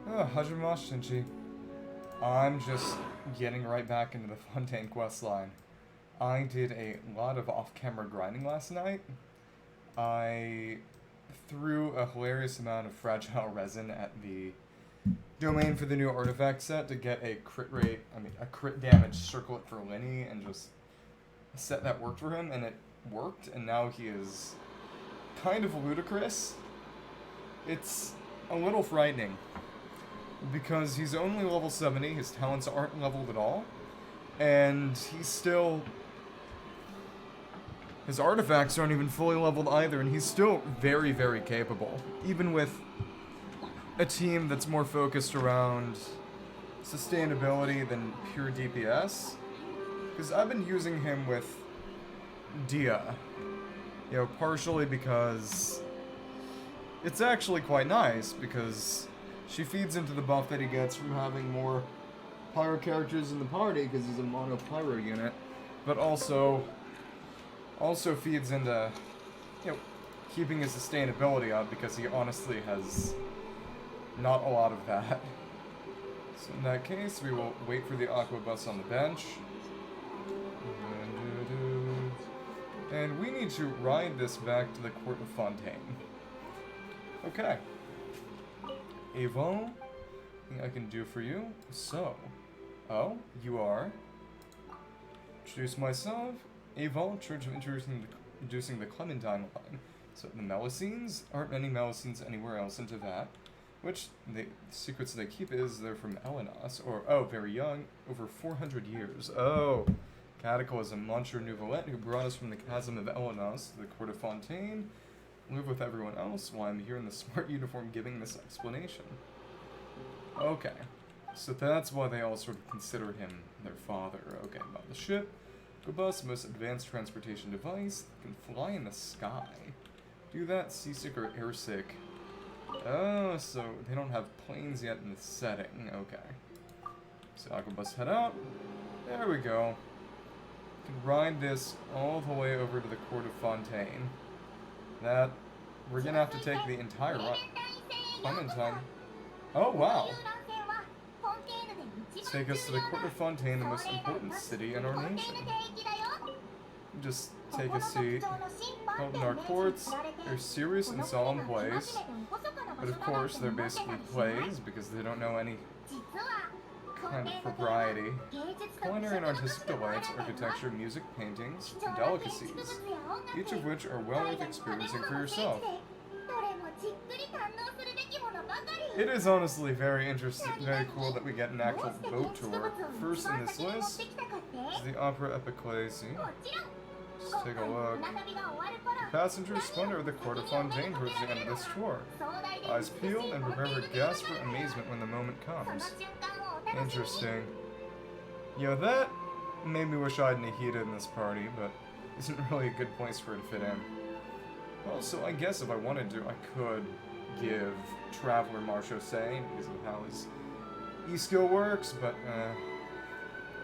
Oh, Hajime Shinji. I'm just getting right back into the Fontaine questline. I did a lot of off-camera grinding last night. I threw a hilarious amount of fragile resin at the domain for the new artifact set to get a a crit damage circlet for Lenny, and just set that worked for him, and it worked, and now he is kind of ludicrous. It's a little frightening, because he's only level 70, his talents aren't leveled at all, and he's still... His artifacts aren't even fully leveled either, and he's still very, very capable, even with a team that's more focused around sustainability than pure DPS. Because I've been using him with Dia, partially because it's actually quite nice, because she feeds into the buff that he gets from having more pyro characters in the party, because he's a mono pyro unit, but also feeds into, keeping his sustainability up, because he honestly has not a lot of that. So in that case, we will wait for the aqua bus on the bench. And we need to ride this back to the court of Fontaine. Okay. Avon, thing I can do for you. So, you are. Introduce myself. Avon, Church of introducing the Clementine line. So the Melusines, aren't many Melusines anywhere else into that. Which, the secrets they keep is they're from Elenos, or, very young, over 400 years. Oh, Cataclysm, Monsieur Nouvelette, who brought us from the chasm of Elenos to the court of Fontaine, live with everyone else while I'm here in the smart uniform giving this explanation. Okay, so that's why they all sort of consider him their father. Okay, about the ship. The bus, most advanced transportation device, can fly in the sky. Do that, seasick or airsick. Oh, so they don't have planes yet in the setting. Okay. So Aquabus head out. There we go. Can ride this all the way over to the court of Fontaine. That we're gonna have to take the entire run. Clementine. Oh wow. Take us to the court of Fontaine, the most important city in our nation. Just take a seat. Held in our courts, they're serious and solemn plays. But of course, they're basically plays because they don't know any kind of propriety. Culinary and artistic delights, architecture, music, paintings, and delicacies, each of which are well worth experiencing for yourself. It is honestly very interesting, very cool that we get an actual boat tour. First in this list is the Opera Epiclesi. Just take a look. The passenger splendor of the court of Fontaine towards the end of this tour. Eyes peeled and prepare for gasp for amazement when the moment comes. Interesting. That made me wish I had Nahida in this party, but isn't really a good place for her to fit in. Well, so I guess if I wanted to, I could give Traveler Marchose because of how his E-skill works, but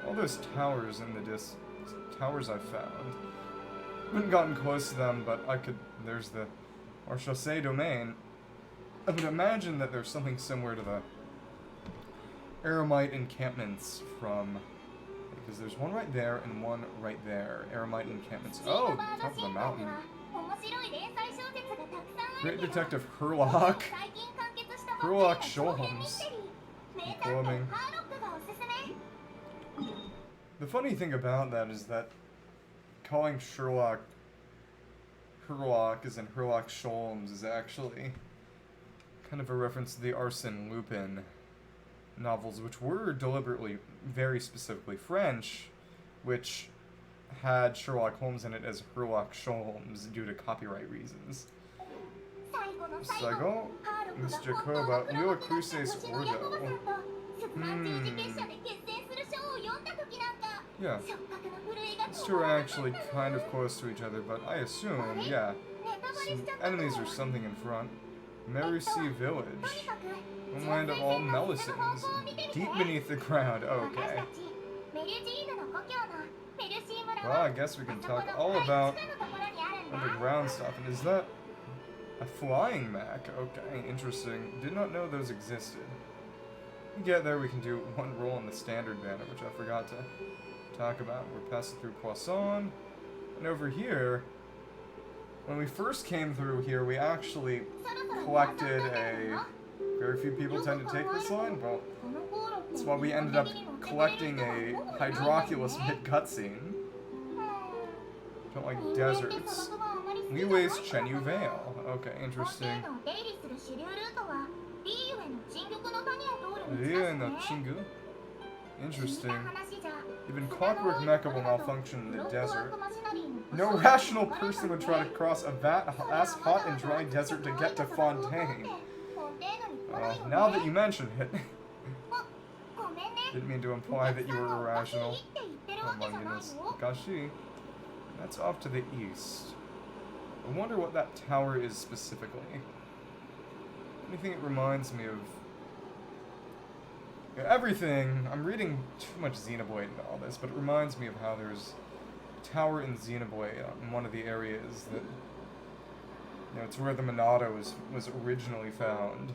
all those towers in the towers I found. Haven't gotten close to them, but I could. There's the Marchose domain. I would imagine that there's something similar to the Eremite encampments from, because there's one right there and one right there. Eremite encampments. Oh, top of the mountain. Great Detective Herlock. Herlock Sholmes. Blooming. The funny thing about that is that calling Herlock as in Herlock Sholmes is actually kind of a reference to the Arsène Lupin novels, which were deliberately, very specifically French, which had Sherlock Holmes in it as Herlock Sholmes due to copyright reasons. Saigo, Miss Jacoba, Lila Cruces Ordo. Yeah. These two are actually kind of close to each other, but I assume, yeah, some enemies or something in front. Merusi Village. Homeland of all Melusines. Deep beneath the ground. Okay. Well, I guess we can talk all about underground stuff. And is that a flying mech? Okay, interesting. Did not know those existed. we get there, we can do one roll in the standard banner, which I forgot to talk about. We're passing through Poisson, and over here, when we first came through here, we actually collected a... Very few people tend to take this line. Well, that's why we ended up collecting a Hydroculus mid-cutscene. Don't like deserts. Liwei's Chenyu Vale. Okay, interesting. Liu no Chingu. Interesting. Even Clockwork Mecha will malfunction in the desert. No rational person would try to cross a hot and dry desert to get to Fontaine. Now that you mention it, didn't mean to imply that you were irrational. Oh my goodness. Gashi. That's off to the east. I wonder what that tower is specifically. Anything it reminds me of... Everything, I'm reading too much Xenoblade and all this, but it reminds me of how there's a tower in Xenoblade in one of the areas that, you know, it's where the Monado was originally found.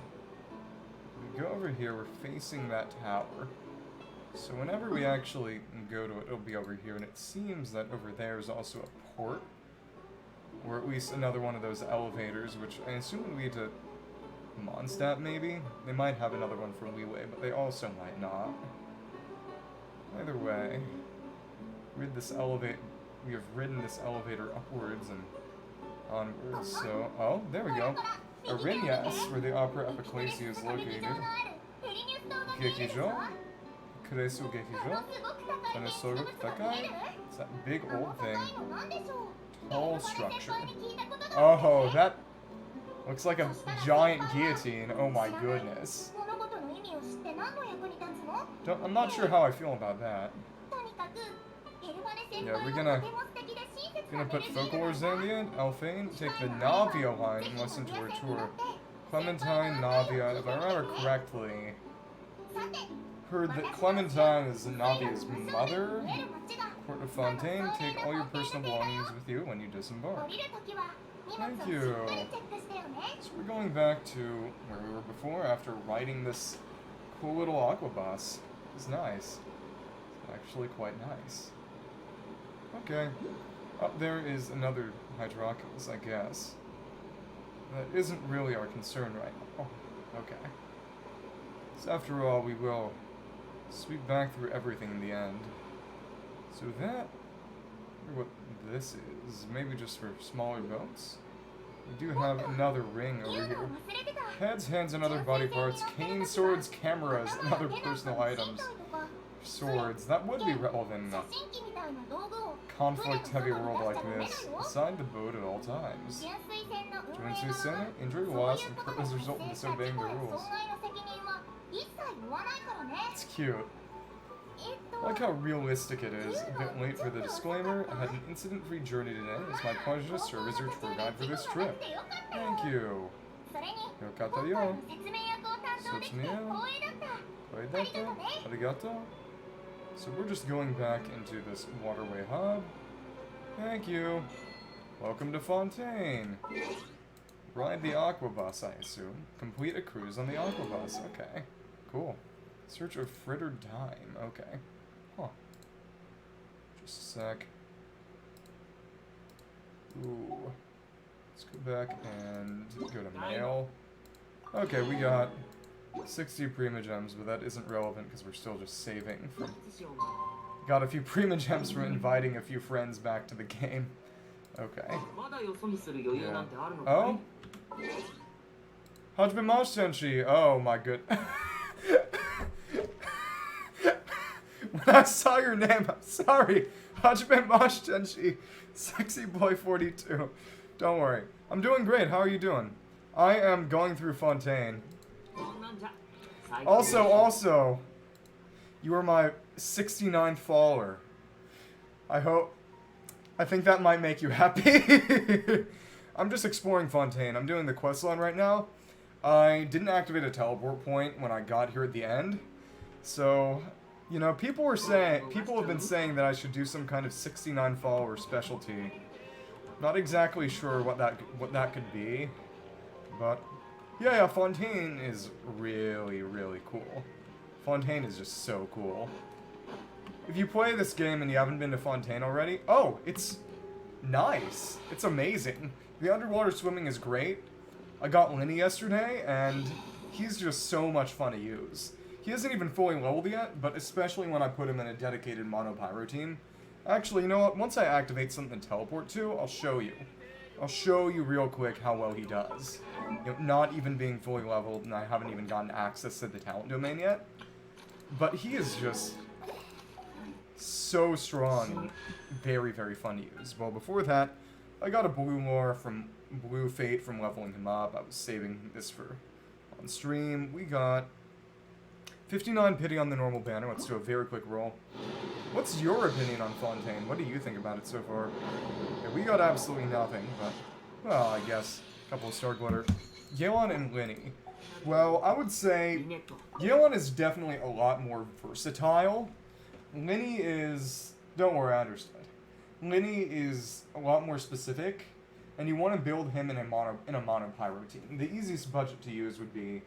We go over here, we're facing that tower. So whenever we actually go to it, it'll be over here, and it seems that over there is also a port, or at least another one of those elevators, which I assume would lead to Mondstadt, maybe? They might have another one for Liyue, but they also might not. Either way, we have ridden this elevator upwards and onwards, so... Oh, there we go. Arinyas, where the Opera Epiclesia is located. Gekijo. Kuresu Gekijo. Tanesoru Takai. It's that big old thing. Tall structure. Oh, that... looks like a giant guillotine. Oh my goodness. I'm not sure how I feel about that. Yeah, we're gonna put Folklore Zambia, Alphane, take the Navia line and listen to her tour. Clementine, Navia, if I remember correctly, heard that Clementine is Navia's mother. Port of Fontaine, take all your personal belongings with you when you disembark. Thank you. So we're going back to where we were before after riding this cool little aqua bus. It's nice. It's actually quite nice. Okay. Up there is another Hydroculus, I guess. That isn't really our concern right now. Oh, okay. So after all, we will sweep back through everything in the end. So that... I wonder what this is. Maybe just for smaller boats? We do have another ring over here. Heads, hands, and other body parts, cane, swords, cameras, and other personal items. Swords. That would be relevant in a conflict-heavy world like this. Beside the boat at all times. Junsui Sen, injury, loss, and as a result of disobeying the rules. It's cute. I like how realistic it is. A bit late for the disclaimer. I had an incident-free journey today. It's my pleasure to serve as your tour guide for this trip. Thank you. Yokata yo. Sotsumiyo. Koidato. Arigato. So we're just going back into this waterway hub. Thank you. Welcome to Fontaine. Ride the aqua bus, I assume. Complete a cruise on the aqua bus. Okay. Cool. Search of fritter dime. Okay. Huh. Just a sec. Ooh. Let's go back and go to mail. Okay, we got 60 Prima Gems, but that isn't relevant because we're still just saving from... Got a few Prima Gems from inviting a few friends back to the game. Okay. Yeah. Oh? Hajime Tenshi. Oh my good... When I saw your name, I'm sorry. Hajime Tenshi. Sexy Boy 42. Don't worry. I'm doing great. How are you doing? I am going through Fontaine. Also, you are my 69th follower. I think that might make you happy. I'm just exploring Fontaine. I'm doing the questline right now. I didn't activate a teleport point when I got here at the end. So, you know, people have been saying that I should do some kind of 69 follower specialty. Not exactly sure what that could be. But yeah, Fontaine is really, really cool. Fontaine is just so cool. If you play this game and you haven't been to Fontaine already, oh, it's nice. It's amazing. The underwater swimming is great. I got Lenny yesterday, and he's just so much fun to use. He isn't even fully leveled yet, but especially when I put him in a dedicated mono pyro team. Actually, you know what? Once I activate something to teleport to, I'll show you. I'll show you real quick how well he does. You know, not even being fully leveled, and I haven't even gotten access to the talent domain yet. But he is just so strong and very, very fun to use. Well, before that, I got a blue lore from Blue Fate from leveling him up. I was saving this for on stream. We got 59 pity on the normal banner. Let's do a very quick roll. What's your opinion on Fontaine? What do you think about it so far? Okay, we got absolutely nothing, but, well, I guess a couple of star glitter. Yelan and Lenny. Well, I would say Yelan is definitely a lot more versatile. Lenny is... Don't worry, I understood. Lenny is a lot more specific, and you want to build him in a mono pyro team. The easiest budget to use would be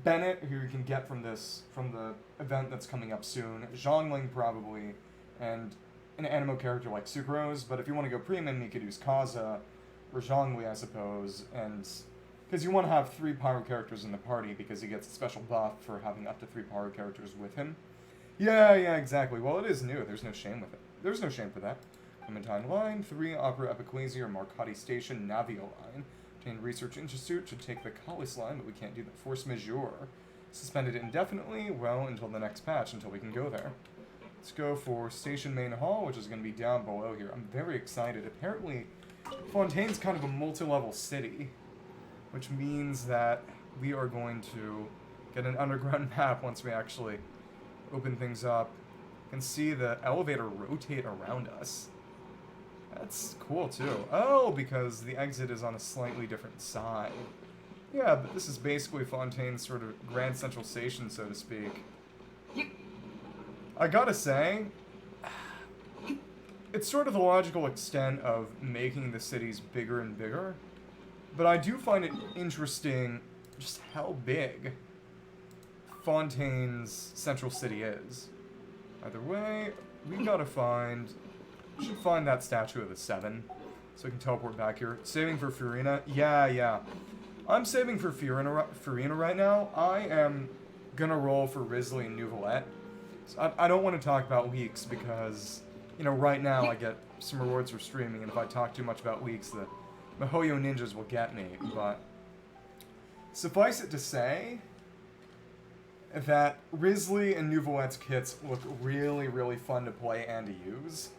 Bennett, who you can get from the event that's coming up soon, Zhongling probably, and an animo character like Sucrose, but if you want to go premium, you could use Kaza, or Zhongli, I suppose, and... Because you want to have 3 pyro characters in the party, because he gets a special buff for having up to 3 pyro characters with him. Yeah, exactly. Well, it is new. There's no shame with it. There's no shame for that. Clementine Line, 3, Opera Epiquasia, or Marcotti Station, Navio Line. Obtained Research Institute, should take the Collis Line, but we can't do the Force Majeure. Suspended indefinitely, well, until the next patch, until we can go there. Let's go for Station Main Hall, which is going to be down below here. I'm very excited. Apparently, Fontaine's kind of a multi-level city, which means that we are going to get an underground map once we actually open things up. You can see the elevator rotate around us. That's cool, too. Oh, because the exit is on a slightly different side. Yeah, but this is basically Fontaine's sort of Grand Central Station, so to speak. I gotta say, it's sort of the logical extent of making the cities bigger and bigger, but I do find it interesting just how big Fontaine's central city is. Either way, we gotta should find that statue of the 7, so we can teleport back here. Saving for Furina? Yeah. I'm saving for Furina right now. I am gonna roll for Risley and Nouvelette. So I don't want to talk about leaks because, you know, right now I get some rewards for streaming, and if I talk too much about leaks, the Mihoyo ninjas will get me, but suffice it to say that Risley and Nouvelette's kits look really, really fun to play and to use.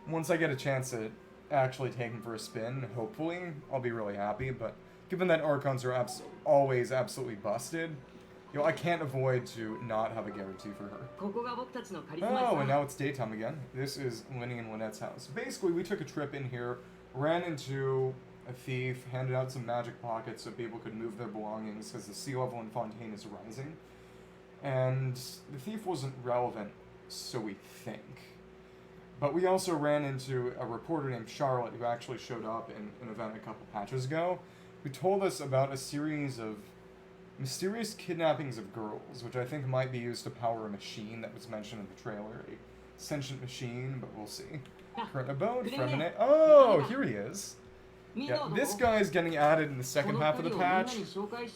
Once I get a chance to actually take them for a spin, hopefully, I'll be really happy, but given that Archons are always absolutely busted, you know, I can't avoid to not have a guarantee for her. Oh, and now it's daytime again. This is Lenny and Lynette's house. Basically, we took a trip in here, ran into a thief, handed out some magic pockets so people could move their belongings because the sea level in Fontaine is rising. And the thief wasn't relevant, so we think. But we also ran into a reporter named Charlotte who actually showed up in an event a couple patches ago, who told us about a series of mysterious kidnappings of girls, which I think might be used to power a machine that was mentioned in the trailer. A sentient machine, but we'll see. Current abode, Fremine. Oh, here he is. Yeah, this guy's getting added in the second half of the patch.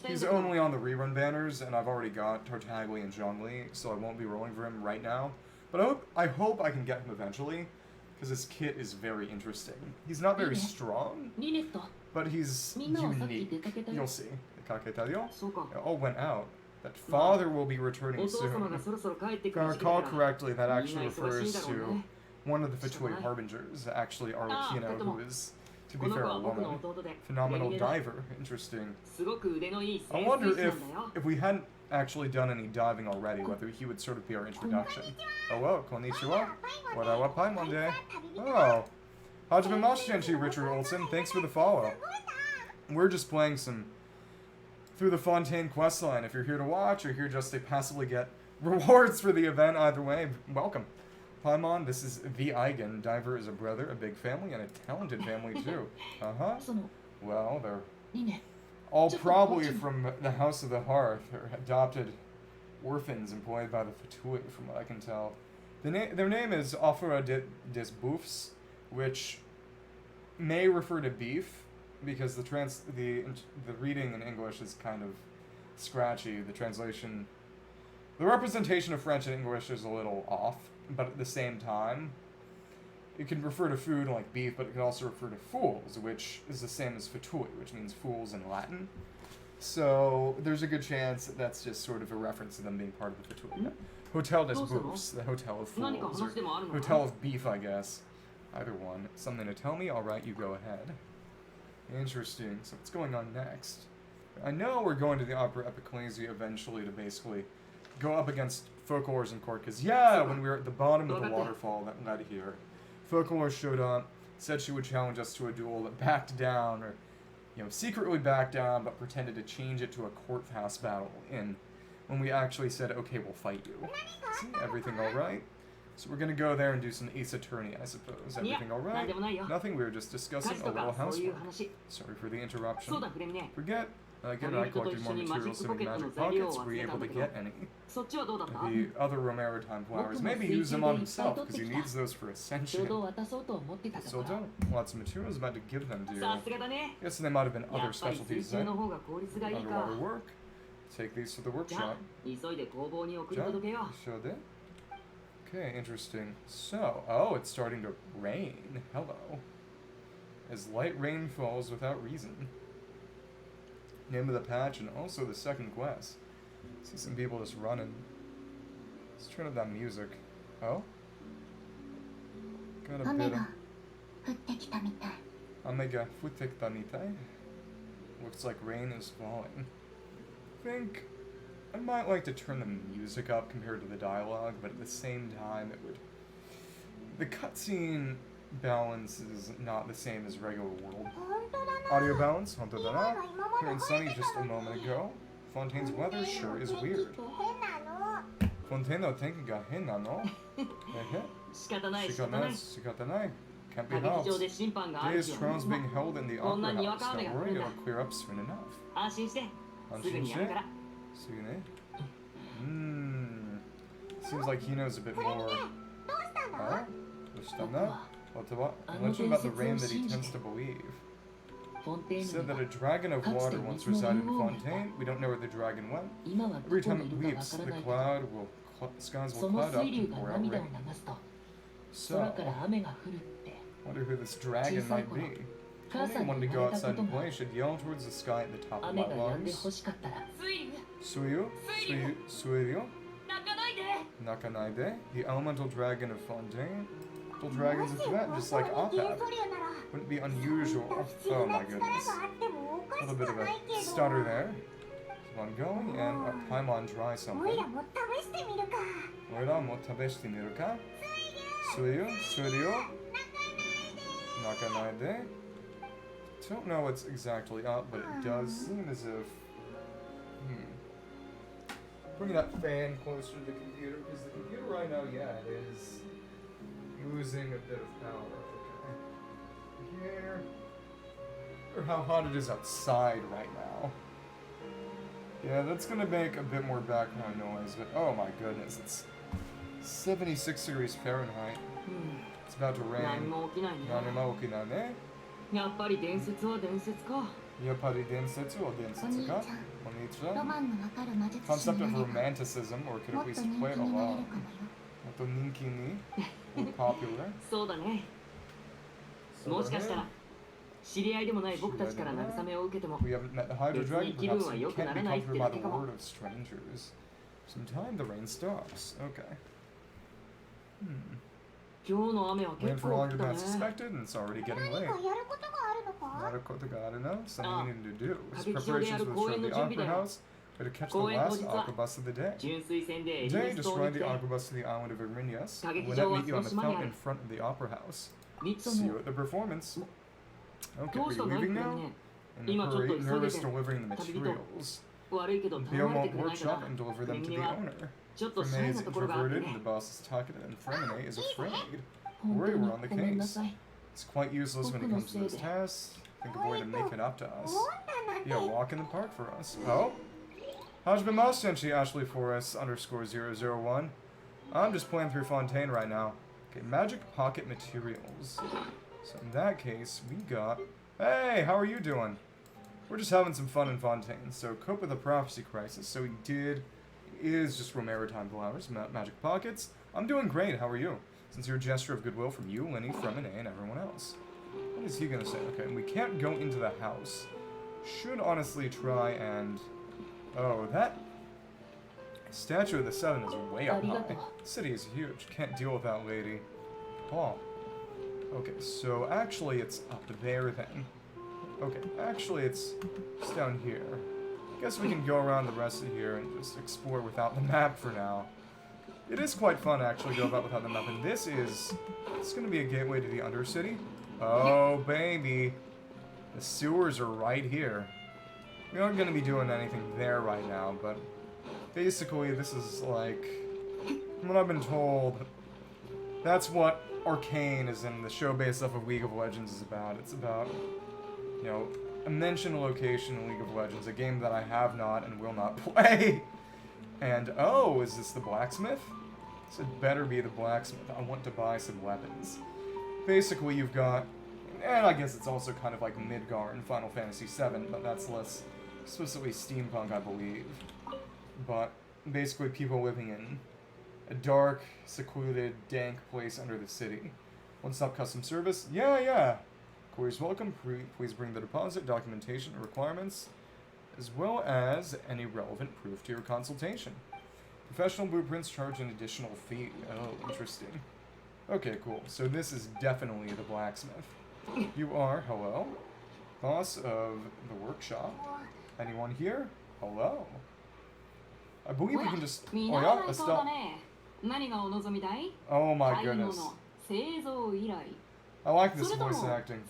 He's only on the rerun banners, and I've already got Tartaglia and Zhongli, so I won't be rolling for him right now. But I hope I can get him eventually, because his kit is very interesting. He's not very strong, but he's unique. You'll see. It all went out. That father will be returning soon. If I recall correctly, that actually refers to one of the Fatui Harbingers, actually Arlecchino, who is, to be fair, a woman. Phenomenal diver. Interesting. I wonder if we hadn't actually done any diving already, whether he would sort of be our introduction. Oh, well, konnichiwa. Wadawa Paimon. Oh. Hajime Mashienchi, Richard Olsen. Thanks for the follow. We're just playing some through the Fontaine questline. If you're here to watch or here just to passively get rewards for the event, either way, welcome. Paimon, this is the Eigen. Diver is a brother, a big family, and a talented family too. Well, they're all probably from the House of the Hearth, or adopted orphans employed by the Fatui, from what I can tell. Their name is Offera des Bouffes, which may refer to beef, because the reading in English is kind of scratchy. The representation of French and English is a little off, but at the same time, it can refer to food like beef, but it can also refer to fools, which is the same as fatui, which means fools in Latin. So there's a good chance that that's just sort of a reference to them being part of the fatui. Hotel des Bouffes, the Hotel of Fools, or Hotel of Beef, I guess. Either one. Something to tell me? Alright, you go ahead. Interesting. So what's going on next? I know we're going to the Opera Epiclesia eventually to basically go up against Folklores in court, because when we were at the bottom of the waterfall that led here, Folklore showed up, said she would challenge us to a duel, but backed down, or, secretly backed down, but pretended to change it to a courthouse battle when we actually said, okay, we'll fight you. See, everything alright? So we're gonna go there and do some ace attorney, I suppose. Everything alright? Nothing, we were just discussing a little housework. Sorry for the interruption. Forget, again, I collected more materials sitting in magic pockets. Were you able to get any? The other Romero Templars, maybe use them on himself, because he needs those for ascension. Soto? Lots of materials, about to give them to you. Yes, there might have been other specialties then. Underwater work. Take these to the workshop. Okay, interesting. So, it's starting to rain. Hello. As light rain falls without reason. Name of the patch and also the second quest. See some people just running. Let's turn up that music. Oh? Got a bit of... Amega futekita mitai. Looks like rain is falling. I think I might like to turn the music up compared to the dialogue, but at the same time it would... The cutscene balance is not the same as regular world. Audio balance, here in Sunny just a moment ago. Fontaine's weather sure is weird. Fontaine no tenki ga hen nano? Shikatanai. Can't be helped. Today's trial's being held in the opera house. Don't worry, it'll clear up soon enough. Anshinshe? Seems like he knows a bit more. Huh? I mentioned about the rain that he tends to believe. He said that a dragon of water once resided in Fontaine. We don't know where the dragon went. Every time it weeps, the skies will cloud up and pour out rain. So, wonder who this dragon might be. If anyone wanted to go outside and play, should yell towards the sky at the top of my lungs. Suyu? Nakanaide? The elemental dragon of Fontaine? Elemental dragon's a threat, just like Apap. Wouldn't be unusual. Oh my goodness. A little bit of a stutter there. Keep on going, and time on try something. Oira mo tabeshite miru ka? Suyu? Nakanaide? Don't know what's exactly up, but it does seem as if... Bring that fan closer to the computer, because the computer right now, it is losing a bit of power. Okay. Here. Or how hot it is outside right now. Yeah, that's gonna make a bit more background noise, but oh my goodness, it's 76 degrees Fahrenheit. It's about to rain. Nanima okina ne? やっぱり伝説は伝説か。Concept of romanticism, or could at least play it along. Moto ninki ni, or popular. そうだね。もしかしたら知り合いでもない僕たちから慰めを受けても We haven't met the Hydra Dragon, perhaps it can't be comforted by the word of strangers. Sometime the rain stops. Okay. Rain for longer than suspected, and it's already getting late. Something we need to do. It's preparations for the Opera House. We're to catch the last aqua bus of the day. Today, destroying the aqua bus to the island of Irinius. We'll not meet you on the fountain in front of the Opera House. See you at the performance. Okay, are you leaving now? In a hurry, nervous delivering the materials. Theo won't workshop and deliver them to the owner. Fremene is introverted and the boss is talkative, and Fremene is afraid. Worry, we're on the case. It's quite useless when it comes to those tasks. Think of a way to make it up to us. Yeah, walk in the park for us. Oh? Hajime Ashley Forest _001. I'm just playing through Fontaine right now. Okay, magic pocket materials. So in that case, we got... Hey, how are you doing? We're just having some fun in Fontaine. So cope with the prophecy crisis. So is just Romaritime flowers, magic pockets. I'm doing great, how are you? Sincere gesture of goodwill from you, Lenny, Fremine, and everyone else. What is he gonna say? Okay, we can't go into the house. Should honestly try and... Oh, that statue of the Seven is way up high. The city is huge. Can't deal with that lady. Oh. Okay, so actually it's up there then. Okay, actually it's down here. Guess we can go around the rest of here and just explore without the map for now. It is quite fun to actually go about without the map, and it's going to be a gateway to the Undercity. Oh, baby. The sewers are right here. We aren't going to be doing anything there right now, but basically this is like, from what I've been told, that's what Arcane is in the show based off of League of Legends is about. It's about, you know, a mentioned location in League of Legends, a game that I have not and will not play. And, oh, is this the blacksmith? This had better be the blacksmith. I want to buy some weapons. Basically, you've got, and I guess it's also kind of like Midgar in Final Fantasy VII, but that's less explicitly steampunk, I believe. But basically, people living in a dark, secluded, dank place under the city. One-stop custom service? Yeah. Queries welcome. Please bring the deposit, documentation, and requirements, as well as any relevant proof to your consultation. Professional blueprints charge an additional fee. Oh, interesting. Okay, cool. So this is definitely the blacksmith. You are, hello, boss of the workshop. Anyone here? Hello. I believe we can just... Oh yeah, a stop. Oh my goodness. I like this voice acting.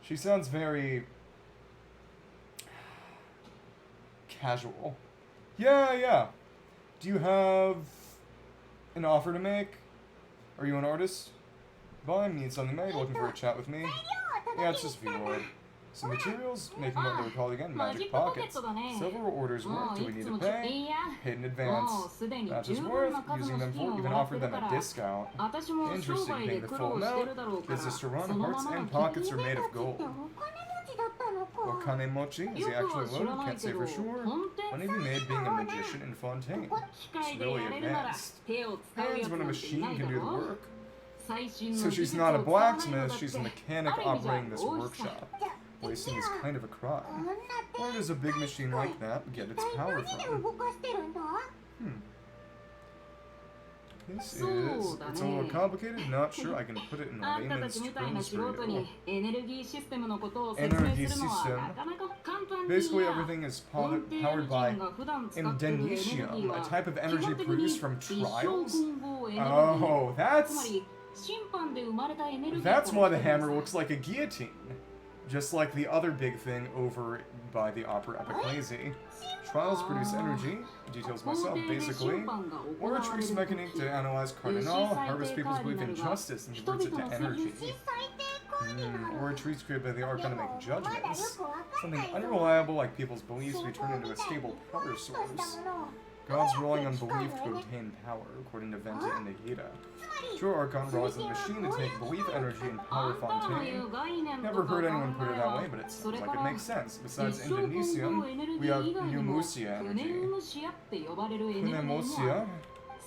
She sounds very... casual. Yeah. Do you have an offer to make? Are you an artist? Buy, need something made, looking for a chat with me? Yeah, it's just Vroid. Some materials, making what they would call again magic pockets. Several orders work. Do we need to pay? Paid in advance. That's just worth using them for, even offered them a discount. Interesting, paying the full amount. Business to run, hearts and pockets are made of gold. Well, Kanemochi, is he actually loaded? Can't say for sure. When he be made being a magician in Fontaine? It's really advanced. Hands when a machine can do the work. So she's not a blacksmith, she's a mechanic operating this workshop. Wasting is kind of a crime. Where does a big machine like that get its power from? This is... It's a little complicated, not sure I can put it in layman's terms for you. Energy system. Basically everything is powered by Indenitium, a type of energy produced from trials. Oh, that's why the hammer looks like a guillotine. Just like the other big thing over by the opera Epiclesi. Trials produce energy, details myself, basically. Or a trees mechanic to analyze Cardinal, harvest people's belief in justice and converts it to energy. Or a trees created by the Archon to make judgments. Something unreliable like people's beliefs be turned into a stable power source. Gods relying on belief to obtain power, according to Venta and Nagita. True Archon relies on the machine to take belief energy and power Fontaine. Never heard anyone put it that way, but it seems like it makes sense. Besides Indonesium, we have Pneumosia energy. Pneumosia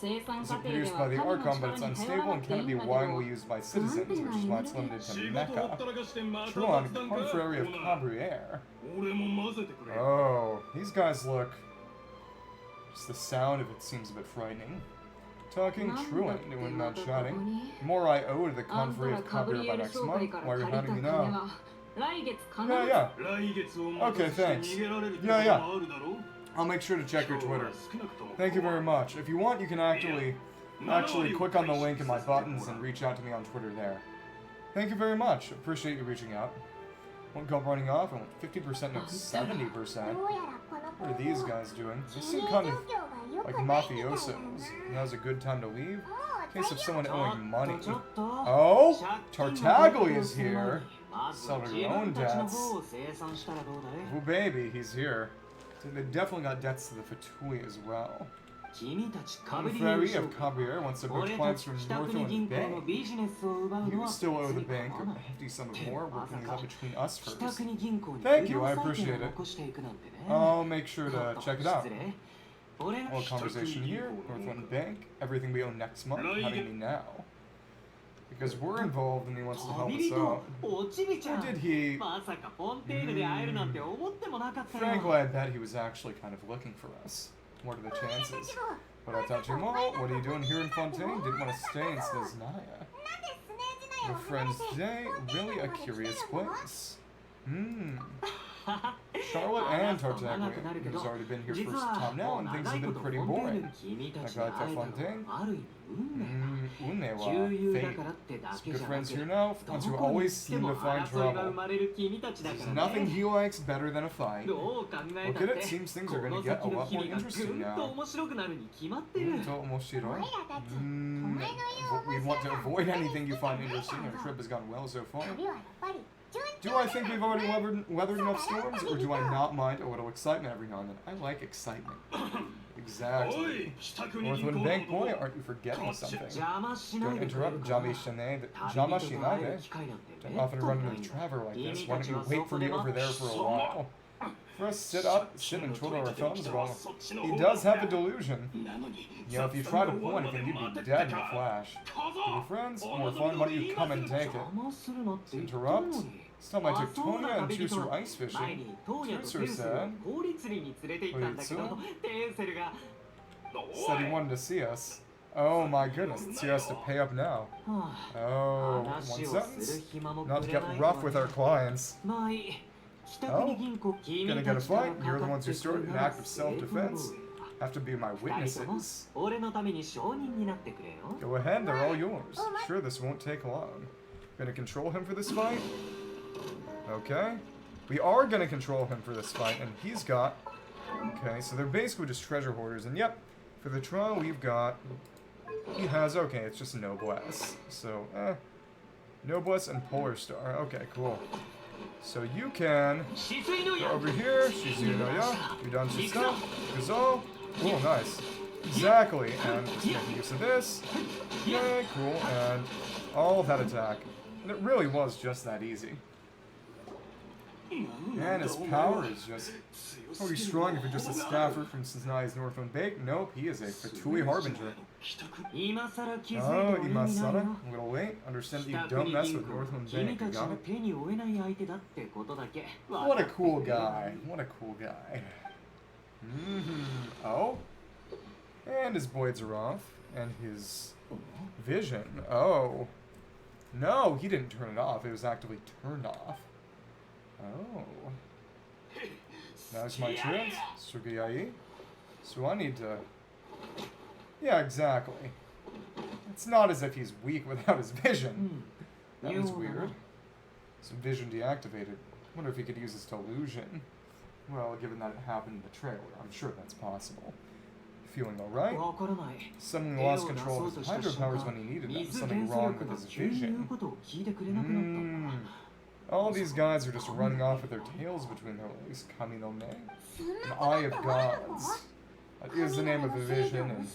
is produced by the Archon, but it's unstable and cannot be widely used by citizens, which is why it's limited to Mecha. Truon, Confrere of Cabriere. Oh, these guys look... Just the sound of it seems a bit frightening. Talking truant, doing not shouting. More I owe to the Confrere of Cabriere by next month. Why are you hounding me now? Yeah. Okay, thanks. Yeah. I'll make sure to check your Twitter. Thank you very much. If you want, you can actually click on the link in my buttons and reach out to me on Twitter there. Thank you very much. Appreciate you reaching out. Won't go running off. I went 50%, no 70%. What are these guys doing? They seem kind of like mafiosos. Now's a good time to leave. In case of someone owing money. Oh, Tartaglia is here. Sell your own debts. Oh baby, he's here. So they definitely got debts to the Fatui as well. 君たちかぶり Ferry で of Kabir wants to book 俺た clients ち from 北国 Northland 銀行の Bank. ビジネスを奪うの You は still owe the 別に bank 構わ a ない hefty sum of more, working things out between us 北 first. 国銀行に Thank you, 不 I 良債 appreciate 権を it. 残していくなんてね I'll make sure to check it out. 失礼俺が Well, conversation here, Northland Bank, everything we own next month, having me now. Because we're involved and he wants to help 旅 us 人 out. おちびちゃ Or ん did he... まさかフォンテーヌで会えるなんて思ってもなかったよ Frankly, I bet he was actually kind of looking for us. What are the chances? But I thought, Jamal, what are you doing here in Fontaine? Didn't want to stay instead of Naya. Your friends today, really a curious place. Charlotte and Tartaglia, who's already been here for some time now, and things have been pretty boring. I got to Fontaine. Unne wa fate. Some good friends here now, ones who always seem to find trouble. There's nothing he likes better than a fight. Look at it, seems things are gonna get a lot more interesting now. We want to avoid anything you find interesting. Our trip has gone well so far. Do I think we've already weathered enough storms, or do I not mind a little excitement every now and then? I like excitement. Exactly. Northland Bank boy, aren't you forgetting something? Don't interrupt, Jama Shinai. Don't often run into the traveler like this. Why don't you wait for me over there for a while? First, sit and twiddle our thumbs. Well, he does have a delusion. You know, if you try to pull anything, you'd be dead in a flash. To be friends, more fun, why don't you come and take it? To interrupt? This time I took Tonya and Chusuru ice fishing. Chusuru said... Said he wanted to see us. Oh my goodness, so he has to pay up now. Oh, one sentence? Not to get rough with our clients. Oh, gonna get a fight? You're the ones who started an act of self-defense. Have to be my witnesses. Go ahead, they're all yours. Sure, this won't take long. Gonna control him for this fight? Okay. We are gonna control him for this fight, and he's got... Okay, so they're basically just treasure hoarders, and yep, for the trial we've got... He has, okay, it's just Noblesse. So, Noblesse and Polar Star. Okay, cool. So you can go over here, Shizuya no Ya, you done some stuff, Gazelle, cool, nice. Exactly, and just making use of this, okay, cool, and all of that attack. And it really was just that easy. And his power is just pretty strong if you're just a staffer from Cincinnati's Northland Bank. Nope, he is a Fatui Harbinger. Oh, Imasara? A little late. Understand that you don't mess with Northland Bank, you got it? What a cool guy. What a cool guy. Oh? And his boids are off. And his vision. Oh. No, he didn't turn it off. It was actively turned off. Oh. Now's my chance. Sugiyai. So I need to... Yeah, exactly. It's not as if he's weak without his vision. That was weird. So vision deactivated. Wonder if he could use his delusion. Well, given that it happened in the trailer, I'm sure that's possible. Feeling alright? Suddenly lost control of his hydropowers when he needed them. Something wrong with his vision. All these guys are just running off with their tails between their legs. Kami no Ne. An Eye of Gods. That is the name of a vision in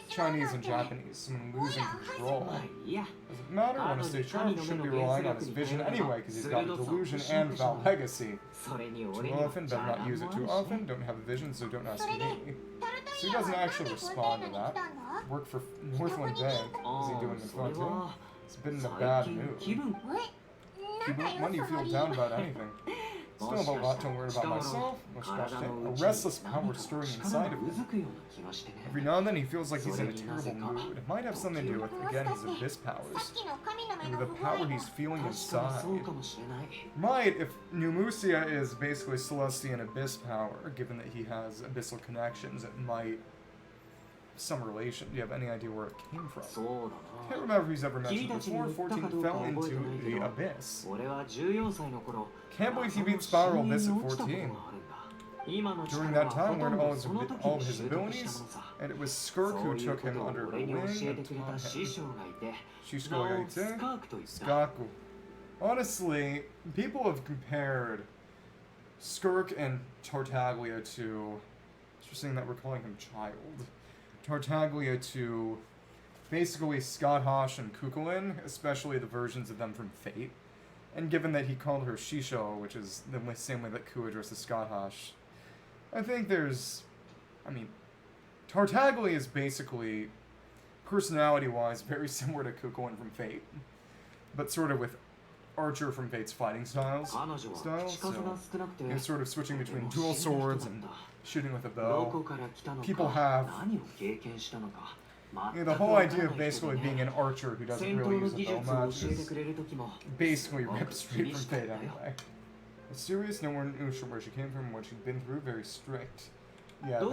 Chinese and Japanese. Someone losing control. Doesn't matter, want to stay sharp, shouldn't be relying on his vision anyway, because he's got a delusion and Val Legacy. Too often, better not use it too often, don't have a vision, so don't ask me. So he doesn't actually respond to that. Work for Northland Bank. Is he doing the front too? He's been in a bad mood. When do you feel down about anything? Still have a lot to learn about myself. A restless power stirring inside of him. Every now and then he feels like he's in a terrible mood. It might have something to do with, again, his abyss powers. Maybe the power he's feeling inside. Might, if Numusia is basically Celestian abyss power, given that he has abyssal connections, it might... some relation. Do you have any idea where it came from? Can't remember if he's ever mentioned before. 14 fell into the abyss. Can't believe he beat Spiral Abyss at 14. During that time, learned all of his abilities, and it was Skirk who took him under her wing and taught him. Shishigoyaite? Skaku. Honestly, people have compared Skirk and Tartaglia to... It's interesting that we're calling him Child. Tartaglia to basically Scott Hosh and Kukulin, especially the versions of them from Fate. And given that he called her Shisho, which is the same way that Ku addresses Scott Hosh, I think there's... I mean, Tartaglia is basically, personality-wise, very similar to Kukulin from Fate. But sort of with Archer from Fate's fighting styles. So you're sort of switching between dual swords and shooting with a bow. People have... the whole idea of basically being an archer who doesn't really use a bow much is basically ripped straight from Fate anyway. Mysterious, no one knew where she came from, what she'd been through, very strict. Yeah, that...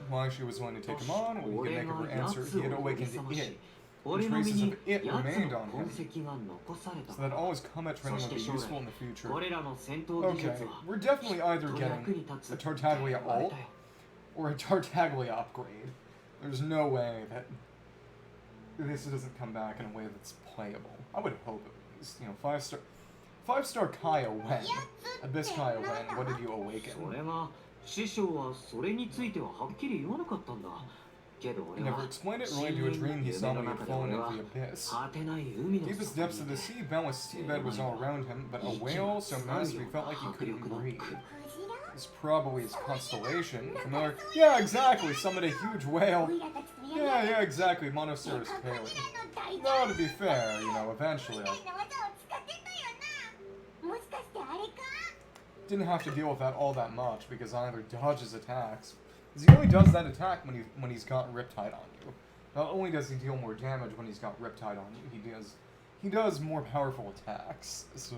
Why she was willing to take him on, what he could make of her answer, he had awakened it. And traces of it remained on him, so that all his combat training would be useful in the future. Okay, we're definitely either getting a Tartaglia ult, or a Tartaglia upgrade. There's no way that this doesn't come back in a way that's playable. I would hope at least. You know, 5-star Kaya when? Abyss Kaya when? What did you awaken? He never explained it, related to a dream he saw when he had fallen into the abyss. Deepest depths of the sea, boundless seabed was all around him, but a whale so massive he felt like he couldn't breathe. It's probably his constellation. Familiar? Yeah, exactly. Summoned a huge whale. Yeah, exactly. Monoceros Paley. No, to be fair, you know, eventually I didn't have to deal with that all that much because I either dodges attacks. Because he only does that attack when he's got Riptide on you. Not only does he deal more damage when he's got Riptide on you, he does more powerful attacks. So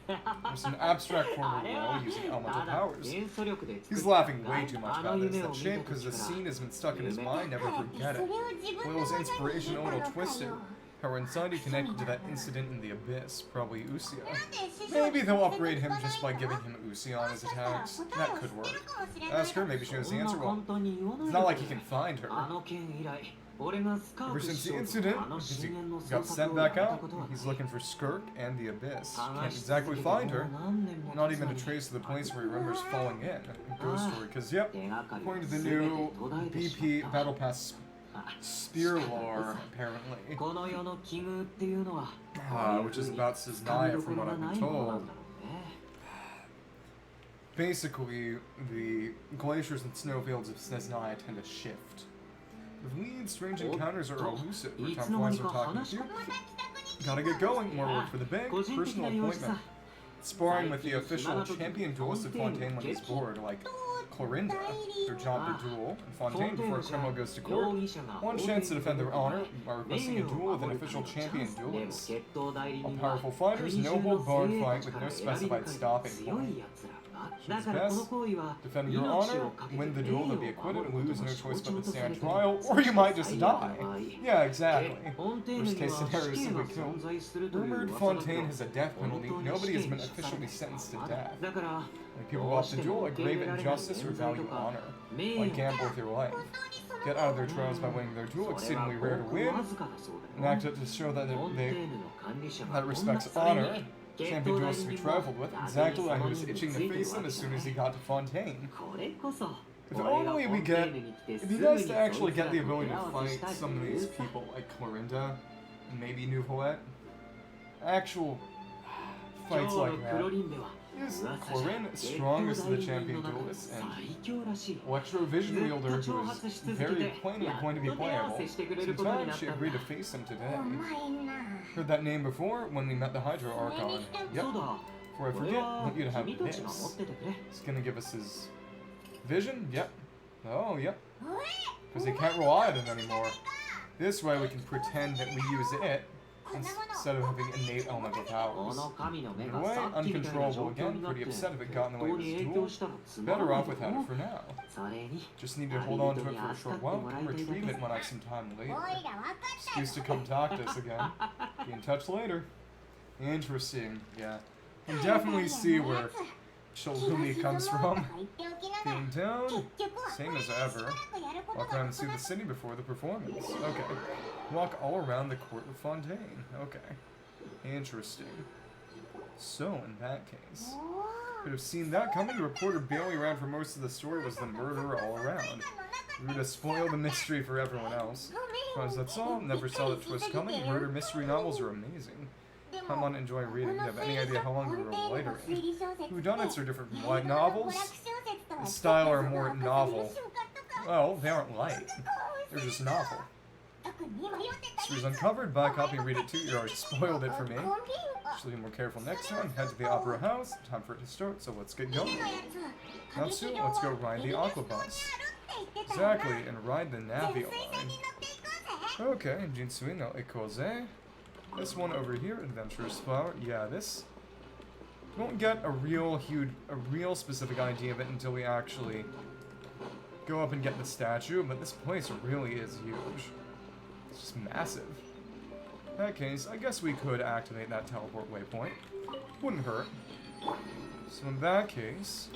there's an abstract form of Will using elemental powers. He's laughing way too much about this. That shape, because the scene has been stuck in his mind, never forget it. Will's inspiration a little twisted. However, inside he connected to that incident in the abyss, probably Usia. Maybe they'll upgrade him just by giving him Usia on his attacks. That could work. Ask her, maybe she knows the answer. Well, it's not like he can find her. Ever since the incident, because he got sent back out, he's looking for Skirk and the Abyss. Can't exactly find her. Not even a trace of the place where he remembers falling in. Ghost story, because yep, according to the new BP Battle Pass Spear lore, apparently. Which is about Cisnaya, from what I've been told. Basically, the glaciers and snowfields of Cisnaya tend to shift. The lead, strange encounters are elusive. Every time flies are talking with you. Gotta get going. More work for the bank. Personal appointment. Sparring with the official champion duelist of Fontaine when he's bored, like Clorinda. Their job to duel. And Fontaine, before a criminal goes to court. One chance to defend their honor by requesting a duel with an official champion duelist. All powerful fighters, no hold barred fight with no specified stopping point. Choose best. Defend your honor, win the duel, then be acquitted, lose, no choice but to stand trial, or you might just die. Yeah, exactly. Worst case scenario is simply killed. Rumored Fontaine has a death penalty. Nobody has been officially sentenced to death. When people opt to duel, a grave injustice or value honor. Why gamble with your life? Get out of their trials by winning their duel, exceedingly rare to win. An act to show that that respects honor. Champion duelists we traveled with, exactly like he was itching to face them as soon as he got to Fontaine. If only we get... If he does to actually get the ability to fight some of these people, like Clorinda, and maybe Nouvelette, actual fights like that. Is Clorin strongest of the champion duelists, and Electro-Vision wielder who is very plainly going to be playable. Sometimes she agreed to face him today. Heard that name before when we met the Hydra Archon. Yep. Before I forget, I want you to have this. He's gonna give us his vision? Yep. Oh, yep. Because he can't rely on it anymore. This way we can pretend that we use it instead of having innate elemental powers. In a way, uncontrollable again, pretty upset if it got in the way of his duel. Better off without it for now. Just need to hold on to it for a short while, and retrieve it when I have some time later. Excuse to come talk to us again. Be in touch later. Interesting, yeah. You can definitely see where Shulumi comes from. Feeling down? Same as ever. Walk around and see the city before the performance. Okay. Walk all around the court of Fontaine. Okay. Interesting. So, in that case, could have seen that coming. The reporter bailing around for most of the story was the murderer all around. Rude to spoil the mystery for everyone else. Because that's all. Never saw the twist coming. Murder mystery novels are amazing. I'm on enjoying reading. Do you have any idea how long you were lighting? Whodunits are different from light novels. The style are more novel. Well, they aren't light. They're just novel. Mystery's uncovered. Buy a copy and read it too. You already spoiled it for me. Should be more careful next time. Head to the opera house. Time for it to start, so let's get going. Natsu, let's go ride the aqua bus. Exactly, and ride the Navia line. Okay, Jinsui no Ikoze. This one over here, Adventurous Flower. Yeah, this... We won't get a real specific idea of it until we actually go up and get the statue, but this place really is huge. It's just massive. In that case, I guess we could activate that teleport waypoint. Wouldn't hurt. So in that case,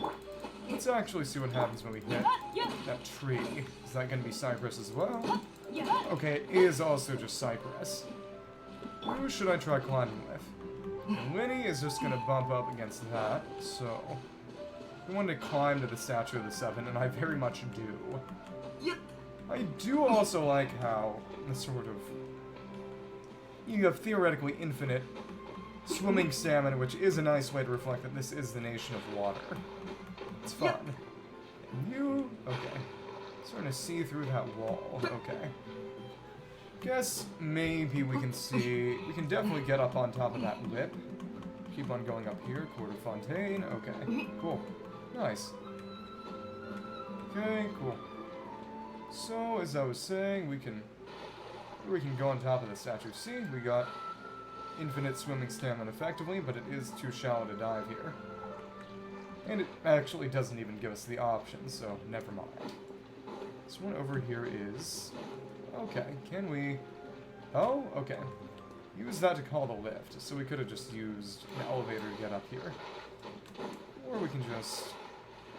let's actually see what happens when we hit that tree. Is that going to be cypress as well? Okay, it is also just cypress. Who should I try climbing with? Winnie is just going to bump up against that, so... We want to climb to the Statue of the Seven, and I very much do. I do also like how the sort of... You have theoretically infinite swimming stamina, which is a nice way to reflect that this is the nation of water. It's fun. And you... Okay. Starting to see through that wall. Okay. Guess maybe we can see... We can definitely get up on top of that lip. Keep on going up here. Court of Fontaine. Okay. Cool. Nice. Okay, cool. So, as I was saying, we can go on top of the statue. See, we got infinite swimming stamina effectively, but it is too shallow to dive here. And it actually doesn't even give us the option, so never mind. This one over here is... Okay, can we... Oh, okay. Use that to call the lift, so we could have just used an elevator to get up here. Or we can just...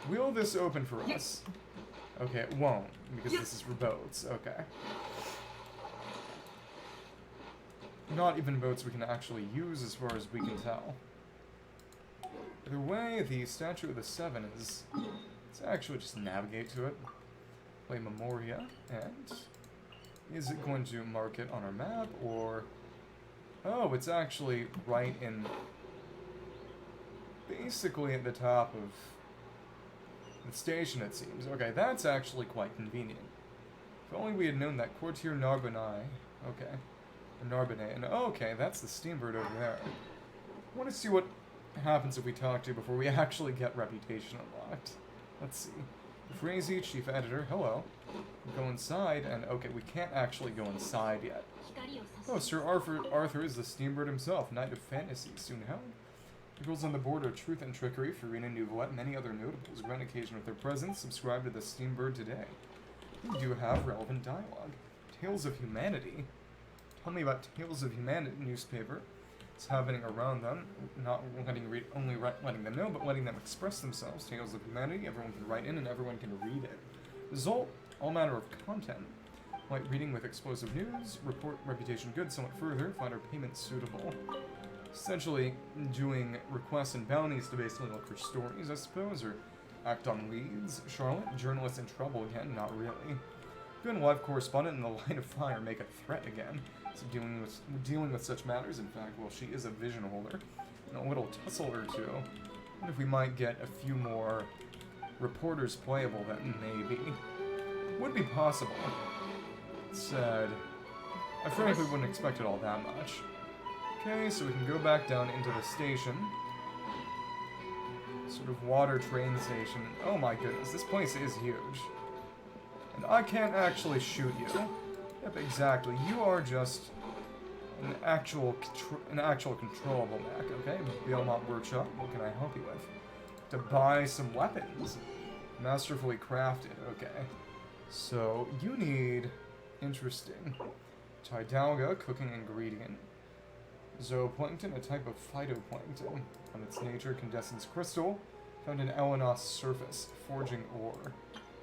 Will this open for us? Okay, it won't, because this is for boats. Okay. Not even boats we can actually use as far as we can tell. Either way, the Statue of the Seven is... Let's actually just navigate to it. Play Memoria, and... Is it going to mark it on our map, or... Oh, it's actually right in... Basically at the top of... the station, it seems. Okay, that's actually quite convenient. If only we had known that. Courtier Narbonne. Okay. Narbonne. And okay, that's the steamboat over there. I want to see what happens if we talk to before we actually get reputation unlocked. Let's see. Frazee, chief editor. Hello. Go inside, and okay, we can't actually go inside yet. Oh, Sir Arthur is the steamboat himself, knight of fantasy, soon held. The girls on the board are Truth and Trickery, Farina Nouvelette, and many other notables. Grant occasion with their presence, subscribe to the Steambird today. We do have relevant dialogue. Tales of Humanity. Tell me about Tales of Humanity newspaper. It's happening around them, not letting letting them know, but letting them express themselves. Tales of Humanity, everyone can write in and everyone can read it. Result, all manner of content. Light reading with explosive news, report reputation good, somewhat further, find our payment suitable. Essentially, doing requests and bounties to basically look for stories, I suppose, or act on leads. Charlotte, journalist in trouble again? Not really. Good live correspondent in the line of fire, make a threat again. So dealing with such matters, in fact, well, she is a vision holder. And a little tussle or two. What if we might get a few more reporters playable that maybe would be possible? Said, I frankly wouldn't expect it all that much. Okay, so we can go back down into the station. Sort of water train station. Oh my goodness, this place is huge. And I can't actually shoot you. Yep, exactly. You are just an actual controllable mech, okay? Belmont Workshop, what can I help you with? To buy some weapons. Masterfully crafted, okay. So, you need... Interesting. Tidalga, cooking ingredient. Zooplankton, a type of phytoplankton. On its nature, Condescence crystal, found in Elenos surface, forging ore.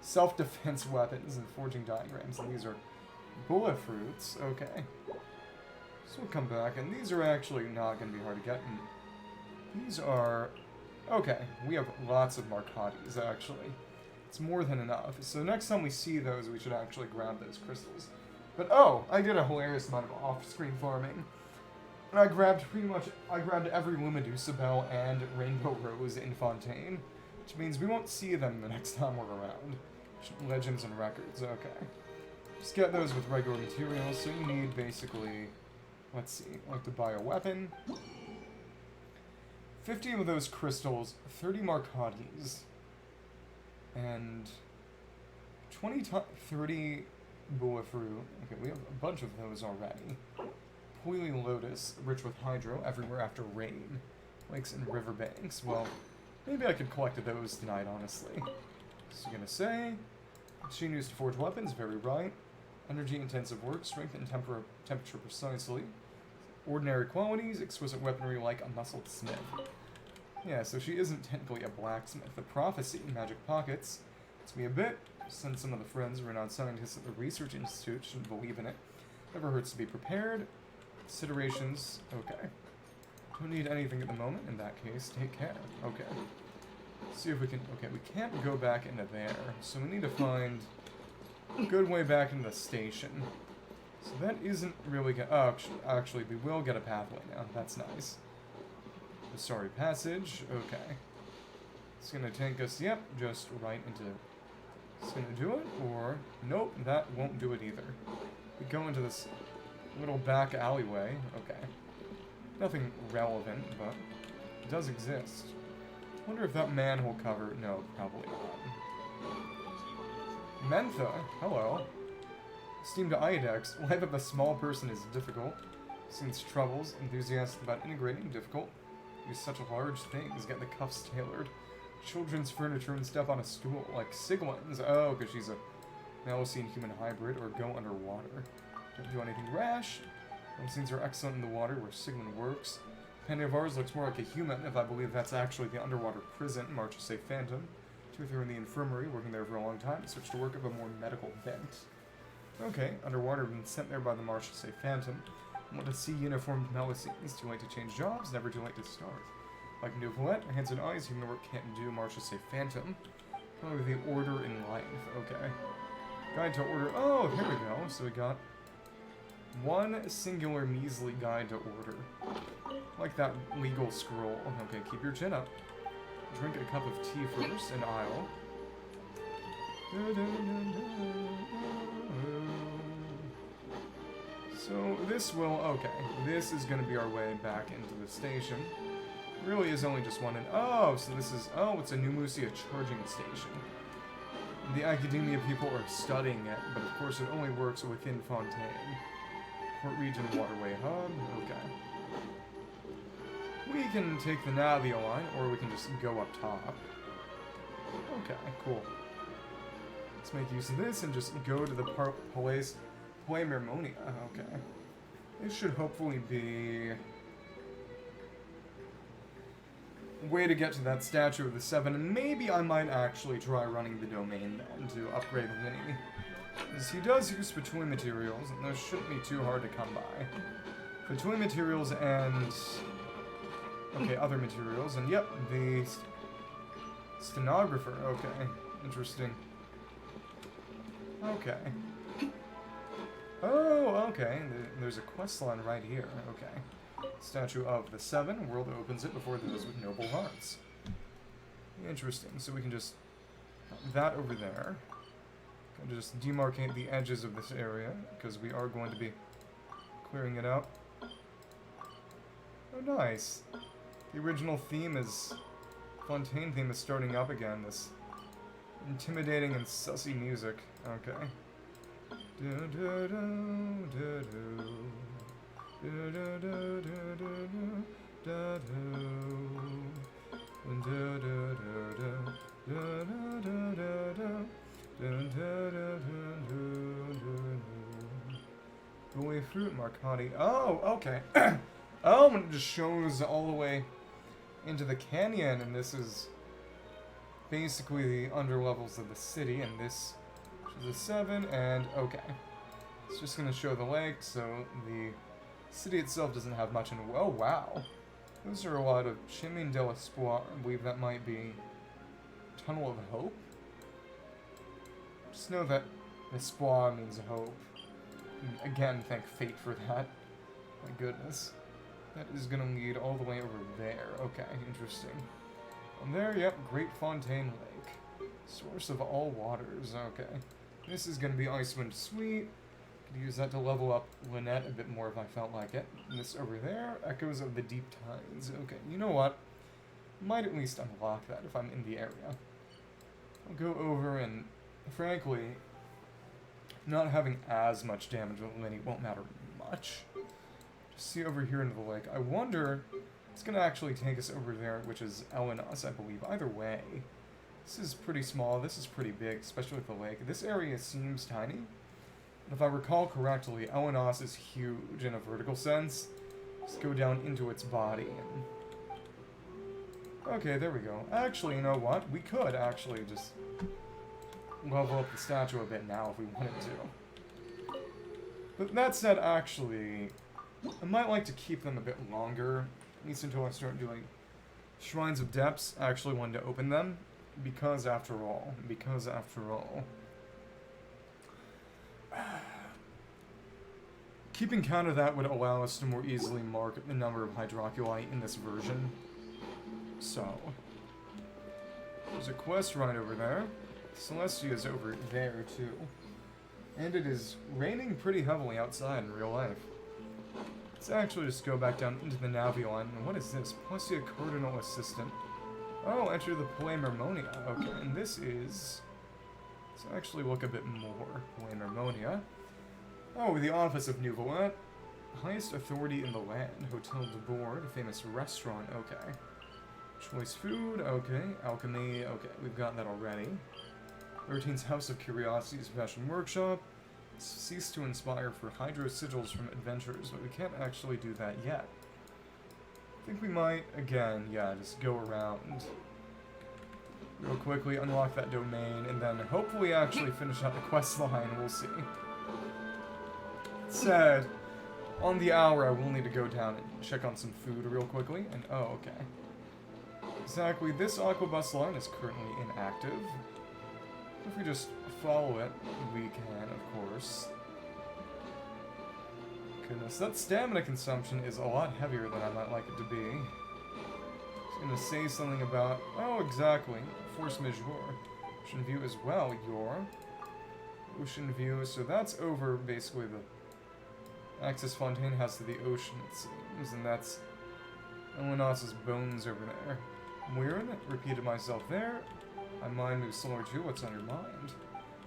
Self-defense weapons and forging diagrams, and these are bullet fruits, okay. So we'll come back, and these are actually not going to be hard to get. And these are... Okay, we have lots of Marcottis, actually. It's more than enough. So next time we see those, we should actually grab those crystals. But oh, I did a hilarious amount of off-screen farming. And I grabbed every Lumidusa Bell and Rainbow Rose in Fontaine. Which means we won't see them the next time we're around. Legends and records, okay. Just get those with regular materials, so you need basically... Let's see, like to buy a weapon. 50 of those crystals, 30 Marcottis, and 30 Bullifru. Okay, we have a bunch of those already. Poily Lotus, rich with hydro, everywhere after rain. Lakes and riverbanks. Well, maybe I could collect those tonight, honestly. So you're gonna say, machine used to forge weapons, very right. Energy-intensive work, strength and temperature precisely. Ordinary qualities, exquisite weaponry like a muscled smith. Yeah, so she isn't technically a blacksmith. The prophecy, magic pockets. It's me a bit. Send some of the friends, renowned scientists at the research institute, shouldn't believe in it. Never hurts to be prepared. Considerations, okay. Don't need anything at the moment, in that case, take care. Okay. Let's see if we can, okay, we can't go back into there, so we need to find a good way back into the station. So that isn't really gonna... Oh, actually, we will get a pathway now. That's nice. The Sorry Passage. Okay. It's gonna take us, yep, just right into... It's gonna do it, or... Nope, that won't do it either. We go into this little back alleyway. Okay. Nothing relevant, but it does exist. Wonder if that manhole cover... No, probably not. Mentha, hello. Esteemed Iodex, life of a small person is difficult. Since troubles, enthusiastic about integrating, difficult. Use such large things, get the cuffs tailored. Children's furniture and stuff on a stool, like Siglin's. Oh, because she's a Melusine human hybrid, or go underwater. Don't do anything rash. Those things are excellent in the water, where Siglin works. Penny of ours looks more like a human, if I believe that's actually the underwater prison, March to say Phantom. Two of her in the infirmary, working there for a long time, switched to work of a more medical bent. Okay, underwater, been sent there by the March to say Phantom. Want to see uniformed Melusines. Too late to change jobs, never too late to start. Like Nouvelette, hands and eyes, human work can't do, March to say Phantom. Probably the order in life, okay. Guide to order, oh, here we go. So we got one singular measly guide to order. Like that legal scroll. Okay, keep your chin up. Drink a cup of tea first, an aisle. So this will, okay, this is going to be our way back into the station. Really is only just one, and oh, so this is, oh, it's a New Musia charging station. The academia people are studying it, but of course it only works within Fontaine. Port Region Waterway Hub, okay. We can take the Navia line, or we can just go up top. Okay, cool. Let's make use of this and just go to the Palais Mermonia. Okay. This should hopefully be a way to get to that statue of the Seven, and maybe I might actually try running the domain then to upgrade Winnie. Because he does use Fatui materials, and those shouldn't be too hard to come by. Fatui materials and... Okay, other materials, and yep, the stenographer. Okay, interesting. Okay. Oh, okay. There's a questline right here. Okay. Statue of the Seven. World opens it before those with noble hearts. Interesting. So we can just... That over there. Can just demarcate the edges of this area, because we are going to be clearing it out. Oh, nice. The original theme is... Fontaine theme is starting up again. This intimidating and sussy music. Okay. Bully fruit Marcotti. Oh, okay. Oh, and it just shows all the way into the canyon, and this is basically the underlevels of the city, and this is a 7, and okay. It's just gonna show the lake, so the City itself doesn't have much in... Oh, wow. Those are a lot of Chemin de l'Espoir. I believe that might be Tunnel of Hope. Just know that Espoir means hope. And again, thank fate for that. My goodness. That is gonna lead all the way over there. Okay, interesting. And there, yep, Great Fontaine Lake. Source of all waters. Okay. This is gonna be Icewind Sweet. Could use that to level up Lynette a bit more if I felt like it. And this over there, Echoes of the Deep Tides. Okay, you know what? Might at least unlock that if I'm in the area. I'll go over and, frankly, not having as much damage with Linny won't matter much. Just see over here into the lake. I wonder, it's going to actually take us over there, which is Elenos, I believe. Either way, this is pretty small, this is pretty big, especially with the lake. This area seems tiny. If I recall correctly, Elenos is huge in a vertical sense. Just go down into its body and... Okay, there we go. Actually, you know what? We could actually just level up the statue a bit now if we wanted to. But that said, actually, I might like to keep them a bit longer, at least until I start doing Shrines of Depths. I actually wanted to open them, because after all, keeping count of that would allow us to more easily mark the number of Hydroculi in this version. So, there's a quest right over there. Celestia is over there, too. And it is raining pretty heavily outside in real life. Let's actually just go back down into the Navion. And what is this? Possia Cardinal Assistant. Oh, enter the Poemermonia. Okay, and this is... Let's actually look a bit more. Poemermonia. Oh, the Office of Nouvelette. Highest authority in the land. Hotel de Board. Famous restaurant. Okay. Choice food. Okay. Alchemy. Okay, we've got that already. 13's House of Curiosities Fashion Workshop. Cease to inspire for hydro sigils from adventurers, but we can't actually do that yet. I think we might, again, yeah, just go around real quickly, unlock that domain, and then hopefully actually finish out the quest line. We'll see. Said, on the hour I will need to go down and check on some food real quickly, and oh, okay. Exactly, this Aquabus line is currently inactive. If we just follow it, we can, of course. Goodness, that stamina consumption is a lot heavier than I might like it to be. It's gonna say something about... Oh, exactly. Force majeure. Ocean view as well, your... Ocean view, so that's over, basically, the access Fontaine has to the ocean, it seems, and that's Elenos's bones over there. Weird, repeated myself there. My mind moves slower too. What's on your mind?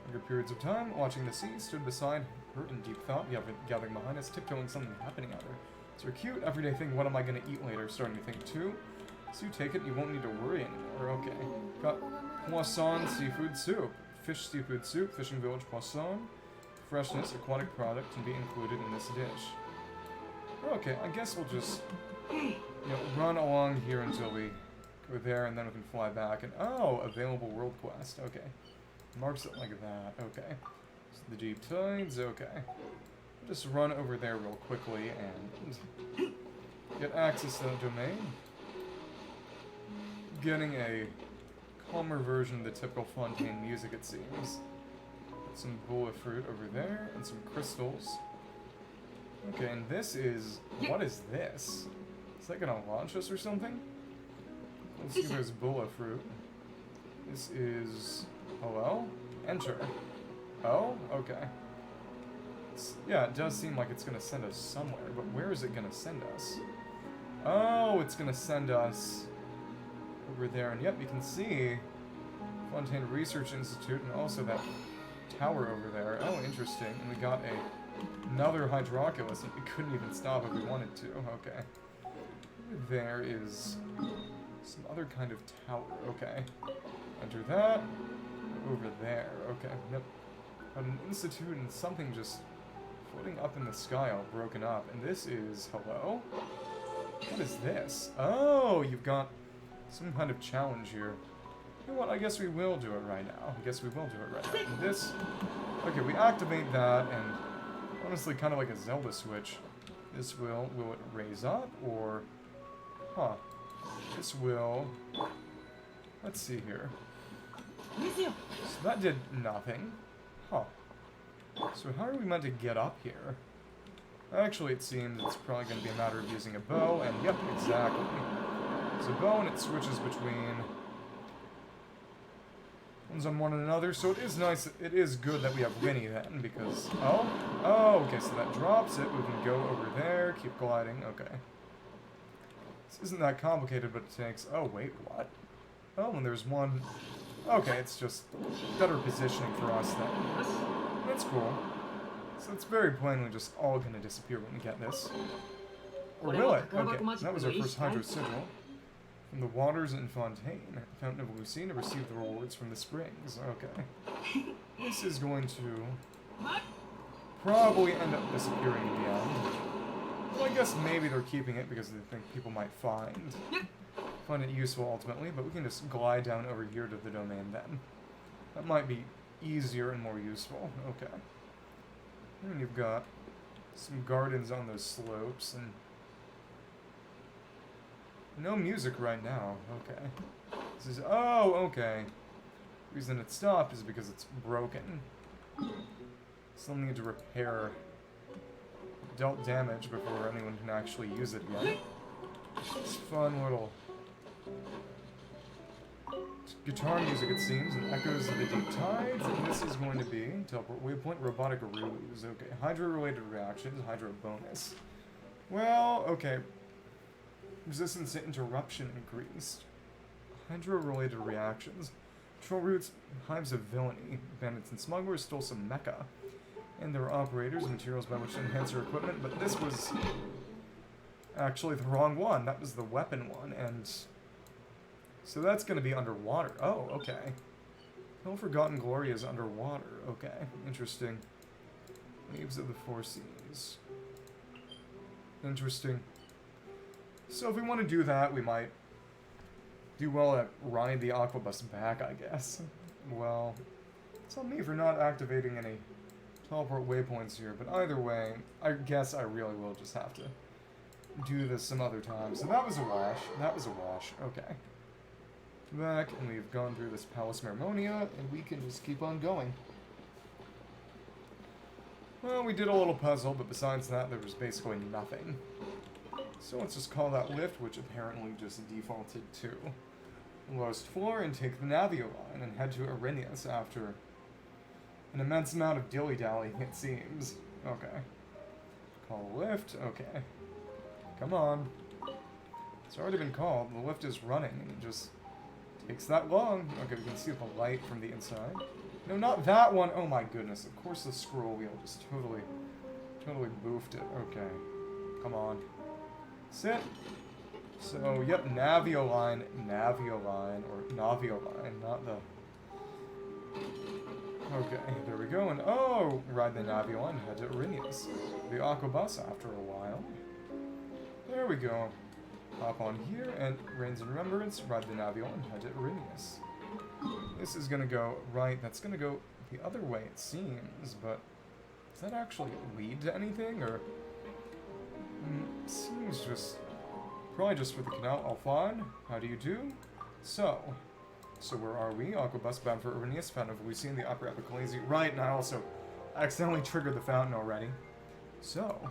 Longer periods of time, watching the sea, stood beside her in deep thought, gathering behind us, tiptoeing something happening out there. It's her cute, everyday thing, what am I gonna eat later? Starting to think too. So you take it, you won't need to worry anymore. Okay. Got poisson seafood soup. Fish seafood soup, fishing village poisson. Freshness, aquatic product can be included in this dish. Okay, I guess we'll just, run along here until we go there, and then we can fly back. And oh, available world quest. Okay, marks it like that. Okay, so the deep tides. Okay, just run over there real quickly and get access to the domain. Getting a calmer version of the typical Fontaine music, it seems. Some bulla fruit over there, and some crystals. Okay, and this is... What is this? Is that gonna launch us or something? Let's see if there's bulla fruit. This is... Hello? Enter. Oh? Okay. Yeah, it does seem like it's gonna send us somewhere, but where is it gonna send us? Oh, it's gonna send us over there, and yep, you can see Fontaine Research Institute, and also that tower over there. Oh, interesting. And we got another Hydroculus, and we couldn't even stop if we wanted to. Okay. There is some other kind of tower. Okay. Enter that. Over there. Okay. Yep. Got an institute and something just floating up in the sky, all broken up. And this is... Hello? What is this? Oh, you've got some kind of challenge here. You know what, I guess we will do it right now. And this... Okay, we activate that, and honestly, kind of like a Zelda switch. This will it raise up, or, huh, this will, let's see here. So that did nothing, huh. So how are we meant to get up here? Actually, it seems it's probably going to be a matter of using a bow, and yep, exactly. It's a bow, and it switches between ones on one another, so it is nice, it is good that we have Winnie then, because, oh, okay, so that drops it, we can go over there, keep gliding, okay. This isn't that complicated, but it takes, oh, wait, what? Oh, and there's one, okay, it's just better positioning for us then. That's cool. So it's very plainly just all gonna disappear when we get this. Or will it? Okay, that was our first Hydro Sigil. From the waters in Fontaine, Fountain of Lucine, to receive the rewards from the springs. Okay. This is going to probably end up disappearing in the end. Well, I guess maybe they're keeping it because they think people might find it useful ultimately, but we can just glide down over here to the domain then. That might be easier and more useful. Okay. And you've got some gardens on those slopes, and no music right now. Okay. This is, oh, okay. The reason it stopped is because it's broken. Still need to repair dealt damage before anyone can actually use it again. It's fun little guitar music, it seems, and echoes of the deep tides, and this is going to be teleport waypoint robotic ruse. Okay, hydro-related reactions, hydro bonus. Well, okay. Resistance to interruption increased. Hydro-related reactions. Troll roots, hives of villainy. Bandits and smugglers stole some mecha. And there were operators and materials by which to enhance their equipment, but this was actually the wrong one. That was the weapon one, and so that's going to be underwater. Oh, okay. No Forgotten Glory is underwater. Okay, interesting. Waves of the Four Seas. Interesting. So if we want to do that, we might do well at riding the Aquabus back, I guess. Well, it's on me for not activating any teleport waypoints here, but either way, I guess I really will just have to do this some other time. So that was a wash. That was a wash. Okay. Back, and we've gone through this Palace Mermonia, and we can just keep on going. Well, we did a little puzzle, but besides that, there was basically nothing. So let's just call that lift, which apparently just defaulted to lowest floor, and take the Navio line and head to Arrhenius after an immense amount of dilly-dally, it seems. Okay. Call lift, okay. Come on. It's already been called, the lift is running, and it just takes that long. Okay, we can see the light from the inside. No, not that one! Oh my goodness, of course the scroll wheel just totally boofed it. Okay. Come on. Sit. So, yep, Navio line, or Navio line, not the... Okay, there we go, and oh! Ride the Navio line, head to Arrhenius. The Aquabus after a while. There we go. Hop on here, and Reigns in Remembrance, ride the Navio line, head to Arrhenius. This is gonna go right, that's gonna go the other way, it seems, but does that actually lead to anything, or... seems just... Probably just for the canal. All fine. How do you do? So where are we? Aquabus bound for Arrhenius, Fountain of Lucine, the Upper Epicalazi. Right, and I also accidentally triggered the fountain already. So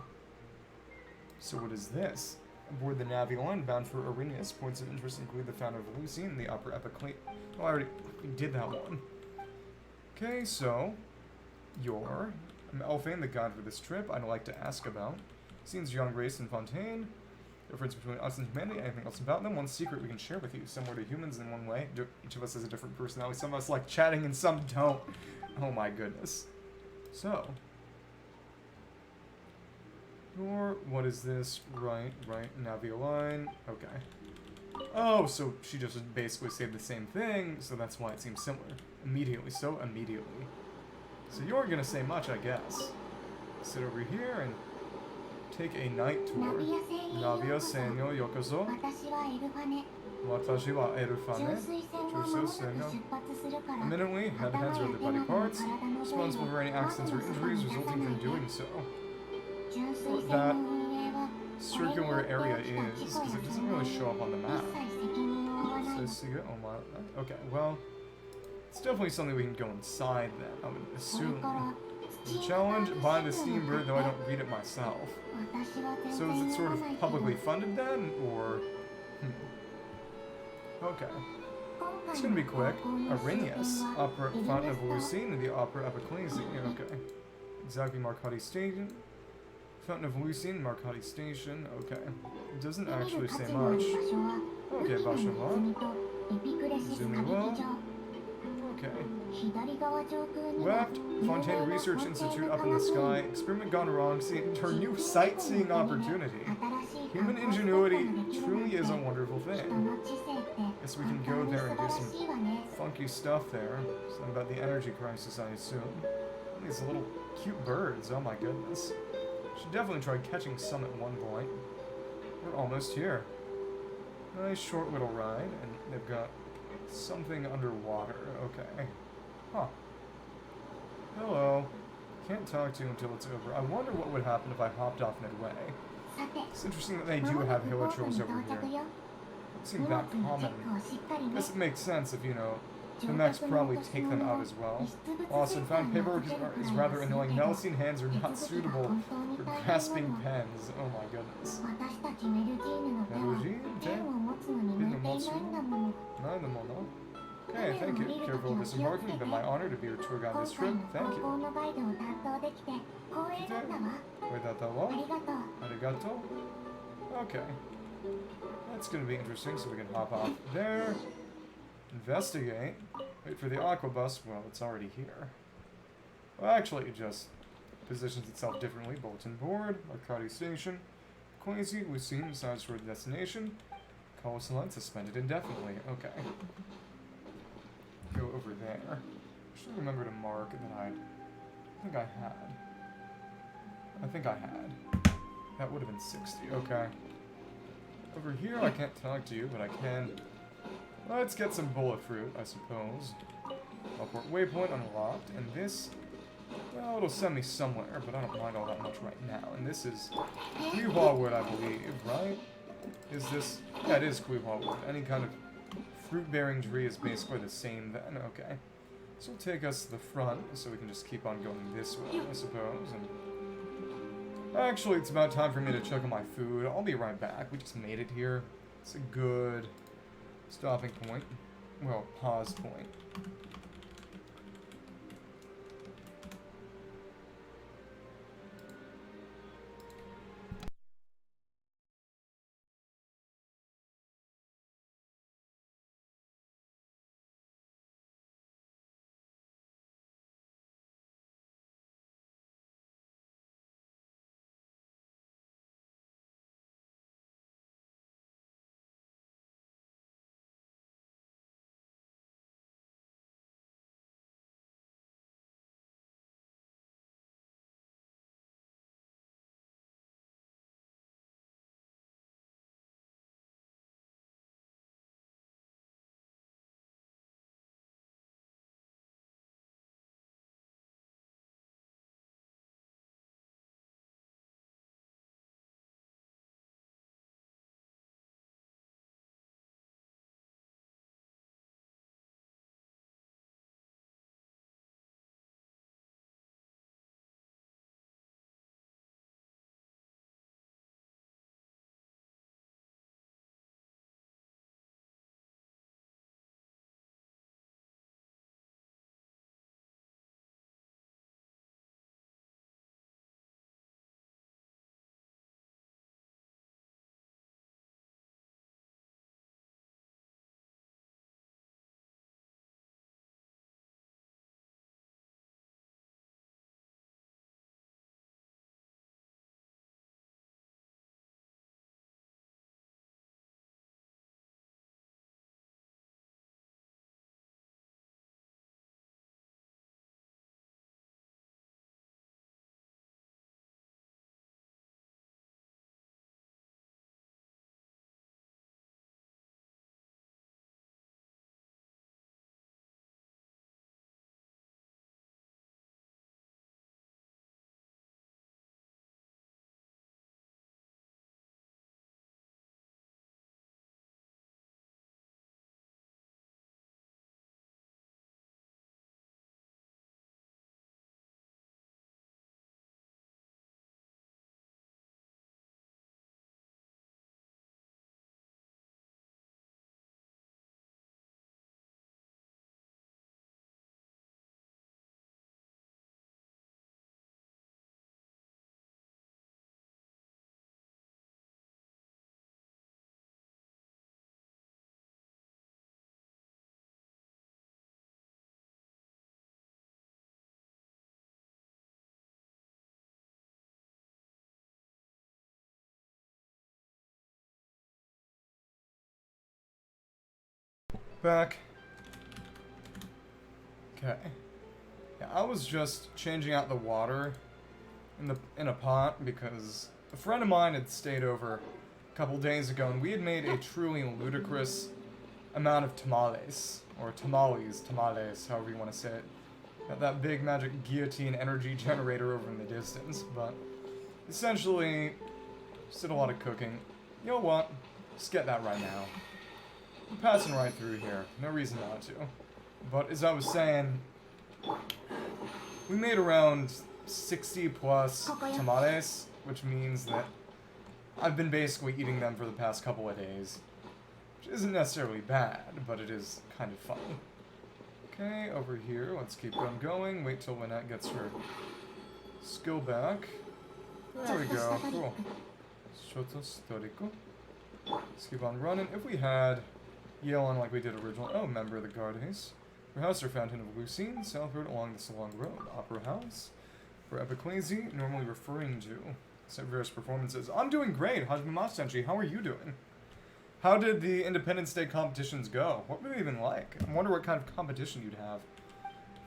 what is this? Aboard the Navio line, bound for Arrhenius. Points of interest include the Fountain of Lucine, the Upper Epicalazi. Oh, I already did that one. Okay, so I'm Elfane, the guide for this trip. I'd like to ask about Scene's young race in Fontaine. Difference between us and humanity, anything else about them? One secret we can share with you. Similar to humans in one way. Each of us has a different personality. Some of us like chatting and some don't. Oh my goodness. So. Or, what is this? Right, Navio line. Okay. Oh, so she just basically said the same thing, so that's why it seems similar. Immediately, so immediately. So you aren't gonna say much, I guess. Sit over here and take a night tour. Navia Senyo Yokozo. Watashi wa Erufane. Juso Senyo. Imminently, heads are the body parts, responsible for any accidents or injuries resulting from doing so. That circular area is, because it doesn't really show up on the map. So, oh my, okay, well, it's definitely something we can go inside then, I would assume. The challenge, buy the Steam Bird, though I don't read it myself. So is it sort of publicly funded then, or... Okay. It's gonna be quick. Arrhenius, Opera Fountain of Lucine, and the Opera Epiclesi. Okay. Exactly, Marcotti Station. Fountain of Lucine, Marcotti Station. Okay. It doesn't actually say much. Okay, Bashava. Zooming low. Okay. Left, Fontaine Research Institute up in the sky. Experiment gone wrong. See, her new sightseeing opportunity. Human ingenuity truly is a wonderful thing. Guess we can go there and do some funky stuff there. Something about the energy crisis, I assume. These little cute birds, oh my goodness. Should definitely try catching some at one point. We're almost here. Nice short little ride, and they've got something underwater. Okay. Huh. Hello. Can't talk to you until it's over. I wonder what would happen if I hopped off midway. It's interesting that they do have hilichurls over here. It seems that common. I guess it makes sense if, you know, the mechs probably take them out as well. Austin found paperwork is rather annoying. Melusine hands are not suitable for grasping pens. Oh my goodness. Okay, thank you. Careful of disembarking. It's been my honor to be your tour guide this trip. Thank you. Arigato. Okay. That's gonna be interesting, so we can hop off there. Investigate. Wait for the aqua bus. Well, it's already here. Well, actually, it just positions itself differently. Bulletin board, Arcadi Station, Quasi, Lucine decides for the destination. Coastline suspended indefinitely. Okay. Go over there. I should remember to mark that I think I had. That would have been 60. Okay. Over here, I can't talk to you, but I can. Let's get some bullet fruit, I suppose. Teleport waypoint unlocked, and this, well, it'll send me somewhere, but I don't mind all that much right now. And this is Quihua wood, I believe, right? Is this? Yeah, it is Quihua wood. Any kind of fruit-bearing tree is basically the same then. Okay. This will take us to the front, so we can just keep on going this way, I suppose. And actually, it's about time for me to check on my food. I'll be right back. We just made it here. It's a good stopping point. Well, pause point. back. Okay. Yeah, I was just changing out the water in a pot because a friend of mine had stayed over a couple days ago, and we had made a truly ludicrous amount of tamales, or tamales, however you want to say it. Got that big magic guillotine energy generator over in the distance, but essentially, just did a lot of cooking. You know what? Just get that right now. I'm passing right through here. No reason not to. But as I was saying, we made around 60 plus tamales, which means that I've been basically eating them for the past couple of days. Which isn't necessarily bad, but it is kind of funny. Okay, over here, let's keep on going. Wait till Lynette gets her skill back. There we go, cool. Shoto Storico. Let's keep on running. If we had Yelan like we did originally. Oh, member of the Guardes. Her house or Fountain of Lucine, south road along this long road. Opera House. For Epiquazi, normally referring to. Except various performances. I'm doing great, Hajime Masenshi. How are you doing? How did the Independence Day competitions go? What were they even like? I wonder what kind of competition you'd have.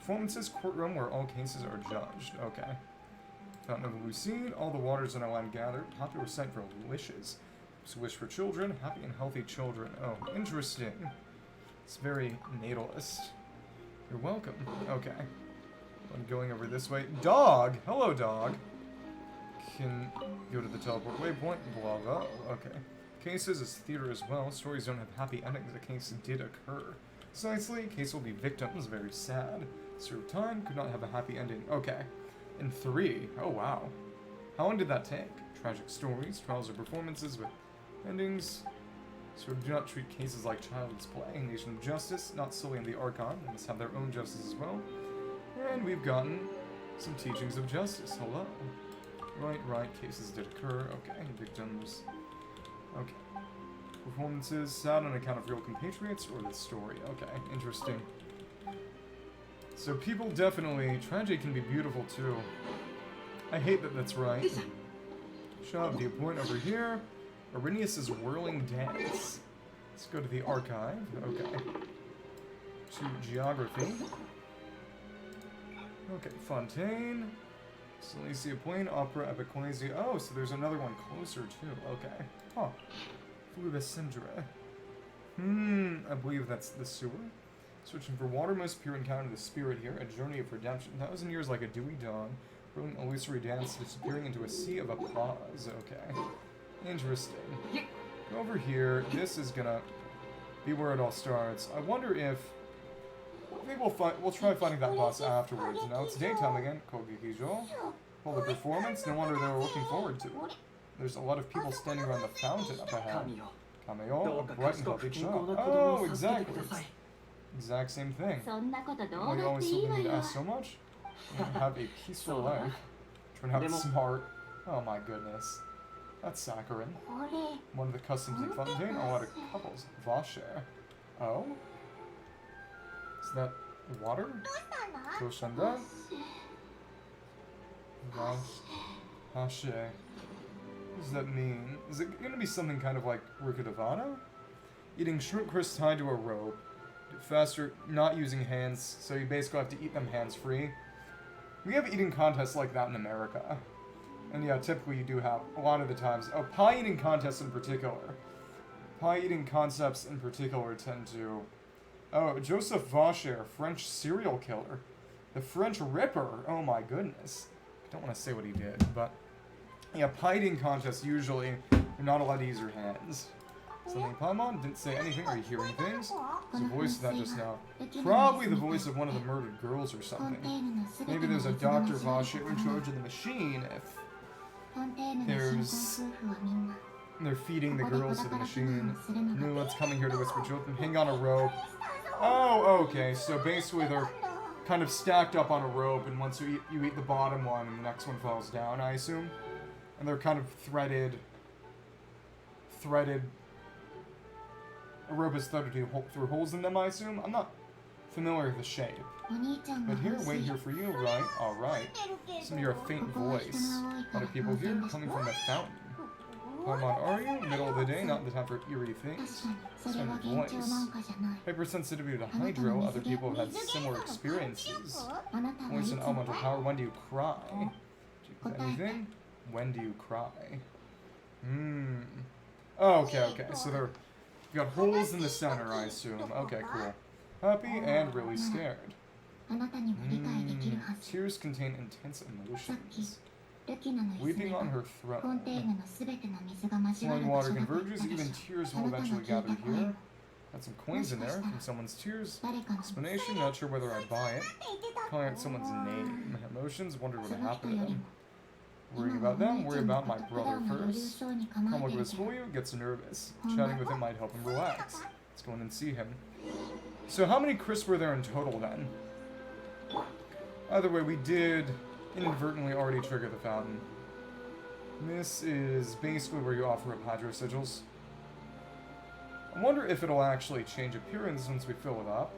Performances, courtroom where all cases are judged. Okay. Fountain of Lucine, all the waters in our land gathered. Popular site for wishes. It's a wish for children, happy and healthy children. Oh, interesting. It's very natalist. You're welcome. Okay. I'm going over this way. Dog! Hello, dog. Can go to the teleport waypoint. Blah, blah. Okay. Cases is theater as well. Stories don't have happy endings. A case did occur. Precisely, case will be victims. Very sad. Served time. Could not have a happy ending. Okay. In 3. Oh, wow. How long did that take? Tragic stories, trials or performances with endings. So do not treat cases like child's play. Nation of Justice, not solely in the Archon. They must have their own justice as well. And we've gotten some teachings of justice. Hello. Right. Cases did occur. Okay. Victims. Okay. Performances, sad on account of real compatriots or the story. Okay. Interesting. So people definitely... Tragedy can be beautiful too. I hate that that's right. Shop viewpoint over here. Arrhenius' whirling dance. Let's go to the archive. Okay. To geography. Okay, Fontaine. Silesia Plain, Opera Epiquazi. Oh, so there's another one closer too. Okay. Huh. Flubesindra. I believe that's the sewer. Searching for water, most pure encounter the spirit here. A journey of redemption. 1,000 years like a dewy dawn. Brilliant illusory dance disappearing into a sea of applause. Okay. Interesting. Go over here. This is gonna be where it all starts. I wonder if... I think we'll try finding that boss afterwards. Now it's daytime again. Kogekijo. Hold the performance. No wonder they were looking forward to it. There's a lot of people standing around the fountain up ahead. Kameo, a bright and healthy shop. Oh, exactly. Exact same thing. Well, you always feel the need to ask so much? Have a peaceful life. Turn out smart. Oh my goodness. That's saccharine. One of the customs in Fontaine, a lot of couples. Vasher. Oh? Is that water? Toshanda? Vashe. What does that mean? Is it going to be something kind of like Rukadavana? Eating shrimp crisps tied to a rope. Faster, not using hands, so you basically have to eat them hands-free. We have eating contests like that in America. And yeah, typically you do have, a lot of the times, oh, pie eating contests in particular. Pie eating concepts in particular tend to... Oh, Joseph Vacher, French serial killer. The French Ripper, oh my goodness. I don't want to say what he did, but... Yeah, pie eating contests usually, you're not allowed to use your hands. Something Paimon didn't say anything, are you hearing things? There's a voice of that just now. Probably the voice of one of the murdered girls or something. Maybe there's a Dr. Vacher in charge of the machine if... They're feeding the girls to the machine. New one's coming here to whisper to them. Hang on a rope. Oh, okay. So basically they're kind of stacked up on a rope, and once you eat the bottom one, and the next one falls down, I assume. And they're kind of threaded. A rope is threaded through holes in them, I assume. I'm not familiar with the shape. But here, wait here for you, right? Alright. Some of your faint voice. A lot of people here coming from the fountain. Paimon, are you? Middle of the day, not the time for eerie things. 確かにそれは幻聴なんかじゃない Hypersensitivity to hydro, other people have had similar experiences. あなたはい Voice つ and も elemental power, when do you cry? Do you have anything? When do you cry? Oh, okay. So there, you got holes in the center, I assume. Okay, cool. Happy and really scared. あなたにも理解できるはず Tears contain intense さっき emotions. ルキナの泉 Weeping は on her フォンテー throne. ヌのすべての水が交わ Flowing る場 water 所だと言っ converges, たで even し tears ょあ will なたの eventually 聞いた gather 声 here. を Got some coins in there from someone's tears. 誰かの Explanation, not sure whether I buy it. Calling out someone's name. Emotions, wonder what そ would の人 happen よ to り them. も Worrying 今は about お them, 姉ち worry ゃんの about こ my と普 brother 段のご流 first. 暢に構え Come て look る this けど for you, gets nervous. Chatting with him might help him relax. Let's go in and see him. So how many crisps were there in total then? Either way, we did inadvertently already trigger the fountain. This is basically where you offer up hydro sigils. I wonder if it'll actually change appearance once we fill it up.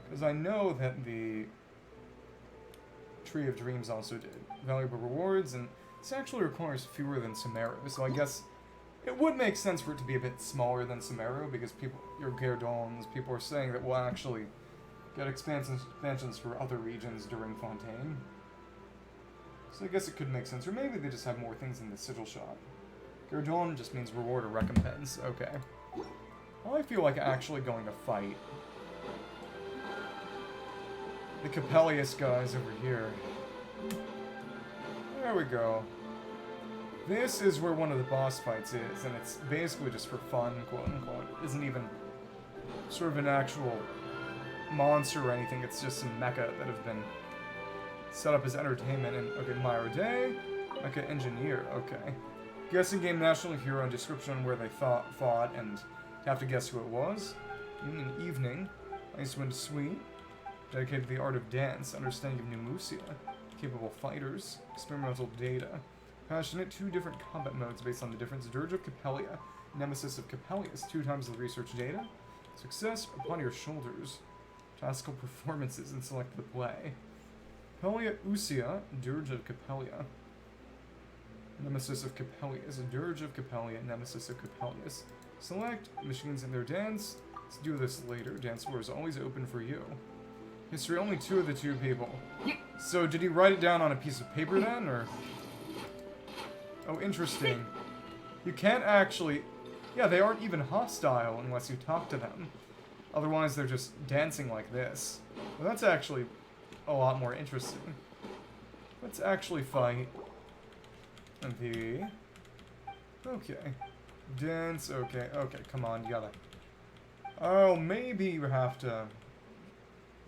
Because I know that the Tree of Dreams also did. Valuable rewards, and this actually requires fewer than Sumeru, so I guess it would make sense for it to be a bit smaller than Sumeru, because your Gerdons, people are saying that we'll actually get expansions for other regions during Fontaine. So I guess it could make sense, or maybe they just have more things in the sigil shop. Gerdon just means reward or recompense, okay. Well, I feel like actually going to fight the Capellius guys over here. There we go. This is where one of the boss fights is, and it's basically just for fun, quote-unquote. It isn't even sort of an actual monster or anything, it's just some mecha that have been set up as entertainment. And, okay, Myro Day, Mecha Engineer, okay. Guessing game national hero and description on where they fought, and have to guess who it was. In an evening, Ice Wind Sweet, dedicated to the art of dance, understanding of Nemusia, capable fighters, experimental data, passionate, 2 different combat modes based on the difference, Dirge of Capellia, Nemesis of Capellius, 2 times the research data, success upon your shoulders, taskical performances, and select the play. Capellia Usia, Dirge of Capellia, Nemesis of Capellius, Dirge of Capellia, Nemesis of Capellius. Select machines in their dance. Let's do this later. Dance floor is always open for you. History, only 2 of the 2 people. So did he write it down on a piece of paper then, or? Oh, interesting. You can't actually... Yeah, they aren't even hostile unless you talk to them. Otherwise, they're just dancing like this. Well, that's actually a lot more interesting. Let's actually fight the... Okay. Dance, okay, come on, you gotta... Oh, maybe you have to...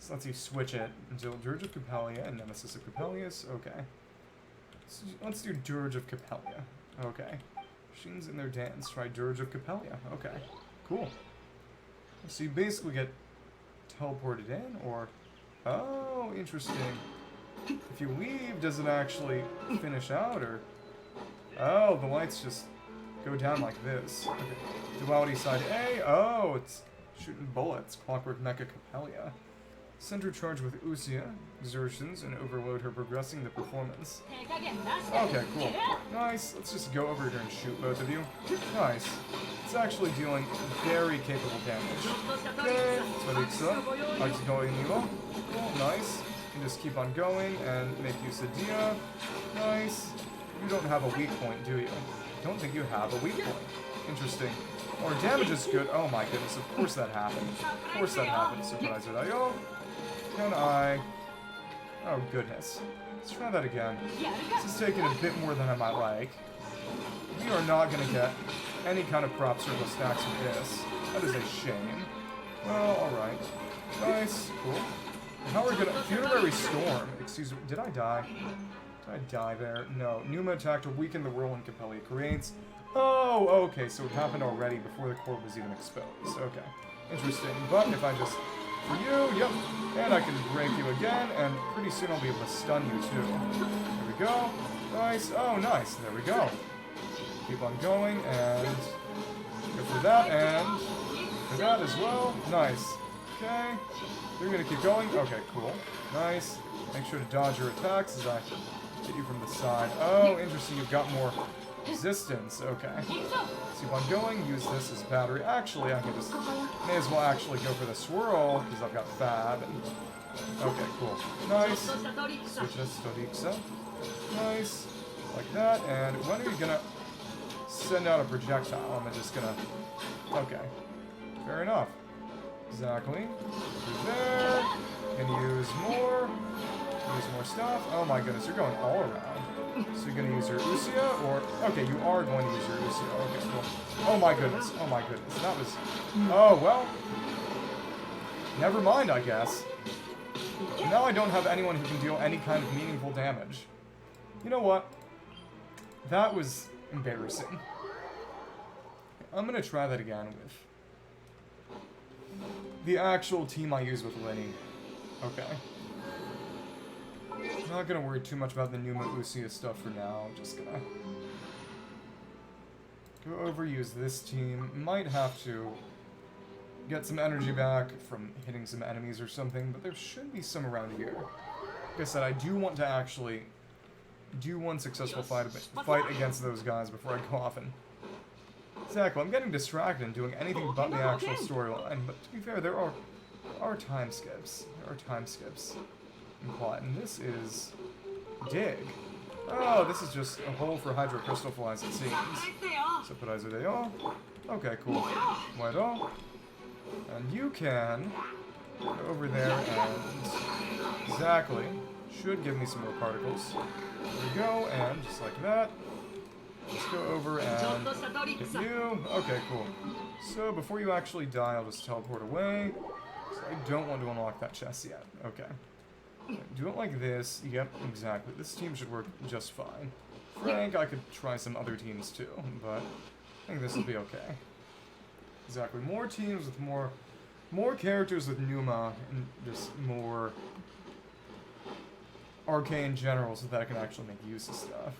So let's see, switch it until Dirge of Capellia and Nemesis of Capellius, okay. So let's do Dirge of Capellia, okay. Machines in their dance, try Dirge of Capellia, okay, cool. So you basically get teleported in, or... Oh, interesting. If you leave, does it actually finish out, or... Oh, the lights just go down like this. Okay. Duality side A. Oh, it's shooting bullets. Clockwork Mecha Capellia. Center charge with Usia. Exertions and overload her, progressing the performance. Okay, cool. Nice. Let's just go over here and shoot both of you. Nice. It's actually dealing very capable damage. Okay, Tarixa. Nilo. Cool, nice. You can just keep on going and make use of Dia. Nice. You don't have a weak point, do you? Don't think you have a weak point. Interesting. Or damage is good. Oh my goodness, of course that happened. Of course that happened. Surprise it. Oh, can I... Oh goodness. Let's try that again. This is taking a bit more than I might like. We are not going to get any kind of prop circle stacks with this. That is a shame. Well, alright. Nice. Cool. How are we gonna... Funerary Storm. Excuse me. Did I die? Did I die there? No. Numa attack to weaken the whirlwind Capellia creates. Oh, okay. So it happened already before the core was even exposed. Okay. Interesting. But if I just... For you, yep. And I can break you again, and pretty soon I'll be able to stun you too. There we go. Nice. Oh, nice. There we go. Keep on going, and... Go for that, and... For that as well. Nice. Okay. You're gonna keep going? Okay, cool. Nice. Make sure to dodge your attacks as I hit you from the side. Oh, interesting. You've got more Resistance, okay. Keep on going, use this as battery. Actually, I can just, may as well actually go for the swirl, because I've got Fab. And, okay, cool. Nice. Switch this to Rixa. Nice. Like that, and when are you gonna send out a projectile? I'm just gonna, okay. Fair enough. Exactly. Do there. Can use more. Use more stuff. Oh my goodness, you're going all around. So you're gonna use your Usia, or okay, you are going to use your Usia. Okay, cool. Oh my goodness. Oh my goodness. That was. Oh well. Never mind, I guess. Now I don't have anyone who can deal any kind of meaningful damage. You know what? That was embarrassing. I'm gonna try that again with the actual team I use with Lenny. Okay. I'm not gonna worry too much about the Numa Usia stuff for now. I'm just gonna go overuse this team. Might have to get some energy back from hitting some enemies or something, but there should be some around here. Like I said, I do want to actually do one successful fight against those guys before I go off and... Exactly, I'm getting distracted and doing anything but the actual storyline, but to be fair, there are time skips. There are time skips in plot, and this is... Dig. Oh, this is just a hole for Hydro Crystal Flies, it seems. So put Izudeo. Okay, cool. Bueno. And you can go over there and... Exactly. Should give me some more particles. There we go, and just like that. Let's go over and hit you. Okay, cool. So before you actually die, I'll just teleport away. So I don't want to unlock that chest yet. Okay. Do it like this. Yep, exactly. This team should work just fine. Frank, I could try some other teams too, but I think this will be okay. Exactly. More teams with more characters with Numa and just more arcane generals so that I can actually make use of stuff.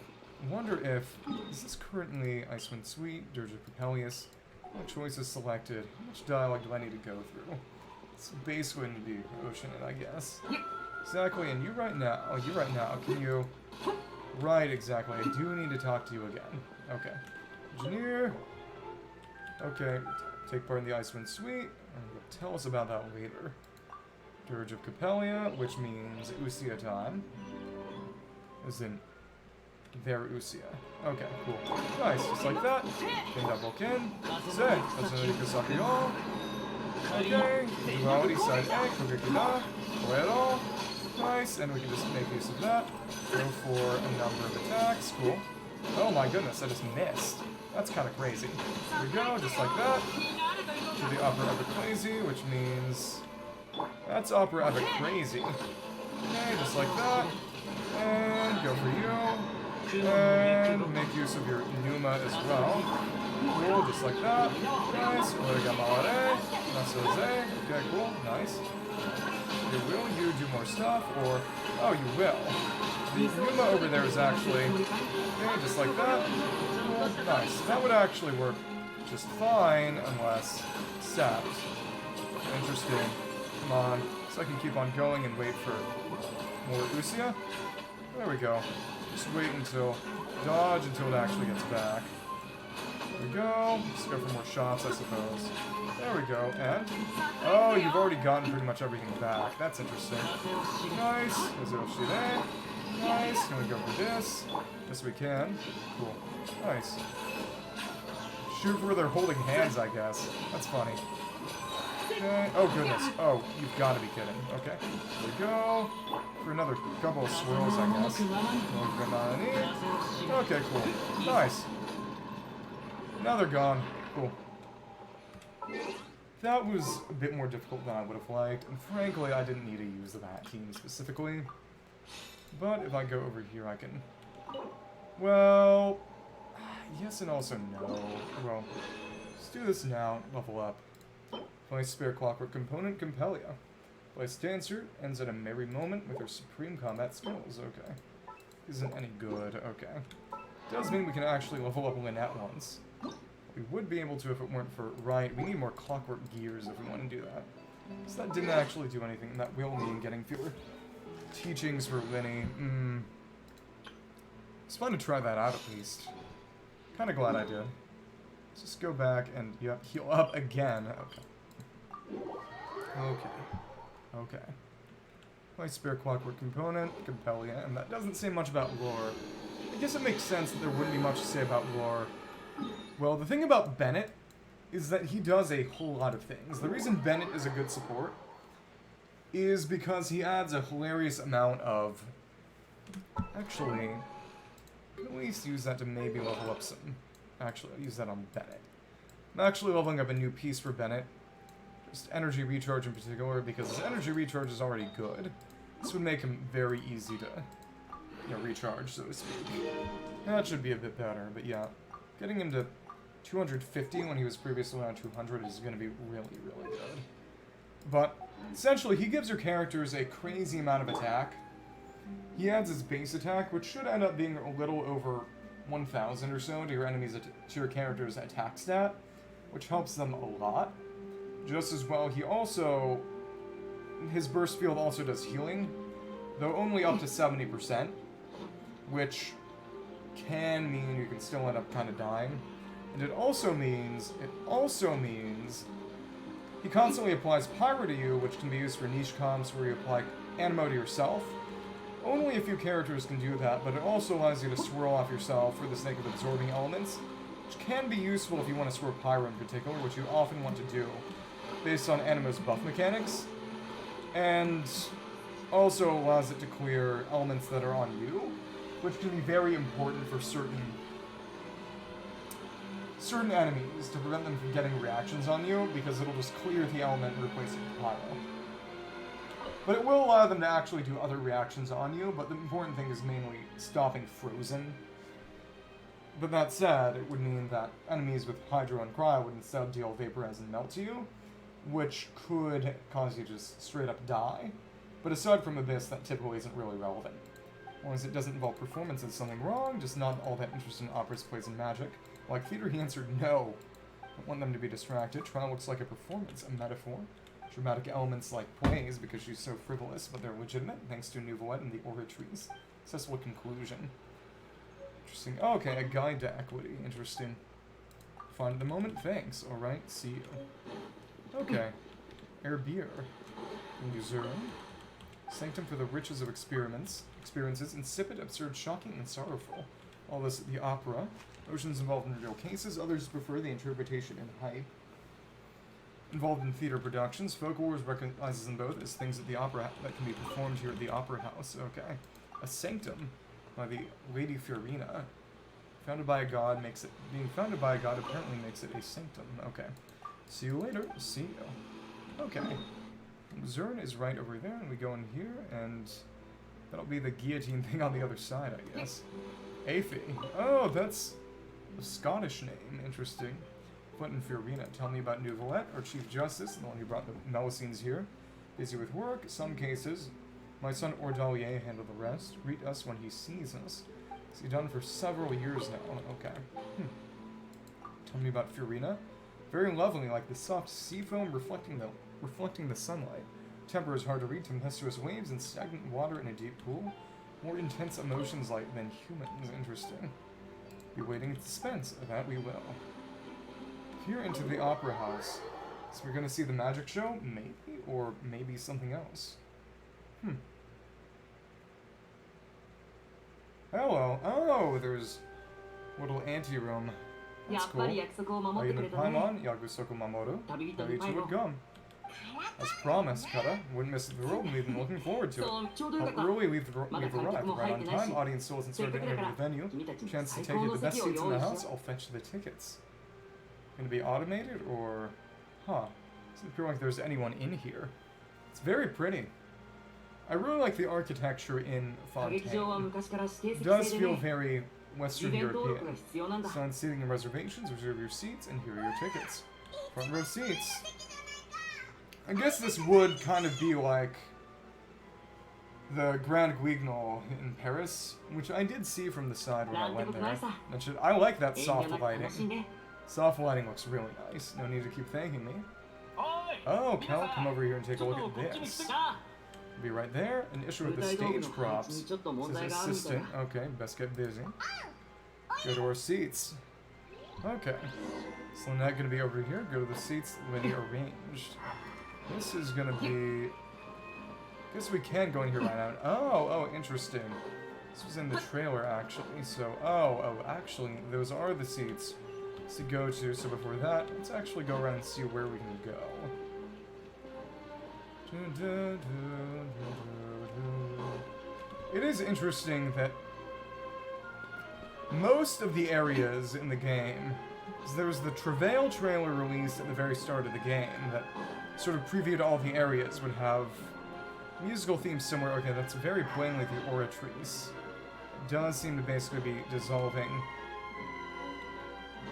I wonder if, is this currently Icewind Sweet, Dirge of Capellius? What choices selected? How much dialogue do I need to go through? It's basically going to be Oceanid, I guess. Exactly, and you right now, can you... Right, exactly, I do need to talk to you again. Okay. Engineer. Okay, take part in the Icewind Suite. And you'll tell us about that later. Dirge of Capellia, which means Usia time. As in, their Usia. Okay, cool. Nice, just like that. Ken double Ken. Say, that's another Kusakyo. Okay, duality side A, Kogekida. Well, nice, and we can just make use of that. Go for a number of attacks. Cool. Oh my goodness, I just missed. That's kind of crazy. Here we go, just like that. To the upper epic crazy, which means that's upper epic crazy. Okay, just like that. And go for you. And make use of your Numa as well. Cool, just like that. Nice. Okay, cool. Nice. Will you do more stuff, or... Oh, you will. The Numa over there is actually... Okay, just like that. Cool, nice. That would actually work just fine, unless... Sapped. Interesting. Come on. So I can keep on going and wait for more Usia. There we go. Just wait until... Dodge until it actually gets back. There we go. Just go for more shots, I suppose. There we go, and... Oh, you've already gotten pretty much everything back. That's interesting. Nice. Ozoshide. Nice. Can we go for this? Yes, we can. Cool. Nice. Shoot where they're holding hands, I guess. That's funny. Okay. Oh, goodness. Oh, you've got to be kidding. Okay. There we go. For another couple of swirls, I guess. Okay, cool. Nice. Now they're gone. Cool. That was a bit more difficult than I would have liked, and frankly, I didn't need to use that team specifically. But if I go over here, I can... Well... Yes and also no. Well, let's do this now. Level up. Place spare clockwork component, Compellia. Place dancer, ends at a merry moment with her supreme combat skills. Okay. Isn't any good. Okay. Does mean we can actually level up Lynette once. We would be able to if it weren't for... Right, we need more clockwork gears if we want to do that. So that didn't actually do anything. That will mean getting fewer teachings for Linny. It's fun to try that out at least. Kind of glad I did. Let's just go back and heal up again. Okay. My spare clockwork component, Compelia, and that doesn't say much about lore. I guess it makes sense that there wouldn't be much to say about lore. Well, the thing about Bennett is that he does a whole lot of things. The reason Bennett is a good support is because he adds a hilarious amount of... Actually, I can at least use that to maybe level up some... Actually, I'll use that on Bennett. I'm actually leveling up a new piece for Bennett. Just energy recharge in particular, because his energy recharge is already good. This would make him very easy to, recharge, so to speak. That should be a bit better, but yeah. Getting him to 250 when he was previously around 200 is going to be really, really good. But, essentially, he gives your characters a crazy amount of attack. He adds his base attack, which should end up being a little over 1,000 or so to your enemies, to your character's attack stat, which helps them a lot. Just as well, his burst field also does healing, though only up to 70%, which can mean you can still end up kind of dying. And it also means he constantly applies Pyro to you, which can be used for niche comps where you apply Animo to yourself. Only a few characters can do that, but it also allows you to swirl off yourself for the sake of absorbing elements, which can be useful if you want to swirl Pyro in particular, which you often want to do, based on Animo's buff mechanics, and also allows it to clear elements that are on you, which can be very important for certain enemies, to prevent them from getting reactions on you, because it'll just clear the element and replace it with Pyro. But it will allow them to actually do other reactions on you, but the important thing is mainly stopping Frozen. But that said, it would mean that enemies with Hydro and Cryo would instead deal Vaporize and Melt to you, which could cause you to just straight up die. But aside from Abyss, that typically isn't really relevant. As long as it doesn't involve performance, it's something wrong, just not all that interested in Opera's plays and magic. Like Theater, he answered no. Don't want them to be distracted. Trial looks like a performance, a metaphor. Dramatic elements like plays, because she's so frivolous, but they're legitimate, thanks to Nouvelette and the Oratories. Successful conclusion. Interesting. Oh, okay, a guide to equity. Interesting. Fine at the moment, thanks. Alright, see you. Okay. Erbeer. Usurum. Sanctum for the riches of experiences, insipid, absurd, shocking, and sorrowful. All this at the opera. Notions involved in real cases, others prefer the interpretation and hype. Involved in theater productions, Folklore recognizes them both as things at the opera that can be performed here at the Opera House. Okay. A sanctum by the Lady Fiorina. Founded by a god being founded by a god apparently makes it a sanctum. Okay. See you later. See you. Okay. Zern is right over there, and we go in here, and that'll be the guillotine thing on the other side, I guess. Aphie. Oh, that's a Scottish name. Interesting. Flint and Fiorina. Tell me about Nouvelette, our Chief Justice, the one who brought the Melusines here. Busy with work, some cases. My son Ordalier handled the rest. Greet us when he sees us. It's he done for several years now. Okay. Tell me about Fiorina. Very lovely, like the soft sea foam reflecting the sunlight. Temper is hard to read, tempestuous waves and stagnant water in a deep pool. More intense emotions than humans. Interesting. Be waiting in suspense. That we will. Here into the Opera House. So we're gonna see the magic show? Maybe? Or maybe something else. Hello. Oh, there's a little anteroom. That's cool. Are you in the Paimon? Yagusoku Mamoru? Daiichi would come. As promised, Kata. Wouldn't miss the world, and we've been looking forward to it. How early we've arrived. Right on time. Audience still hasn't started to enter the venue. Chance to take you to the best seats in the house. I'll fetch the tickets. Gonna be automated, or... Huh. Doesn't appear like there's anyone in here. It's very pretty. I really like the architecture in Fontaine. It does feel very Western European. Sign seating and reservations, reserve your seats, and here are your tickets. Front row seats. I guess this would kind of be like the Grand Guignol in Paris, which I did see from the side when I went there. I like that soft lighting. Soft lighting looks really nice. No need to keep thanking me. Oh, Cal, come over here and take a look at this. Be right there. An issue with the stage props. Says assistant. Okay, best get busy. Go to our seats. Okay. So now gonna be over here. Go to the seats already arranged. This is gonna be... Guess we can go in here right now. Oh, interesting. This was in the trailer, actually. So, actually, those are the seats to go to. So before that, let's actually go around and see where we can go. It is interesting that most of the areas in the game, so there was the Travail trailer released at the very start of the game that sort of previewed all the areas would have musical themes similar. Okay, that's very plainly the Oratrice. It does seem to basically be dissolving.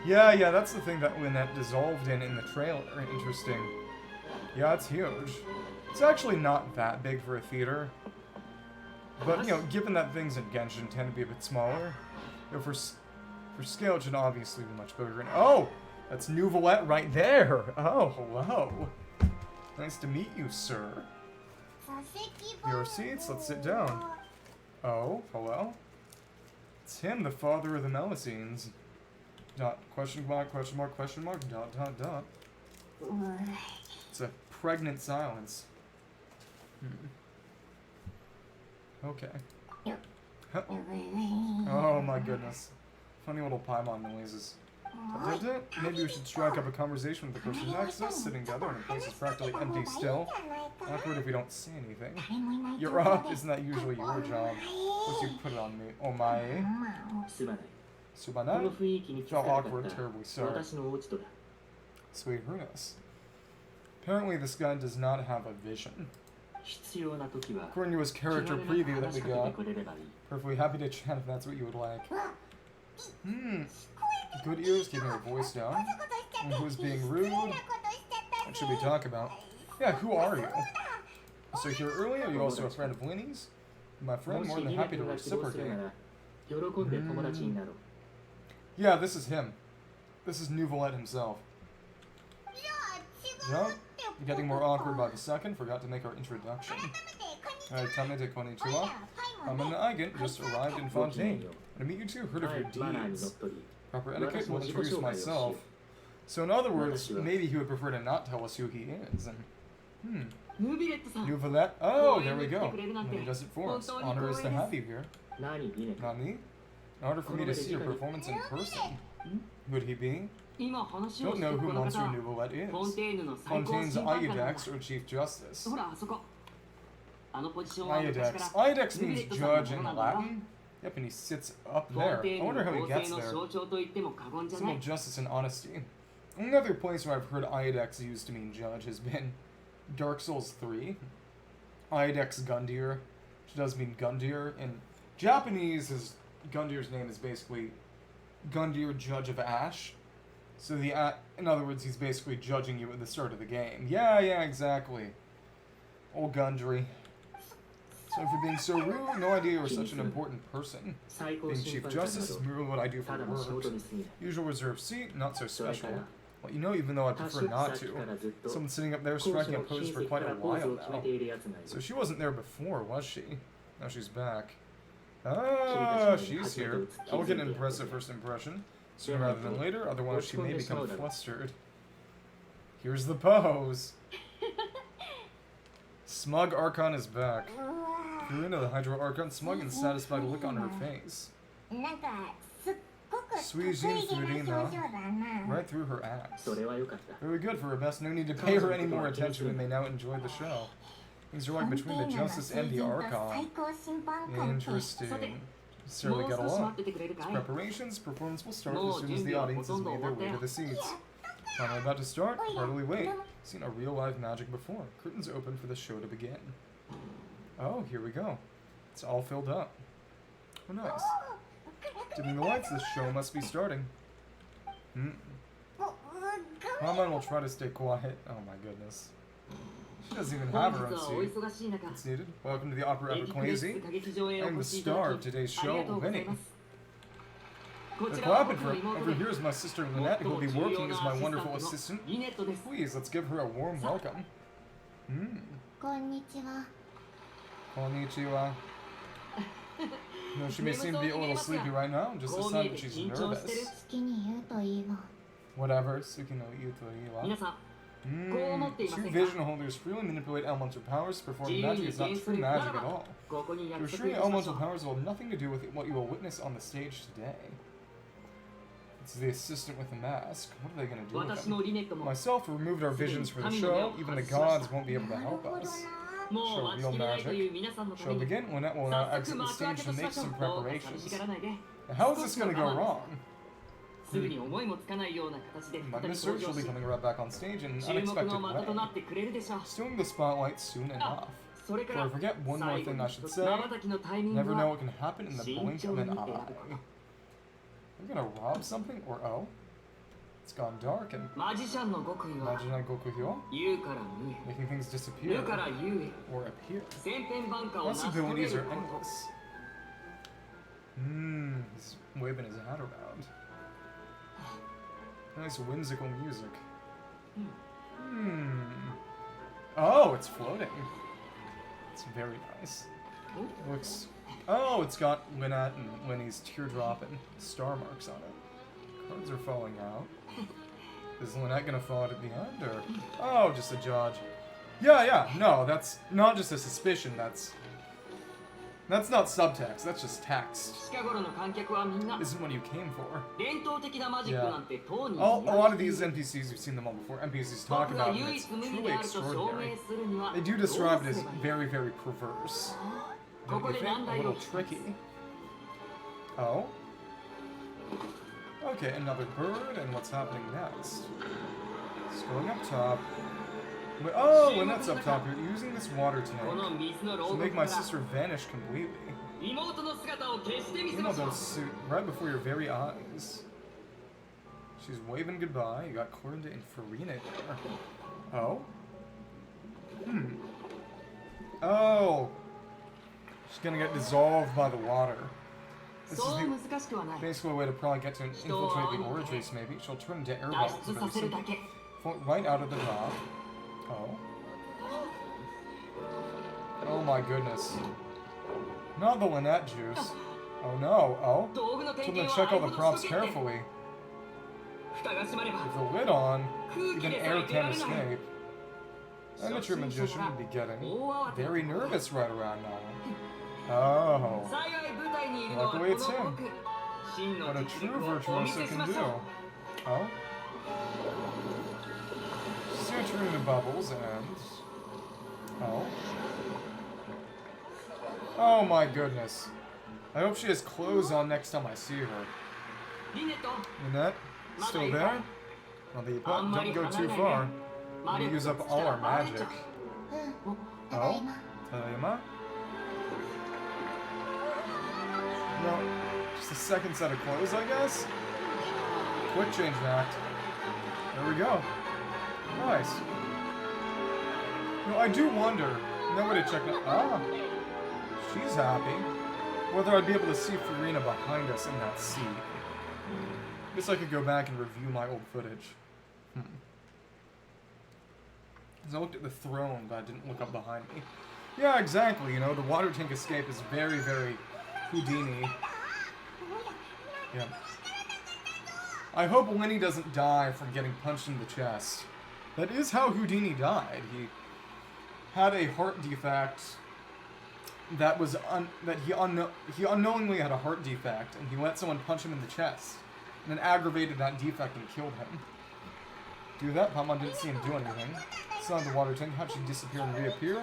Yeah, that's the thing that when that dissolved in the trailer. Interesting. Yeah, it's huge. It's actually not that big for a theater. But, you know, given that things in Genshin tend to be a bit smaller, you know, for scale it should obviously be much bigger. And oh! That's Nouvelette right there! Oh, hello! Nice to meet you, sir. Your seats, let's sit down. Oh, hello? It's him, the father of the Melusines. Dot, question mark, dot, dot, dot. It's a pregnant silence. Okay. Huh. Oh my goodness. Funny little Paimon noises. Maybe we should strike up a conversation with the person next to us, sitting together in a place that's practically empty still. Awkward if we don't say anything. You're up, isn't that usually your job? Once you put it on me. Oh my. Subanai? Felt awkward, terribly sorry. Sweet Runas. Apparently this guy does not have a vision. According to his character preview that we got, perfectly happy to chat if that's what you would like. Good ears, keeping her voice down. And who's being rude? What should we talk about? Yeah, who are you? So here early, are you also a friend of Winnie's? My friend, more than happy to reciprocate. Yeah, this is him. This is Nouvelette himself. Yup. Getting more awkward by the second, forgot to make our introduction. Tamete konnichiwa. I'm an agent, just arrived in Fontaine. To meet you too, heard of your deeds. Proper etiquette, will introduce myself. So in other words, maybe he would prefer to not tell us who he is. And, Nouvelette. Oh, there we go. And he does it for us. Honor is to have you here. Not me? In order for me to see your performance in person. Would he be? Don't know who Monsieur Nouvelette is. Fontaine's Iodex or Chief Justice. Iodex. Iodex means judge in Latin. Yep, and he sits up there. I wonder how he gets there. Symbol of justice and honesty. Only other place where I've heard Iodex used to mean judge has been Dark Souls 3. Iodex Gundyr, which does mean Gundyr. In Japanese, Gundyr's name is basically Gundyr, Judge of Ash. So in other words, he's basically judging you at the start of the game. Yeah, exactly. Old Gundry. So for being so rude, no idea you were such an important person. Being Chief Justice is merely what I do for work. Usual reserved seat, not so special. Well, you know, even though I prefer not to. Someone sitting up there striking a pose for quite a while now. So she wasn't there before, was she? Now she's back. Ah, she's here. Elegant and impressive first impression. Sooner rather than later, otherwise she may become flustered. Here's the pose. Smug Archon is back. Karuna, the Hydro Archon, smug and satisfied look on her face. Squeezing through Dina, right through her abs. Very good for her best. No need to pay her any more attention. We may now enjoy the show. Things are like between the Justice and the Archon. Interesting. Certainly get along. As preparations, performance will start as soon as the audience has made their way to the seats. Finally about to start, heartily wait. Seen a real live magic before. Curtains open for the show to begin. Oh, here we go. It's all filled up. Oh, nice. Dimming the lights, this show must be starting. Paimon will try to stay quiet. Oh my goodness. She doesn't even have her own seat. It's needed. Welcome to the Opera Adrenochrome. I'm the star of today's show, Winnie. Let's clap it for over here is my sister Lynette, who will be working as my wonderful assistant. Please, let's give her a warm welcome. Konnichiwa. Konnichiwa. You know, she may seem to be a little sleepy right now, just a sign that she's nervous. 好きに言うといいわ。 Whatever, Suki no Yuto Iwa. 皆さん、こう思っていません Two か vision holders freely manipulate elemental powers to perform 自由 magic に is not 現す true るなら magic at ば all. ここに約 Your 束い true たしましょ elemental う powers will have nothing to do with what you will witness on the stage today. It's the assistant with the mask. What are they going to do 私 with の him? リネットも Myself removed our visions for the show. Even the gods won't be able to なる help ほど us. もう Show 待ち real きれないという magic. 皆さんのた Shall めに begin. Lynette will now 早 exit 速 the 幕開 stage けと to し make ましょう some どうか preparations. 寂しがらないで Now, how is this going to go wrong? すぐに思いもつかないような形で My 再び mistress 登 will 場 be し coming right back on stage in an 注目 unexpected の的とな way. ってくれるでしょう Stealing the spotlight soon enough. それか Before ら I forget, one more 最後 thing に I 一 should つ say. 瞬きのタイミン Never グ know は what can happen in the 慎 blink 重 of に an 選ぶ eye. こと We're gonna rob something? Or oh? It's gone dark and マジシャンの極意は imagine I Goku Hyo? 言うから無へ Making things 無 disappear から言うへ or appear. 千変万化を成し遂げ Possibilities る are こと endless. He's waving his hat around. Nice whimsical music. Oh, it's floating. It's very nice. Looks. Oh, it's got Lynette and Winnie's teardrop and star marks on it. Cards are falling out. Is Lynette gonna fall out at the end, or oh, just a judge? Yeah. No, that's not just a suspicion. That's not subtext. That's just text. 近頃の観客はみんな Isn't what you came for. 伝統的なマジックなんてとうに A lot of these NPCs, we've seen them all before. NPCs talk 僕が about them. 唯 It's 一無二 truly であると証明 extraordinary. するには They do どう describe す it れ as ばいい very, very perverse. こ Don't こ you で think? 難 A 題 little を聞きます tricky. Oh? Okay, another bird, and what's happening next? It's going up top. Wait, oh, Lynette's up top here, using this water この tank 水の to 牢 make 獄 my から sister vanish completely. 妹の姿を消してみせ You ま know しょう those suit right before your very eyes. She's waving goodbye. You got Corinda and Farina there. Oh? Oh! She's gonna get dissolved by the water. This そう is 難しくはない basically a way to probably get to infiltrate the Origins, maybe. She'll turn into air 脱 bubbles 出さ very せるだ soon. け Float right out of the top. Oh. Oh my goodness. Not the Lynette juice. Oh no. Oh. 道具の点 Told 検 them は to check あ all れ the ほど props しとけって carefully. 蓋が閉まれば With the lid on, 空気 even でさ air え出ら can't れない escape. Amateur magician would be getting very nervous right around now. Oh. 幸い舞台にいるのはこ Luckily の it's him. 僕真の What a 実 true 力をお見 virtuoso せし can まし do. ょう Oh. She's gonna turn into bubbles and... Oh. Oh my goodness. I hope she has clothes on next time I see her. リネット Lynette, still there? Well, don't go too far. We'll use up all our magic. うん、ただい Oh? ま。 Tadayama? No, just a second set of clothes, I guess? Quick change act. There we go. Nice. You know, I do wonder, nobody checked out. Ah, she's happy. Whether I'd be able to see Farina behind us in that seat. Guess I could go back and review my old footage. Because I looked at the throne, but I didn't look up behind me. Yeah, exactly, you know, the water tank escape is very, very Houdini. Yeah. I hope Winnie doesn't die from getting punched in the chest. That is how Houdini died. He had a heart defect that was he unknowingly had a heart defect, and he let someone punch him in the chest, and then aggravated that defect and killed him. Do that? Paimon didn't see him do anything. Saw the water tank. How'd she disappear and reappear?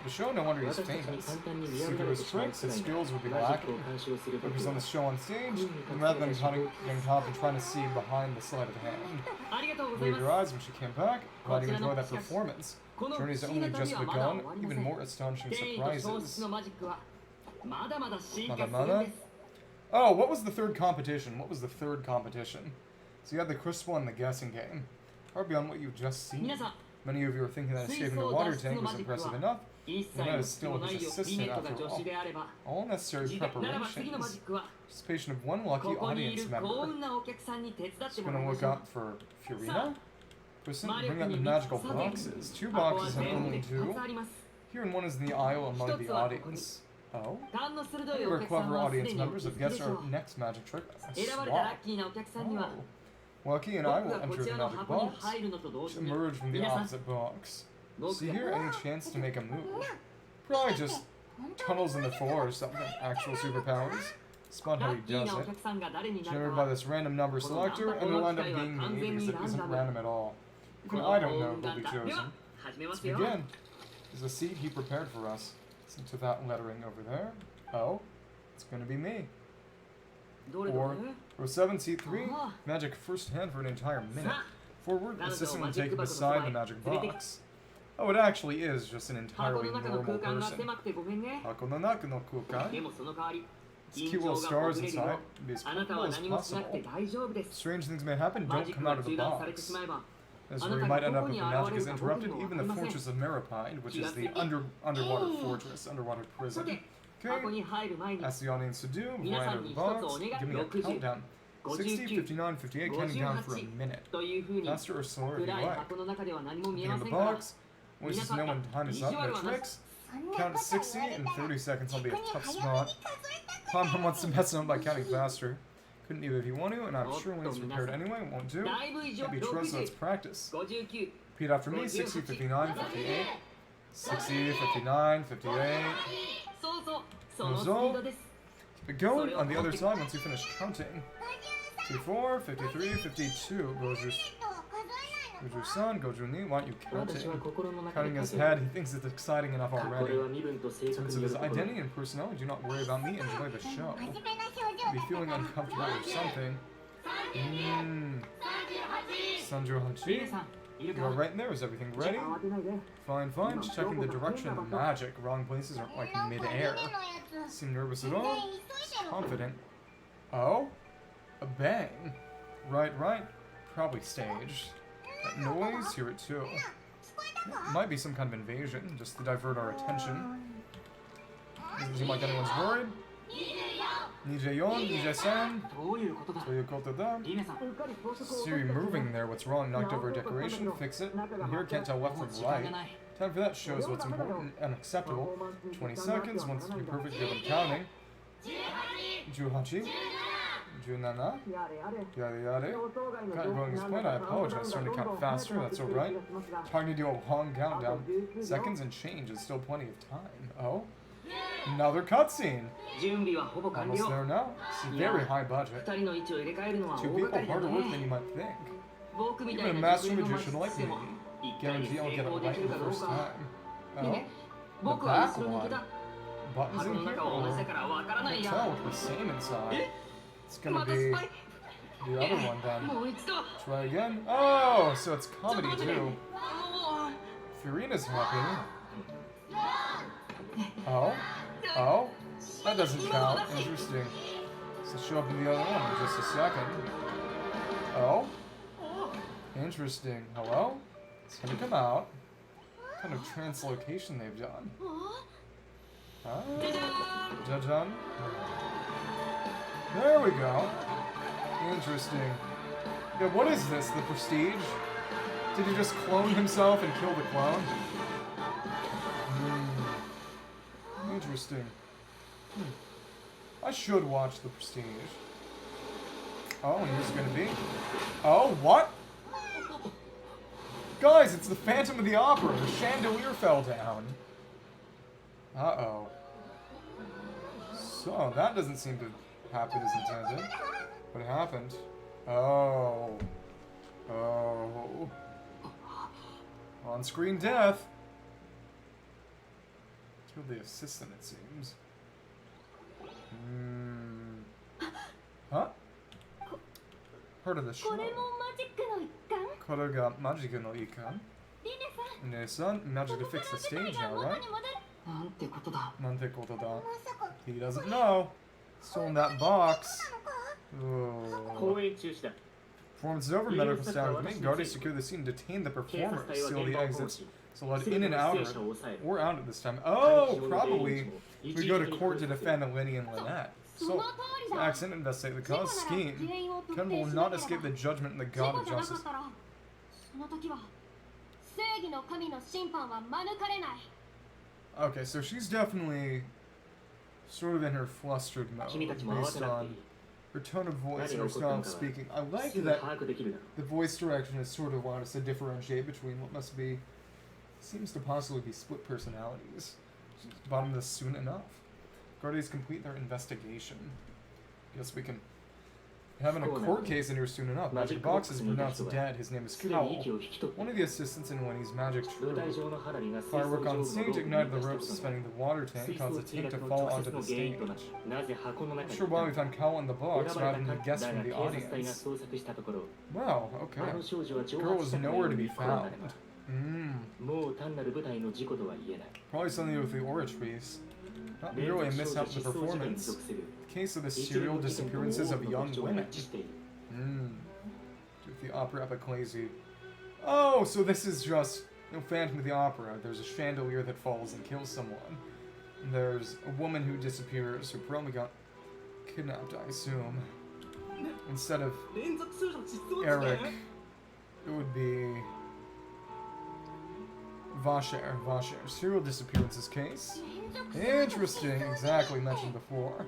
The show, no wonder he's 私たちに famous. 簡単に見 Due 破 to られ his てしまう tricks, くら his いの skills would be マジック lacking. を監視をする If 時 he's on は the show on stage, and rather than getting top and trying to see behind the sleight of hand. ありがとうござい Wave ま your す eyes when she came back. Glad you enjoyed that performance. この不 Journey's 思議な only 旅 just はまだ終 begun. わりませ Even ん more astonishing 権威と消失 surprises. のマジックはまだまだ進化するん Mada です Oh, what was the third competition? What was the third competition? So you had the crystal and the guessing game. Far beyond what you've just seen. 皆さん Many of you are thinking that escaping the water tank was impressive enough. 一切の隙もないよリネットが助手であれば All necessary 時代ならば次のマジ preparations. ックは Participation of one lucky ここにい audience る幸 member. 運なお客さんに手伝って Just もらい gonna ま look しょう out for Fiorina. Person, bring out the magical boxes. 2 箱は boxes and 全部で only 2 2. つあります Here and one is in the aisle among the audience. Oh? 勘の鋭い We お were 客さん clever はすで audience にお members 気 have づきで guessed しょ our う next magic trick. A 選ばれたラ swap. ッキーなお客さんには Oh. Lucky and I 僕 will がこ enter ち the らの magic 箱に box 入るのと同 to 時に emerge from the 皆さん opposite box. 僕 See が here, any chance to make a move? Probably just tunnels in the floor or something. Actual superpowers. Spot ラ how ッ he キー does なお it. 客さんが誰になる Generated か by は this random number selector, and it'll end up being me because it isn't random at all. こ Even の I don't 幸 know 運 who'll が be では chosen. 始めま Let's すよ begin. There's a seat he prepared for us. Listen to that lettering over there. Oh, it's gonna be me. どれど Or れ row 7, seat 3, Ah. magic first hand for an entire minute. さ Forward, None of assistant the will take magic it box beside the is magic right. box. Oh, it actually is just an あ箱 entirely の中の normal 空間が person. 狭くてごめんね Hakononaka no で kukai. もその代わり It's 緊 cute 張 little がほ stars ぐれる inside. よ Be as あなた comfortable は as 何もしなくて possible. 大丈夫です Strange things may happen, マ don't ジッ come ク out が of the 中断されて box. しまえば As あ where な you た might が end ど up こ if に the 現 magic れ is るか僕 interrupted. にも分 Even か the りません fortress of Maripine, which is the underwater fortress, underwater さ prison. て箱 Okay, に入る前に ask the audience to do. Before 皆 I さ enter ん the に一つお box, 願い give me a 60 countdown. 60, 59, 58, counting down for a minute. というふうに Faster or slower if you 暗い like. 箱の中では何も見え In ま the せんから box, ways to know when time is up, no tricks. そんな Count こと 60 言われ in たら 30 seconds, I'll be a 逆に tough 早めに spot. 数えたくな Tom wants to mess him up by counting faster. Couldn't either if you want to, and I'm sure when he's Oh, prepared anyway, it won't do. だいぶ以上 Can't be trust, so let's 60 practice. 59 Repeat after me, 60, 59, 58. 60, 59, 58. そうそうそのスピードです Keep it going on the other side once you finish counting. 54, 53, 52. Goes your son, goes your knee. Why aren't you 私は counting? 心の中で Counting 書 his ける head, he thinks it's exciting enough これ already. は身分と性 In 格 terms に of よ his るところ identity and personality, do not worry about me, enjoy the show. 真面目な表 Be 情 feeling だから uncomfortable or something. Mmm. 皆 Sanjo さんいる You か are right in there. Is everything じゃ ready? あ慌てないで Fine, fine. Just checking the direction of the magic. Wrong places aren't like なんか mid-air. 船のやつ Seem nervous at 全然 all? 急いでる Confident. Oh? A bang. Right, right. Probably staged. That noise, hear it too. 聞こえたか Might be some kind of invasion, just to divert our attention. Doesn't seem like anyone's worried. Nijeyon, Nije-san. どういうことだ Toyokoto-da. リネさん See you moving there. What's wrong? Knocked over a decoration? Fix it. And here, can't tell left もう from 時間 right. がない Time for that shows what's important and acceptable. 20 seconds, once to be perfect, give them counting. 18, 17, やれやれ yada yada. 予想外の Got going this point, I apologize. Starting to count faster, that's alright. Trying to do a long countdown. Seconds and change is still plenty of time. Oh? Another cutscene! 準備はほぼ完 Almost 了 there now. It's very high budget. 二人の位置を入れ替えるのは Two 大 people 掛かりだ harder work than ね you might think. 僕みた Even い a な master 熟練の魔 magician 術 like 師 me も一回に guarantee I'll 成 get it 功で right き the るかどう first か time. いい Oh? ね The 僕は back 後ろに one. いた Buttons 箱 in の here? 中は同じ Or だからわからない can't や tell with the same inside. It's gonna また be 失敗 the other one then. もう一度 Try again. Oh, so it's ちょっと comedy 待ってね too. もう Furina's happy. Oh? Oh? That doesn't count. Interesting. So show up in the other one in just a second. Oh? Interesting. Hello? It's gonna come out. What kind of translocation they've done? Huh? Jajan? There we go. Interesting. Yeah, what is this? The Prestige? Did he just clone himself and kill the clone? Interesting. I should watch The Prestige. Oh, and who's it gonna be? Oh, what? Guys, it's the Phantom of the Opera. The chandelier fell down. Uh-oh. So, that doesn't seem to happen as intended. What happened? Oh. Oh. On-screen death. Killed the assistant, it seems. Huh? Heard of the show. これもマジックの一環 Koroga Magic no Ikan. リネさん Nene-san, magic to fix the stage now, 元 right? に戻るなんてことだ Nante koto da. まさか He doesn't know. Stolen that box. 公 Oh. 演中止だ Performance is over. Medical staff with me. Guardians secure the scene and detain the 警察 performer. 隊は Seal 現 the 場を保護 exits. し So let すべ in て and の out 出演者を抑える or out at this time. 退 Oh, 避用の出 probably 入り口 we を go 一 to 時的に court to 封鎖する defend Lenny and Lynette. その So, 通りだ accident, investigate the 事故 cause, なら scheme. 原因を特 Ken 定 will しな not けれ escape ば the judgment and the 事 god 故 of じゃなか justice. ったらその時は正義の神の審判は免れない Okay, so she's definitely sort of in her flustered mode, 君たちも慌 based てなくてい on い her tone of voice and her 何が起こったの style of かは speaking. I like すぐ that 把握できるだろ the voice direction has sort of allowed us to differentiate between what must be, seems to possibly be split personalities. Bottom this soon enough. Guardians complete their investigation. Guess we can have in a court case in here soon enough. Magic Box is pronounced dead. His name is すでに Cowl. 息を引き取って One of the assistants in Winnie's magic 舞台 troop. 上の花火が水槽 Firework 上 on 部の stage ロープに ignited the 引火 ropes したことに suspending the water 水 tank, 槽 caused the 墜 tank to 落の fall 直 onto 接の the 原因と stage. なりなぜ箱の中 Not に sure why we found Cowl in the 選 box ばれ rather た than a 各 guest 隊 from が the 警察隊が audience. 捜索したところ Wow, あ okay. の少女は Girl 蒸発 was したかの nowhere よ to う be に転んだれ found. ばもう単なる舞台の事故とは言えない Probably something to do with the aura trees. Not 連 merely a 続少 mishap 女 in the 失踪事件に performance. 属する Case of the 一連 serial の事件と多 disappearances く of の young 特徴が women. 一致している With the opera epiclesi. Oh, so this is just Phantom of the Opera. There's a chandelier that falls and kills someone. And there's a woman who disappears who probably got kidnapped, I assume. Instead of 連続少女失踪 Eric, it would be Vasher. Serial disappearances case. Interesting, exactly mentioned before.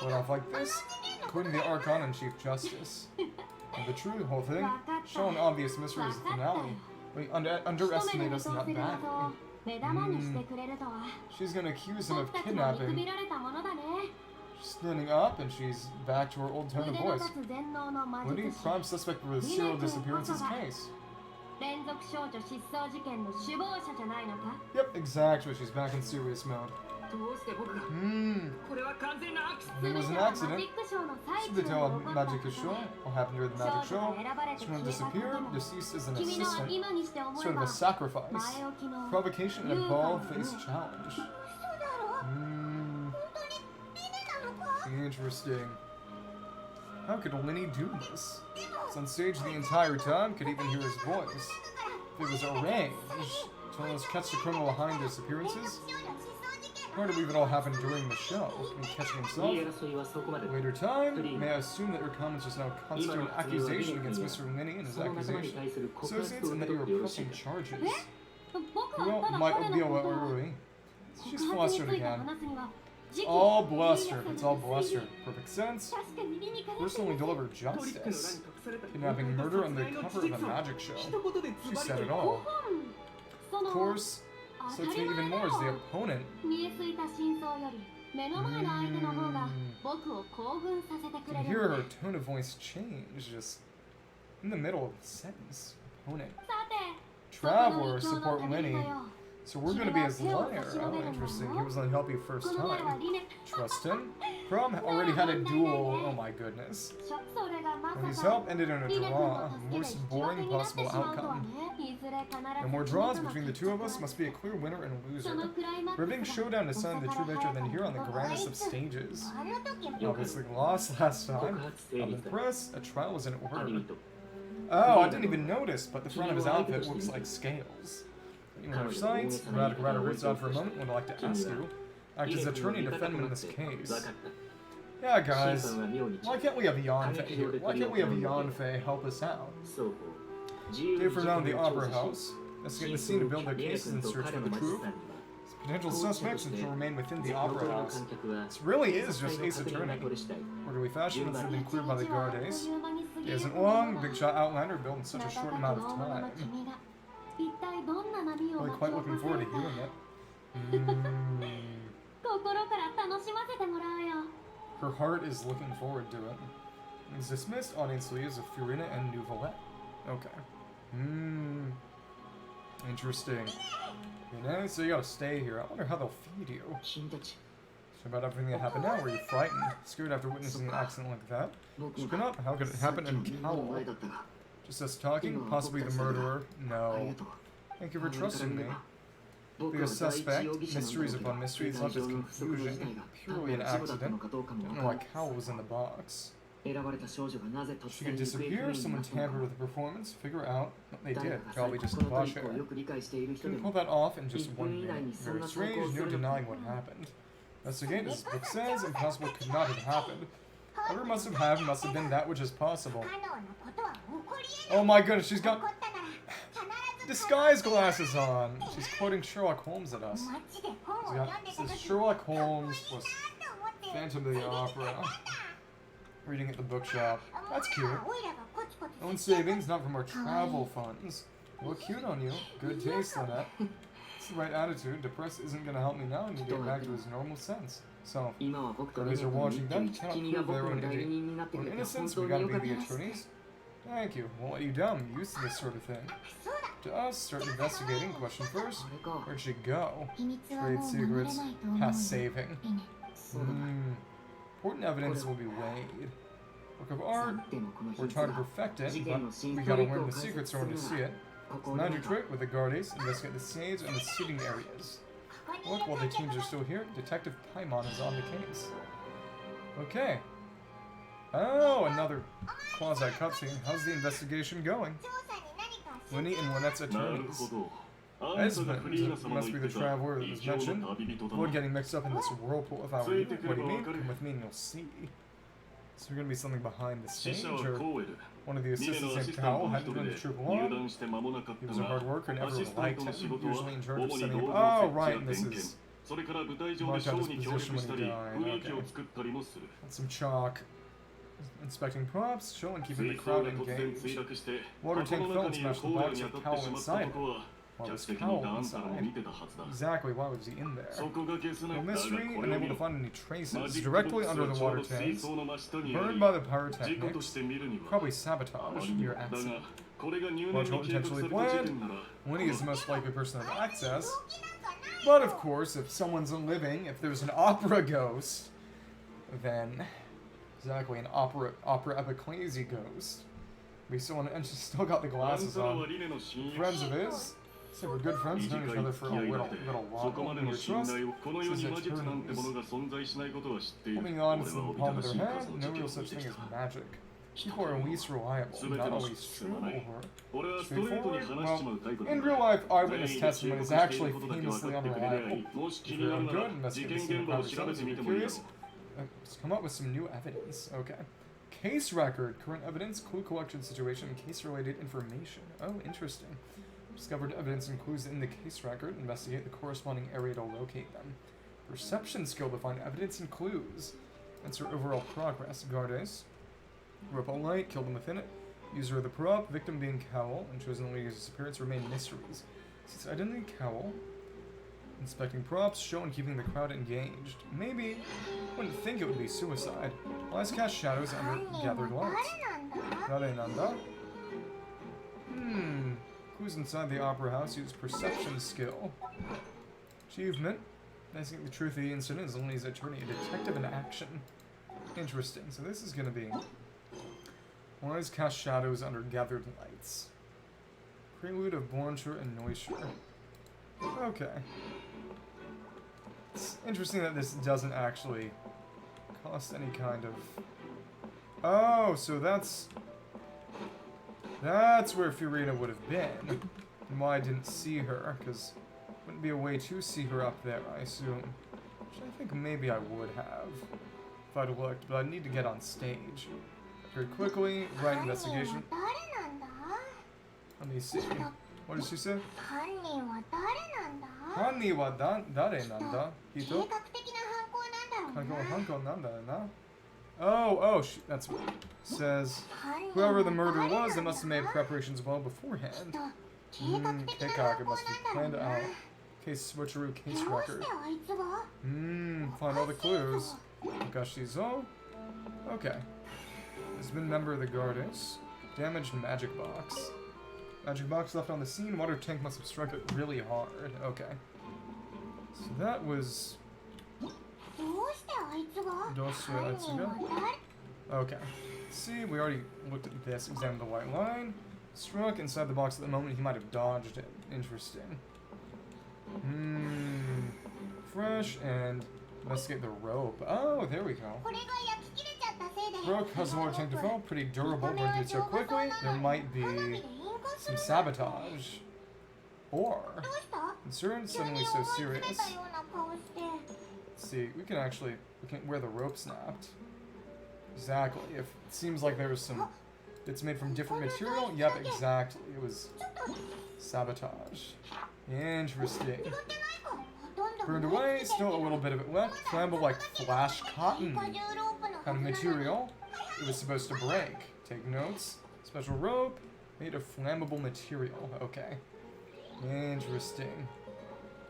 Went off like this, including the Archon and Chief Justice. And the true whole thing, show an obvious mystery is the finale. We underestimate us not badly. 目玉にしてくれるとは She's gonna accuse him of 僕たちも見く kidnapping. びられたものだね She's standing up and she's back to her old tone 腕 of の voice. 立つ全能の魔 Winnie, 術師 prime suspect for the serial disappearances case. 連続少女失踪事件の首謀者じゃないのか Yep, exactly. She's back in serious mode. どうして僕が Hmm. これは完全なアクシ It 全 was て an はマジ accident. ックショーの最 So 中 they に tell 起 a こった magic こと show. で What happened during the 少 magic 女が show? 選ばれて She 消 went えたこと disappeared, も deceased as an 君の assistant. 今にして思 Sort え of ば a sacrifice. 前置きの Provocation and a bald-faced challenge. 嘘だろ Hmm. 本当にリネなのか Interesting. How could Lenny do this? It's on stage the entire time, could even hear his voice. If it was arranged, to let us catch the criminal behind the disappearances? Or to believe it all happened during the show? Can he catch 言い himself? 争いはそこまで Later time, may I assume that your comments just now constitute an accusation against Mr. Lenny and his その仲間に accusation 対する告発 associates と and 受 that け you 取 are ってよろしい pressing か charges? 僕 You はた know, だ might 彼 be の a ことを worry. 告 She's 発に flustered ついて again. 話すには時期 All に bluster. 優 It's 先 all する bluster. Perfect sense. 確かに理にかなって Personally ます deliver トリックの裏に隠 justice. された Kidnapping murder on the cover of a 実を magic show. 一言で She ズバリ said と it 言う all. そ Of の course, 当 so た it's り even 前 more だ is the よ opponent. 見えすいた真相より目の前の相手の方が僕を興奮させてく You れ can る hear her tone of voice change just in the middle of the sentence. Opponent. さて Traveler その support 旅人 Winnie. よ So we're gonna be his lawyer. Oh, interesting. He was gonna help you こ first の前は time. リネ Trust him. Prom already had a duel. Oh my goodness. それがま His さか help ended in a リネ君の draw. 助けで Most 引き分 boring けになって possible しまうとは outcome. ねいずれ必ず No more draws between the two of us. Must be a clear winner and a その loser. クライマック Riveting スが showdown to sign the true victor than here on the grandest of stages. あの時も Obviously lost last 告 time. 発成 I'm 立だ impressed. A trial was in アニ order. メと Oh, I didn't even notice, but the front of his outfit looks like scales. Anyone of sight? Radical roots on for a moment. Would like to ask you. Act as attorney and defendant in this 分 case. かった Yeah, 審 guys. 判は妙に Why can't we have Yanfei here? Why can't we have Yanfei help us out? 双方自由 Day に for 事 now 件 in the を opera 調査 house. し Investigate the 真 scene 相 to を build their リネ cases 君 and と search 彼 for の the マジ truth. さんには Potential suspects and to remain within the 旅 opera 行の house. 観客は This really 警 is 察 just 隊の Ace 確認が Attorney. 取り次第 Orderly fashion that's been cleared by the 一日はあっ guards. という間に過ぎ It る isn't ことだ long, が big shot outliner built in such a 瞬 short く amount 大 of 物の time. 君が一体どんな波を Really 巻き quite 起こ looking せ forward る to か hearing it. Mm. 心から楽しませてもらうよ Her heart is looking forward to it. It's dismissed. Audience leaves of Furina and Nouvelette. Okay. Hmm. Interesting. You know, so you gotta stay here. I wonder how they'll feed you. 君たち So about everything that happened now, were you frightened? Scared after witnessing an accident like that? 僕 Shaken も up? How could it さっ happen きの in みんなの Cowl? 前だったが Just us talking? Possibly the murderer? あり No. がとう Thank you for 周りから trusting 見 me. れば僕 The は第一 suspect, 容疑者なんだ mysteries ろうけど upon mysteries, 世 not 界 just 上の不測の事 confusion, 態が purely an 単なる事故だったの accident. かどうか I も don't 分 know から why ない Cowl was in the box. 選ばれた少女がなぜ She 突 could 然行方不 disappear, 明にな someone ったの tampered か with the performance, figure out what they 誰 did. か最 Probably 近 just このトリ Vasher. ックをよく理解している人 You で can も pull that off in just 1 1分以内 minute. にそん Very な投稿 strange, をす no るの denying what happened. Investigate, as the book says, impossible could not have happened. Whatever must have been that which is possible. 不可能なことは起こり Oh my goodness, she's 得な got い起こったなら必ず disguise glasses on. She's quoting Sherlock Holmes at us. 街で本を She's 読 got, んで this た is 時 Sherlock Holmes いい plus なと思って Phantom of the Opera. Reading at the bookshop. ま That's あ cute. オイラがコツコツ Own savings, not from our travel funds. Look cute on you. Good taste, Lynette. It's the right attitude. Depressed isn't gonna help me now and you get back to his normal sense. So, 今は僕と Others リネ are との watching 日 them. 記 Cannot 君が prove 僕 their の own 代理人になって innocence. く We're れて本 innocents. 当 We に gotta よか be っ the た。 attorneys. Thank you. Won't let you down. I'm used to this sort of thing. そうだ To us, start investigating. Question first. あれか。 Where'd she go? 秘密は Trade もう守れ secrets. ないと思う Past よ saving. リネ そうだな。 Important evidence will be weighed. Work of さ art. てもこの秘 We're 密 trying to は perfect it, 事 but 件の we 真 gotta 相 learn を the 解 secrets 説 in す order る to な see ら it. ここ It's を a 読め magic ば trick with the Guardians. Investigate the sage and the seating areas. ここに Look, いる while the 観 teams 客 are が still here, Detective Paimon is on the case. Okay. Oh, another quasi cutscene. How's the investigation going? 調査に何か進 Winnie 展 and が Lynette's なるほ attorneys. ど。あんたがフリーナ Esmond 様の must 言 be っ the てた traveler that 異 was 形の mentioned. 旅人だ Avoid な。 getting mixed up in this whirlpool if I were you. What do you mean? Come with me and you'll see. So there's gonna be something behind the 死 stage, 者は or コーエル。 one of the ミネの assistants アシ named スタン Cal トの hadn't 一人 been で to troop 入 along. 団して間もなかっ He た was a hard が、 worker and アシ everyone スタン liked トの him. 仕事は Usually in charge of 主に setting 道 up. 具 Oh, の設 right, 置 and や this 点検、 is それから舞台上で marked ショ out ー his に協力 position した when り he died. 雰囲気を Okay. 作ったりもする。 And some chalk. Inspecting props, showing keeping the 水槽 crowd が突然 engaged. 墜落して Water 箱 tank の fell 中 and にいる smashed コ the ーエル box に with 当たって Cal しまった inside. 男は Why 客 was 席に Cal いたあんたらも inside? 見てたはずだ。 Exactly, why was he in there? そこが消せな No い。だが mystery, これを unable 見 to ろ。 find any マ traces. ジックボッ Directly クス under は the ちょう water ど水 tanks. 槽の真下にあ Burned り、 by the 事故と pyrotechnics. して見るには Probably あま sabotage. りに Your も。だ accent. がこれが入 Well, 念に計画さ intentionally れた事 planned. 件なら、 Winnie is the most likely person to have access. 動機なんかない But よ of course, if someone's living, if there's an opera ghost, then exactly an opera epiclesi ghost. We still and she's still got the あん glasses たらは on. リネの親友。 Friends of his. So we're good friends, known each other for a 短い little 付き合いだ little って while. そこまで Your の信 trust. 頼をこの世 Says に魔術なんても attorneys. のが存在しないことは知っている。 Holding 俺 on は to the おび palm た of だ their しい数 hand, の no 事 real 件を such 見て thing き as た。 magic. People are least reliable, not always true or 俺はストレートに straightforward. 話しちまうタイプ Well, だ in から real life, 全 eyewitness 員で testimony 忠 is 告してい actually ることだけ分 famously かってくれりゃい unreliable. い。もし気 If に you're なるな good, ら investigate 事 the 件 scene 現場を about 調べ yourselves て if み you're てもいいだろ curious. Let's come up with some new evidence. Okay. Case record, current evidence, clue collection situation, and case-related information. Oh, interesting. Discovered evidence and clues in the case record. Investigate the corresponding area to locate them. Perception skill to find evidence and clues. Answer overall progress. Guardes. Rope all light, kill them within it. User of the prop, victim being Cowl, and chosen lady's disappearance remain mysteries. Since identity Cowl. Inspecting props, show and keeping the crowd engaged. Maybe. Wouldn't think it would be suicide. Lies cast shadows under 犯人 gathered は lights. 誰なんだ Nanda? Clues inside the opera house use perception skill. Achievement. Investigate the truth of the incident as Lily's attorney, a detective in action. Interesting. So this is gonna be Lies cast shadows under gathered lights. Prelude of Blanchard and Neuscher. Okay. It's interesting that this doesn't actually cost any kind of... Oh, so that's where Fiorina would have been. And why I didn't see her, because wouldn't be a way to see her up there, I assume. Which I think maybe I would have if I'd looked, but I'd need to get on stage. Very quickly, right 犯人は investigation. 誰なんだ Let me see. What did she say? 犯人は誰なんだ Hanni wa dare nanda? 計 Hito? 画的な犯行なんだろうな Hanko nanda na? Oh, that's what it says. 犯人 Whoever は the murderer 誰 was, な they んだ must have made preparations well beforehand. 計画的な Keikak, 犯 it 行 must be なんだろう planned な out. Case switcheroo, ど case うして record. あいつが Find all the clues. Gashizo? Okay. Has been member of the Guardians. Damaged magic box. Magic box left on the scene. Water tank must have struck it really hard. Okay. So that was... どうしてあいつが Dosu 犯 Atsuga? 人は誰 Okay. See, we already looked at this. Examined the white line. Struck inside the box at the moment. He might have dodged it. Interesting. Fresh and investigate the rope. Oh, there we go. これが焼き切れちゃったせいで Rope has the water tank to fill. Pretty durable. Going through it so quickly. There might be 花火で引火す some る sabotage. Or どうした concern 急に suddenly 思 so い詰め serious. たような顔して Let's see, we can actually where the rope snapped. Exactly. If it seems like there was some it's made from different material, yep, exactly. It was ちょっと Sabotage. Interesting. 拾ってないからほとんど Burned away, still a little bit of it left. Flammable like flash cotton. 過重ロープの Kind of material. It was supposed to break. Take notes. Special rope. Made of flammable material. Okay. Interesting.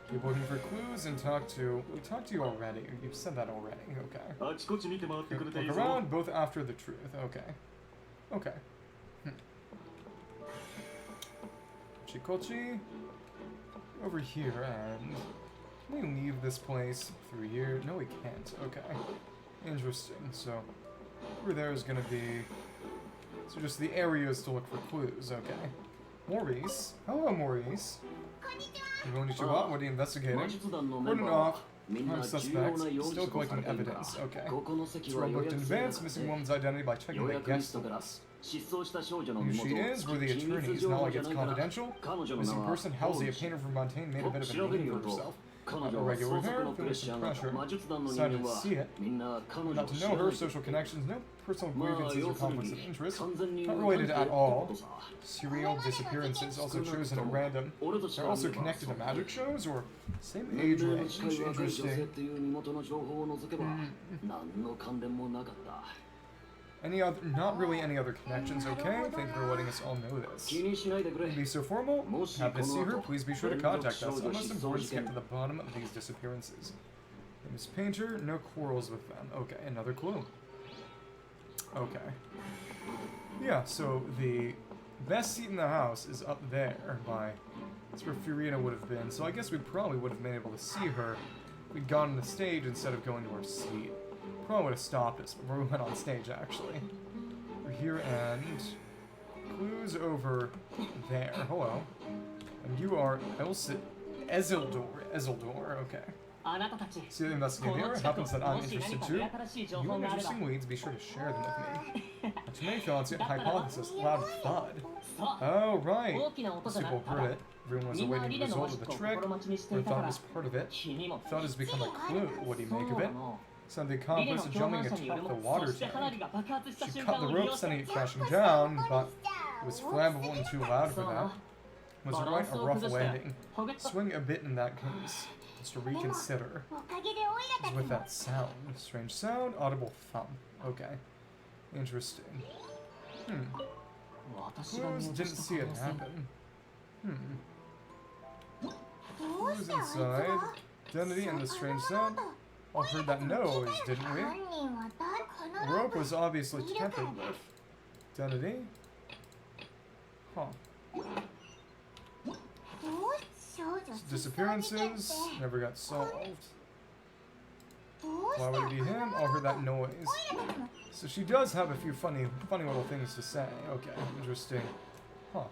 Keep looking for clues and talk to... We talked to you already. You've said that already. Okay. あちこち見て回ってくれていい Look ぞ around, both after the truth. Okay. Okay. Chikochi. Over here, and... Can we leave this place through here? No, we can't. Okay. Interesting. So, over there is gonna be... So just the areas to look for clues. Okay. Maurice. Hello, Maurice. こんにちは Konnichiwa. What are you investigating? 魔術団のメン Pardon バーは off. みんな I'm 重要 suspects. な容疑 Still 者とされ collecting ているから evidence. Okay. ここの席 It's は well 予 booked 約 in 制な advance, の missing で woman's identity by checking 予 the 約リ guest ストから list. 失踪した少女の Who 身 she 元 is, where the 機密 attorney is 情 not 報 like じゃ it's ないから confidential. 彼女の Missing 名は person, how's the painter from Fontaine made a bit of a 調べる name よ for と herself. 彼 Not 女 a は regular 捜索 her, のプレッ feeling シャ some ーが pressure. 魔術団の人 Decided 間 to は see it. みんな彼女 Not を to 知ら know な her, いと social connections, no personal まあ grievances 要 or する conflicts に of interest. 完全に Not 無関 related 係 at ってこ all. とさ Serial disappearances, also chosen at random. 俺たち They're から見 also れば connected to magic shows or same 年 age 齢の range. 近い若い女性っ Interesting. ていう身元の情報を除けば何の関連もなかった Any other, not really any other connections, okay? Thank you for letting us all know this. 気にしないでくれ Don't be so formal. もし Happy to こ see の her. 後 Please be sure to 連 contact 続 us. 少 I 女 must 失 have 踪 boards 事 get 件 to the bottom of these disappearances. Miss Painter, no quarrels with them. Okay, another clue. Okay. Yeah, so the best seat in the house is up there by... That's where Fiorina would have been, so I guess we probably would have been able to see her if we'd gone on the stage instead of going to our seat. Probably would have stopped us before we went on stage, actually. We're here and... Clues over there. Hello. And you are... I will sit... Ezildor. Ezildor, okay. あなたたち See the こ investigator? の It 近く happens that も I'm し何 interested か too. 目新しい情 You 報 have があれば interesting leads, be sure to share them with me. Too many thoughts, yet hypothesis, loud thud. そう Oh, right. 大きな音 Most じゃな people かった heard ら it. Everyone was みんな awaiting リ the レの result マ of ジッ the クを trick. 心待ちにして Or いた thought か it ら was part of it. 気にも Thought it has become a clue. What do you そう make of な it? の Some of the リレ accomplice の is 共 jumping 犯者による atop the も water そして花火 tank. が爆発した She 瞬 cut 間 the を利用 rope, して sending it crashing down, but it was flammable and too loud for そう that. Was it バラン right ス a を rough 崩して landing? ほげっと Swing a bit in that case. Just to reconsider. おかげでオイラたち With も that sound. Strange sound, audible thump. Okay. Interesting. 私が見 Clues 落と didn't した see 可 it 能性 happen. どう Clues してあいつ inside. は Identity and the strange sound. All heard that noise, didn't 犯 we? 人は誰こ The のロー rope プ was obviously tampered with. Identity? Huh. どうして少女失踪事件って Disappearances never got solved. どうして Why would it be him? All heard that noise. オイラたちも So she does have a few funny little things to say. Okay, interesting. Huh.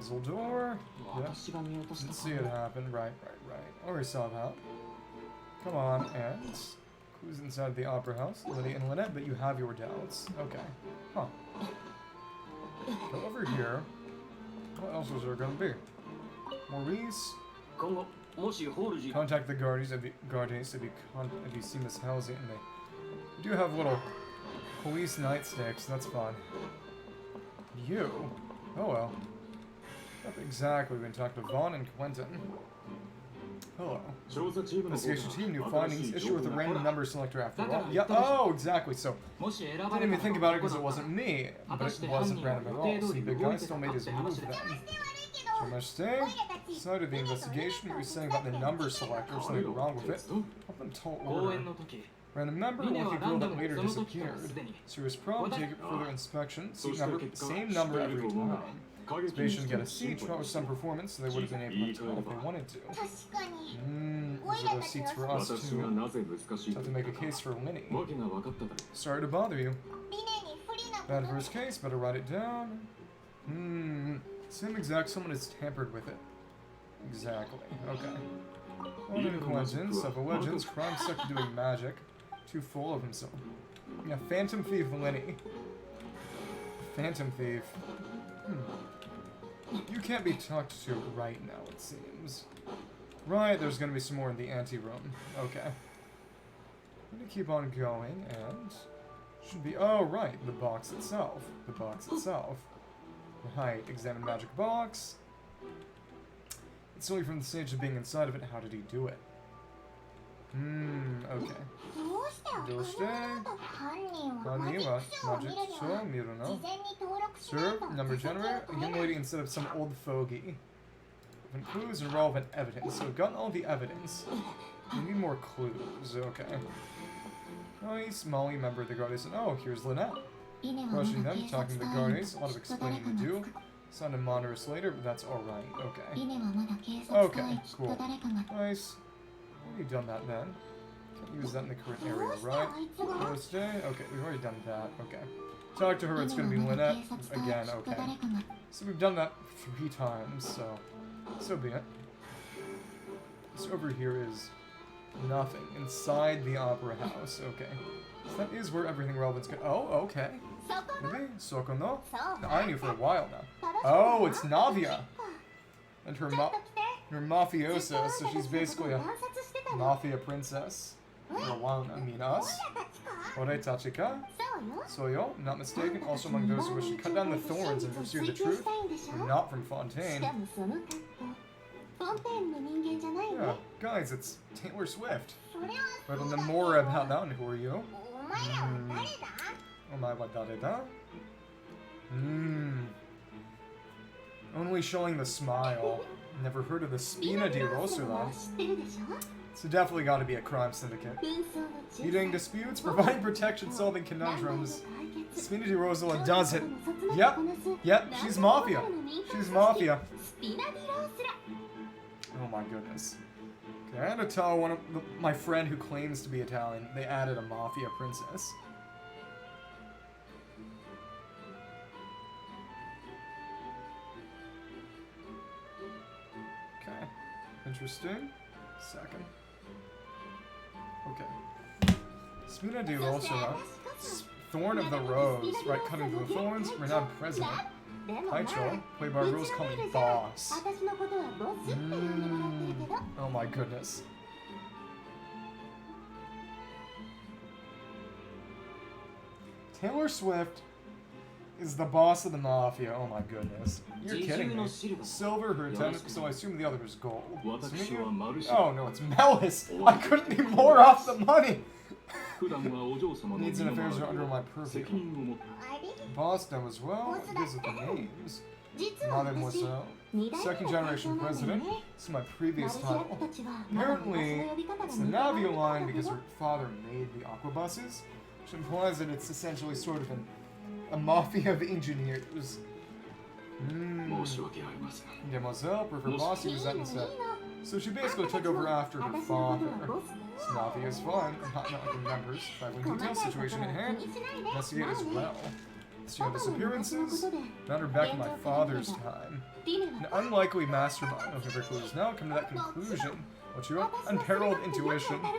Zildor? Yeah. 私が見落とし Didn't た see it happen. Right. Already saw that. Come on, and who's inside the opera house? Lydia and Lynette, but you have your doubts. Okay. Huh. Go over here. What else is there gonna be? Maurice? 今後もしホールジー Contact the guardians if you see Miss Halsey, and they do have little police nightsticks. That's fun. You? Oh well. Not exactly. We're gonna talk to Vaughn and Quentin. Hello. 調査チームの方 Investigation team, new から新 findings, しい issue 情 with 報 a が random number selector after all. だから Yeah, 言ったでしょ。 oh, exactly. So, もし選 I ば didn't れ even た think ら about it ど because こ it なのか wasn't me, 果 but た it して wasn't 犯人は random 予 at 定 all. 通 See, り big 動 guy いてた still か made っ his て move 話だ then. して悪いけ So ど much stay. オイラたち Decided the investigation, we were saying about the number selector, something wrong with it. 手伝う Up until 公 order. 演の時 Random number, リネは lucky ラ girl ンダ that ム later でその時から disappeared. すでに Serious problem, take it for further inspection. そ Seat した number, 結果 same しっ number かり every と思う time. 過激 They に should して get a も seat, 進歩 try with して some performance, so they would have been able to tell if they wanted to. 確かに These are those seats for us 私が too. なぜ難しい Just と have to 言 make っ a た case for Winnie. か訳が分かっただろ Sorry to bother you. リネに不利なこ Bad と for his case, better write it down. Same exact, someone has tampered with it. Exactly, okay. One in Quentin, several legends, crime stuck to doing magic. Too full of himself. Yeah, Phantom Thief Lenny. Phantom Thief. You can't be talked to right now, it seems. Right, there's gonna be some more in the ante-room. Okay. I'm gonna keep on going, and... Should be... Oh, right, the box itself. The box itself. Right, examine magic box. It's only from the stage of being inside of it. How did he do it? Okay. どうして犯人はマジックショーを見るには事前に登録しない Sir, と number 気づか generator, ない a young lady instead of some old fogey. Relevant clues and relevant evidence. So we've gotten all the evidence. We need more clues. Okay. Nice. Molly, member of the Guardians. Oh, here's Lynette. イネはま Questioning だ them, 警察 talking to the 隊員 Guardians. A と lot of きっと誰 explaining か to が do. つく Sounded monotonous later, but that's alright. Okay. イネはまだ警察隊員 Okay, きっと cool. 誰かが Nice. We've done that then. Can't use that in the current ど area, うして right? あいつが First day? Okay, we've already done that. Okay. Talk to her, イ it's ネ gonna は be まだ Lynette 警察隊員 again. きっと Okay. 誰かが So we've done that 3 times, so be it. So over here is nothing inside the opera house. Okay. So that is where everything relevant's going. Oh, okay. そこの Maybe Sokono? そう Now, I knew for a while now. 正しく Oh, は it's Navia. And ちょっと来て her ずっ mafiosa, とあん so たた she's ちのこと basically を a 観察してたの mafia princess. For a while now. I mean us. 俺たちか Ore Tachika? そうよ Soyo? Not mistaken. Also among those who wish to cut down the thorns and pursue the truth. 真実を追求したいんでしょ We're not from し Fontaine. かもその格好フォンテーンの人間じゃないね Yeah, guys, it's Taylor Swift. それは But そう then だけ more ど about that one, who are you? お前らは誰だ Omae wa dare da? Only showing the smile. Never heard of the Spina di ロース Rosso は then. 知ってるでしょ So definitely got to be a crime syndicate. 紛争の仲裁 Eating disputes, providing protection, solving 何度も conundrums. 解決 Spina di Rosola does it. そつなく Yep. こなす Yep, she's mafia. She's mafia. スピナディロースラ Oh my goodness. Okay, I had to tell my friend who claims to be Italian, they added a mafia princess. Okay, interesting. Second. Okay. Spina di Rosola, Thorn of the Rose, right, cutting through the thorns, renowned president. でもまあ Haicho, played by う Rose ちの called メール me じゃ boss. 私のことはボスって呼んでもらってるけど Oh my goodness. Taylor Swift is the boss of the mafia. Oh my goodness. You're kidding me. Silver, her tenant, so I assume the other is gold. Watashi wa Marushi. Oh no, it's Melis. I couldn't be more off the money. 普段はお嬢様の Needs 身 and の affairs 回 are り under my を purview. 責任を持って あれ Boston as well. Visit the names. 実は私 Mademoiselle. 二代目 Second の generation 会長なんだよ president. ね This is my マ previous ルシア title. たちはまだ昔の Apparently, 呼び方が it's the 似てない Navio みた line いだけ because ど her father made the aquabuses, which implies that it's essentially sort of a mafia of engineers. 申し訳ありません Demoiselle, for her boss, い he い was の that いい instead. の So she basically took over after her 私のことは father. ボス This mafia is fun, not like members. Trifling 細かい details, ことは situation at 気 hand. にしないで Investigate as まあね well. See パ no パの昔のこ disappearances. とで Matter back in my father's time. ディネ An は unlikely mastermind. Okay, very clues now come to that conclusion. What you 私 want? はそれだ Unparalleled ってよくわ intuition. かるかよ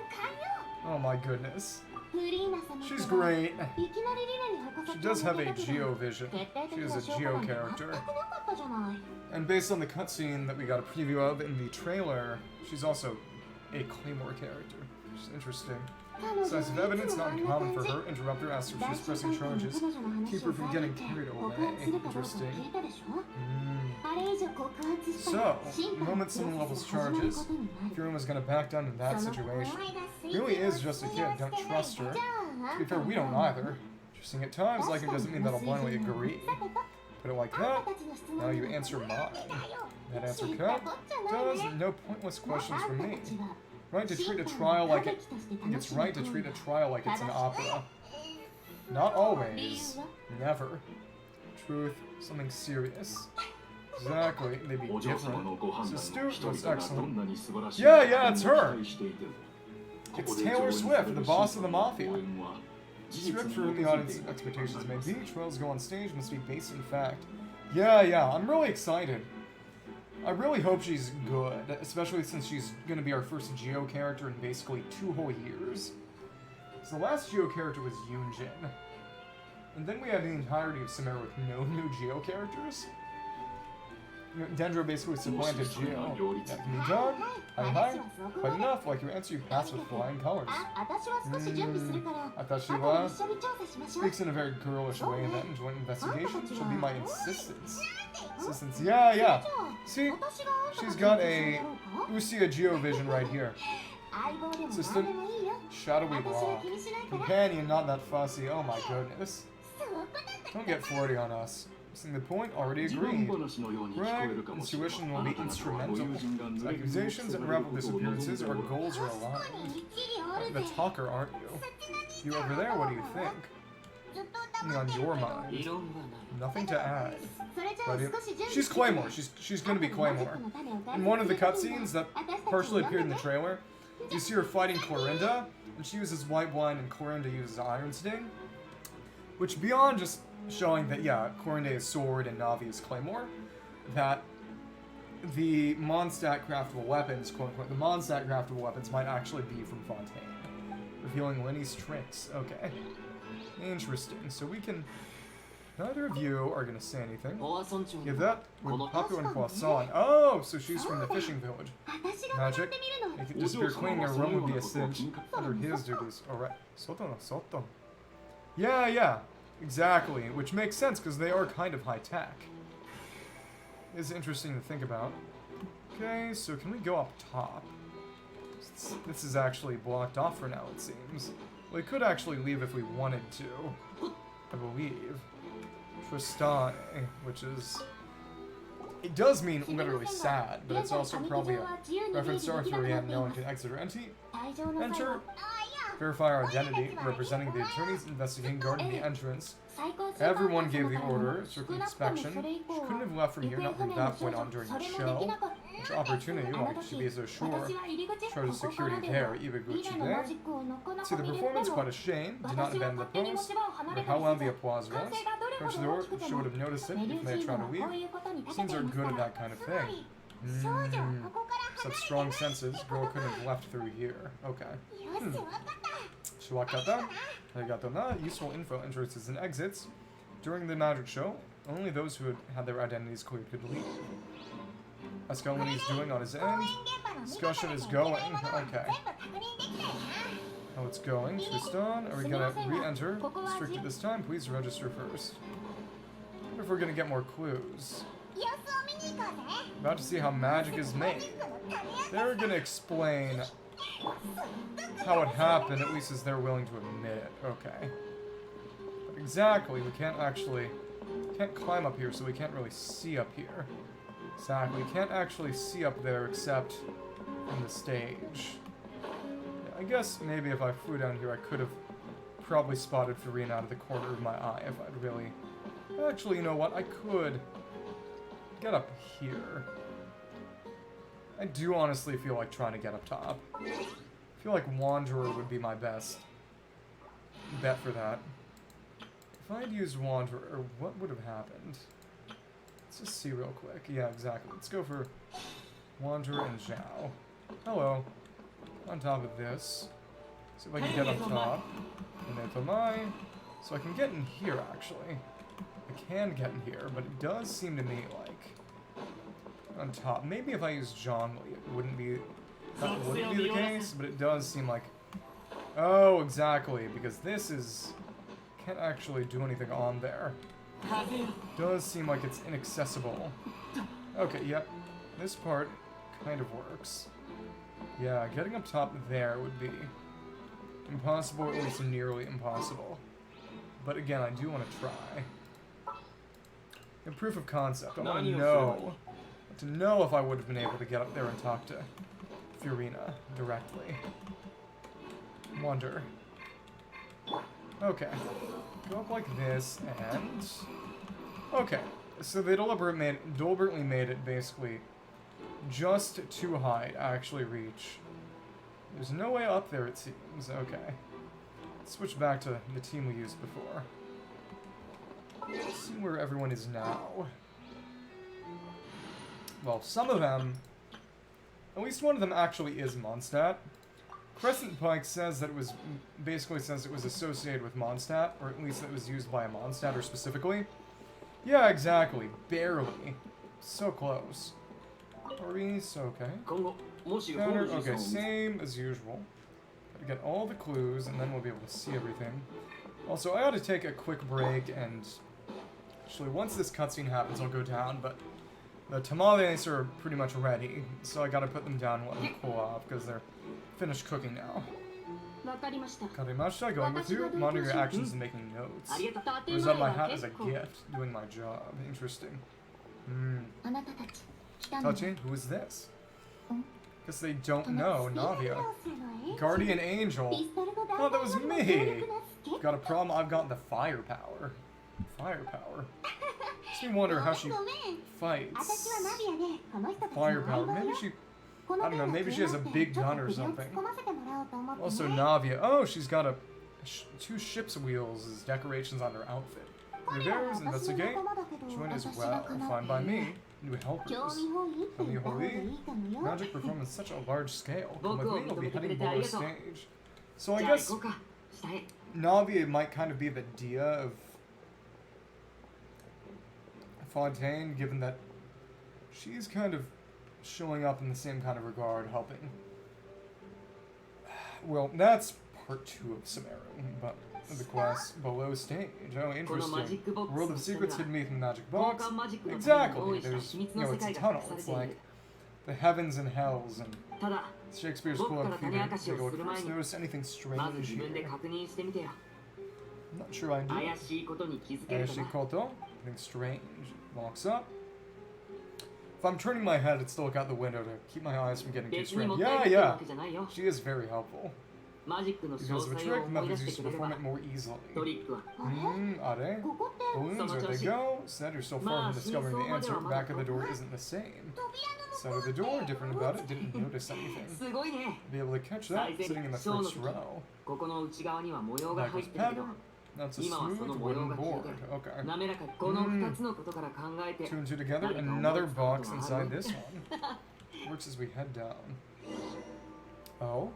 Oh my goodness. フリーナ様 She's とは great. いきなりリネに矛 She 先を does have 向 a けたけど geo vision. 決定 She 的 is な a 証拠 geo なんて character. 全くなかったじゃない And based on the cutscene that we got a preview of in the trailer, she's also a Claymore character. Which is interesting. 彼女 Size of はい evidence つもあ not んな uncommon 感 for じ her. Interrupter asks if 大 she's 衆 pressing 会館に charges. 彼女の話 Keep を her from 遮 getting って carried 告 away. 発するかどうかを Interesting. 聞いたでしょ Mm. あれ以上告発したら So, 審 the 判 moment のプロ someone セ levels スが始まる charges, ことにな if る everyone's gonna back down in that その situation. 後輩が Really is just a kid, don't trust her. To be fair, we don't either. Interesting at times, liking doesn't mean that I'll blindly agree. Put it like that. Now you answer mine. That answer cut does no pointless questions from me. Right to treat a trial like it. It's right to treat a trial like it's an opera. Not always. Never. Truth, something serious. Exactly, they'd be お嬢様 different. のご判断 So の Stu 人 was 々がど excellent. んなに素晴らしい Yeah, yeah, it's her. 期待していても It's ここで Taylor 上演さ Swift, れ the る boss of the 審査の mafia. 公演は事実 Script に基 for づ the い audience's て expectations 行い may ます be. Trials go on stage must be based in fact. Yeah, I'm really excited. I really hope she's good, especially since she's gonna be our first Geo character in basically 2 whole years. So the last Geo character was Yunjin. And then we had the entirety of Samara with no new Geo characters. Dendro basically supplanted Geo. That can be done. Hi. Quite enough. Like your answer, you pass with flying colors. Atashiwa speaks in a very girlish way that in joint investigation she'll be my assistants. Yeah. See? She's got a Usia Geo vision right here. Assistant, shadowy law. Companion, not that fussy. Oh my goodness. Don't get 40 on us. Missing the point, already agreed. Right, intuition will be instrumental. Accusations and rival disappearances, our goals are aligned. The talker, aren't you? You over there, what do you think? Something on your mind. Nothing to add. She's Claymore. She's gonna be Claymore. In one of the cutscenes that partially appeared in the trailer, you see her fighting Clorinda, and she uses White Wine and Clorinda uses Iron Sting. Which, beyond just showing that, yeah, Clorinda is Sword and Navi is Claymore, that the Mondstadt craftable weapons, quote-unquote, the Mondstadt craftable weapons might actually be from Fontaine. Revealing Winnie's tricks. Okay. Interesting. So we can... Neither of you are going to say anything. Give that would popular in Croissant. Oh, so she's from the fishing village. Magic. Make it disappear cleaning her room would be a cinch. Under his duties. Alright. Soto. Yeah. Exactly. Which makes sense because they are kind of high-tech. It's interesting to think about. Okay, so can we go up top? This is actually blocked off for now, it seems. We could actually leave if we wanted to. I believe. Tristane, which is... It does mean literally sad, but it's also probably a reference to Arthurian. No one can exit or enter. Verify our identity, representing the attorneys investigating guarding the entrance. Everyone gave the order, circle inspection. She couldn't have left from here, not from that point on during the show. Which opportunity, why could she be so sure? Show the security there, Ibaguchi there. See the performance, quite a shame. Did not abandon the post. No matter how loud the applause was. Approach the door, she would have noticed it if they had tried to leave. Scenes are good at that kind of thing. Such strong senses, girl couldn't have left through here. Okay. Shiwakata, arigato na, useful info entrances and exits. During the magic show, only those who had their identities clear could leave. Ask how he's doing on his end. Discussion is going. Okay. How it's going. Tristan, are we gonna re-enter? Restricted this time, please register first. I wonder if we're gonna get more clues. About to see how magic is made. They're gonna explain how it happened, at least as they're willing to admit it. Okay. But exactly, we can't climb up here, so we can't really see up here. Exactly, we can't actually see up there except from the stage. Yeah, I guess maybe if I flew down here, I could have probably spotted Farina out of the corner of my eye if I'd really... Actually, you know what? I could get up here. I do honestly feel like trying to get up top. I feel like Wanderer would be my best bet for that. If I'd used Wanderer, what would have happened? Let's just see real quick. Yeah, exactly. Let's go for Wanderer and Zhao. Hello. On top of this. See if I can get up top. And so I can get in here, actually. I can get in here, but it does seem to me like on top. Maybe if I use Zhongli, it wouldn't be... That wouldn't be the case, but it does seem like... Oh, exactly, because this is... Can't actually do anything on there. Does seem like it's inaccessible. Okay, yep. This part kind of works. Yeah, getting up top there would be impossible, or at least nearly impossible. But again, I do want to try. In proof of concept, I want to know if I would have been able to get up there and talk to Furina directly. Wonder. Okay. Go up like this, and... Okay. So they deliberately made it basically just too high to actually reach. There's no way up there, it seems. Okay. Let's switch back to the team we used before. Let's see where everyone is now. Well, some of them... At least one of them actually is Mondstadt. Crescent Pike says that it was... Basically says it was associated with Mondstadt, or at least that it was used by a Mondstadter specifically. Yeah, exactly. Barely. So close. Maurice, okay. 今後もしホー Counter, ムジュース okay, を見つ same as usual. Gotta get all the clues, and then we'll be able to see everything. Also, I ought to take a quick break, and actually, once this cutscene happens, I'll go down, but the tamales are pretty much ready, so I gotta put them down and let them cool off, because they're finished cooking now. わかりました。 Karimashita, going with you, monitor your actions and making notes. ありがとう Or is that my hat as a gift, doing my job? Interesting. あなたたち来たのね。 Tachi, who is this? うん。 Guess they don't know, Navia. ピ Guardian Angel. ストルの Oh, that was 強 me. 力なスケ Got a problem? I've got the firepower. Firepower. Makes me wonder how she ごめん。 fights. 私はナビアでこの人たちの Firepower. 相棒 Maybe よ。 she. この I don't know, maybe she has a big gun or ちょっと something. 首を突っ込ませてもらおうと思ってね Also, Navia. Oh, she's got a 2 ship's wheels as decorations on her outfit. Rivera's investigate. Join as well. Fine by me. New 興 helpers. 味本位って言った方がいいかもよ。 Magic perform on such a large scale. Come with me, we'll be heading 僕を認めてくれてあり below がとう。 stage. So I じゃあ guess 行こうか下へ Navia might kind of be the Dia of Fontaine, given that she's kind of showing up in the same kind of regard, helping. Well, that's part 2 of Sumeru, but the quest below stage. Oh, このマジ interesting. ックボックス World の of 下に Secrets は hidden beneath the magic 交 box. 換マジックのために Exactly. 用意した There's, 秘密 you の know, 世 it's 界 a が tunnel. 隠され It's ている like the heavens and hells, and ただ Shakespeare's 僕 full から of 種 fever. 明かし Take を a look する前 first. に Notice anything まず strange 自分で here? 確認してみてよ I'm not sure I do. 怪しいことに気づけるか Ashi な Koto, anything strange. Walks up. If I'm turning my head, it's to look out the window to keep my eyes from getting too 別に strained. もったい Yeah, ないわ yeah. けじゃないよ She is very helpful. マジックの詳 Because of a 細を trick, 思い出 methods して used く to れれば perform it more ト easily. リックは Are? ここって Balloons, where they go? Said you're so far from discovering the answer. Back of the door isn't the same. 扉の Side of the door, different about it, didn't notice anything. すごいね Be able to catch that sitting in the first row. ここの内側には模様が Like 入 this ってるけど pattern? That's a 今はその smooth 模様 wooden が消え board. て Okay. 滑らかにこの2つのことから考えて Two and two together, 何か思い another つくことは box ある inside this one. Works as we head down. Oh?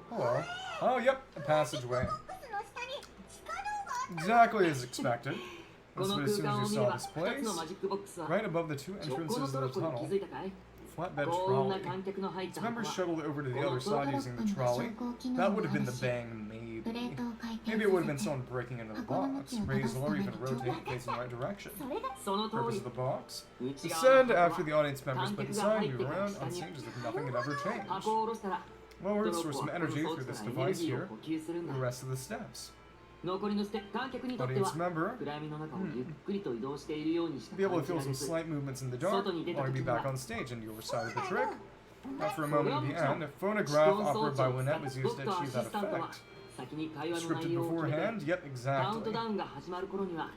Hello. Oh, yep, a passageway. ボックスの下に地下道があった Exactly as expected. こ That's の what as 空 soon 間 as を you 見れ saw ば this 2つのマ place, ジックボックスは right above the two 直行の entrances ト of ロッ the コに気 tunnel, づいたかい flatbed こんな trolley. 観客の入った Its 箱 members は shuttled over to the other トロ side ッ using コ the には trolley. 昇降機能 That も would have あ been る the し bang, プレ maybe. ートを回転 Maybe it would have さ been せて someone breaking into the 箱の向 box. きを Raise 正す lower, ため you に can ちょうど rotate, facing the right direction. それがその通 Purpose り of the box. 内側 Descend の after 箱 the は audience members 観 put 客が inside, 入って move から around 下 on に stage as if nothing had ever changed. 箱を下ろしたら Well, ト works ロッ for コ some はこの energy 装 through 置 this からエネル device ギー here. を補給するんだ The rest of the steps. 残りの観客にとっては Audience member 暗闇の中をゆっくりと移動しているようにしか be able 感 to じら feel れ some ず slight movements in the dark, 外に出た or be 時に back は on stage and your side of the trick. Not for a これ moment は at も the ちろん end, a 思 phonograph 考装 offered 置 by を使 Lynette っ was て used 僕 to とア achieve シ that スタントは effect. 先に会話の Scripted 内容を決めて beforehand, yep, カウント exactly. ダウンが始まる頃には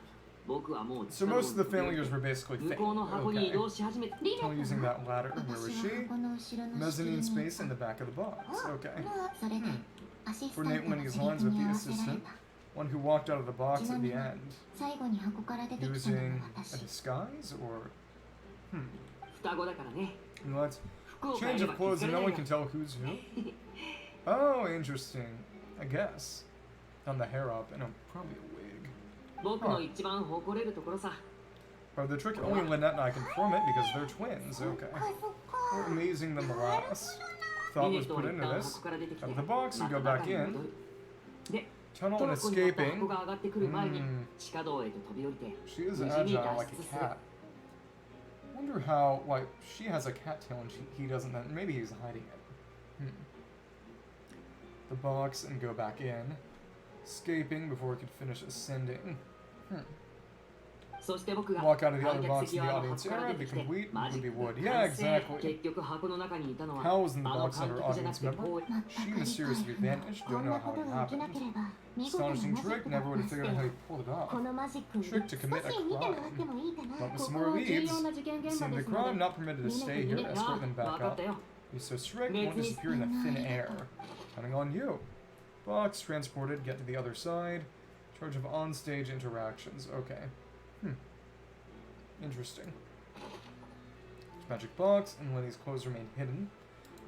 僕はもう So most of the failures were basically 向 fake. こうの箱に移 Okay. 動し始めて Still using that ladder. Where was 私 she? は箱の後ろの仕切り Mezzanine に space in the back of the box. Okay. それでアシスタン Coordinate トの Winnie's セリ lines フ with に the 合わせられ assistant. た One who walked out of the box at the end. 最後に箱から出てきたの Using は a 私 disguise or 双子だからね what? 服を変え Change れ of ば気づ clothes か and れ no ない one が can tell who's who. Oh, interesting. I guess. Done the hair up and probably a wig. 僕の一番誇れるところさ But the trick only Lynette and I can perform it because they're twins. Okay. あそっか More amazing than the last. ミ Thought ネ was ットは put 一 into 旦 this. 箱から出てきて Out of the box ま and た go 中 back に in. 戻るで Tunnel ト and ロッコに乗った箱 escaping. が上がってくる前に Hmm. 地下道へと飛び降りて She is 無 agile 事に like 脱 a 出する cat. Wonder how, like, she has a cat tail and he doesn't. Maybe he's hiding it. The box and go back in. Escaping before we could finish ascending. そして僕が Walk out of the 観 other 客 box 席 in the 側の audience 箱から area, 出 be てきて complete, マジ would be ック wood. 完 Yeah, 成 exactly. 結局箱の中にいたのは How was in the あの box 観 under 客じゃな audience くて member? こう She 全く理解 mysteriously 不能 vanished. こ Don't ん know な how こと it が起きな happened. ければ見事なマジ Astonishing ッ trick. クが Never would have 発 figured 生 out how he pulled it こ off. のマジック Trick to commit a 少し見てもらって crime. もいいかな But with こ some こ more は重 leads. 要な事件現場 Seen で the すの crime, で not permitted to stay here. あ Escort them あ back 分かっ up. たよ He's so strict, won't Let's disappear in the thin see. air. Counting on you. Box transported, get to the other side. Charge of on-stage interactions. Okay. Interesting. Magic box, and Lenny's clothes remain hidden.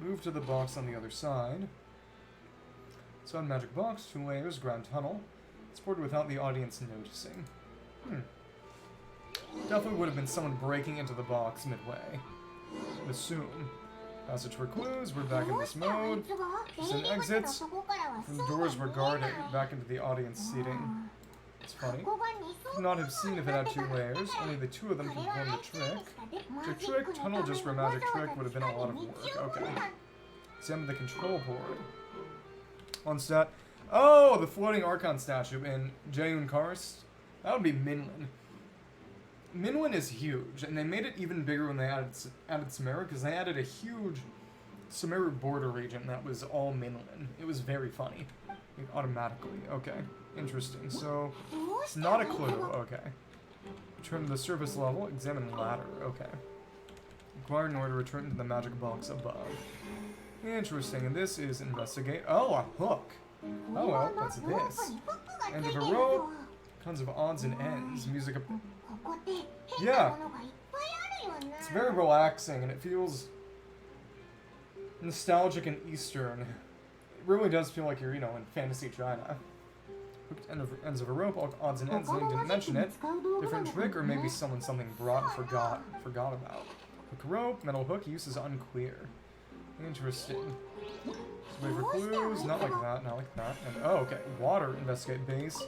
Move to the box on the other side. Sun magic box, 2 layers, ground tunnel. Supported without the audience noticing. Definitely would have been someone breaking into the box midway. I'd assume. Passage for clues, we're back in this mode. Some exits. The doors were guarded, back into the audience seating. It's funny. Could not have seen if it had 2 layers, only the 2 of them can perform the trick. The trick, tunnel just for a magic trick would have been a lot of work. Okay. Examine the control board. On stat. Oh, the floating Archon statue in Jaeun Karst. That would be Minlin. Minlin is huge, and they made it even bigger when they added Samara, because they added a huge Samara border region that was all Minlin. It was very funny. Automatically. Okay. Interesting. So, it's not a clue. Okay. Return to the surface level. Examine ladder. Okay. Required in order to return to the magic box above. Interesting. And this is investigate. Oh, a hook. Oh, well, what's this? End of a rope. Tons of odds and ends. Music. Yeah. It's very relaxing, and it feels nostalgic and Eastern. It really does feel like you're, you know, in Fantasy Adrenochrome. Hooked ends of a rope, all odds and ends, and didn't mention it. Different trick, or maybe someone something brought and forgot about. Hook rope, metal hook, use is unclear. Interesting. So wait for clues, not like that, not like that. And oh, okay, water, investigate base.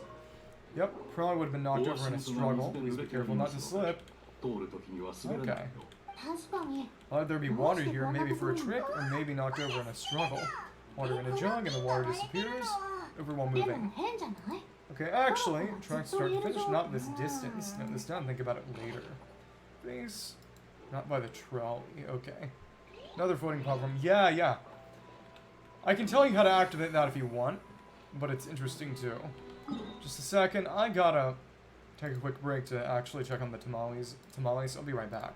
Yep, probably would have been knocked over in a struggle. Please be careful not to slip. Okay. I'll either be water here, maybe for a trick, or maybe knocked over in a struggle. Water in a jug, and the water disappears. Over while moving. Okay, actually, track start to finish, not this distance. Note this down, think about it later. Base, not by the trolley. Okay. Another floating platform. Yeah. I can tell you how to activate that if you want, but it's interesting too. Just a second, I gotta take a quick break to actually check on the tamales. I'll be right back.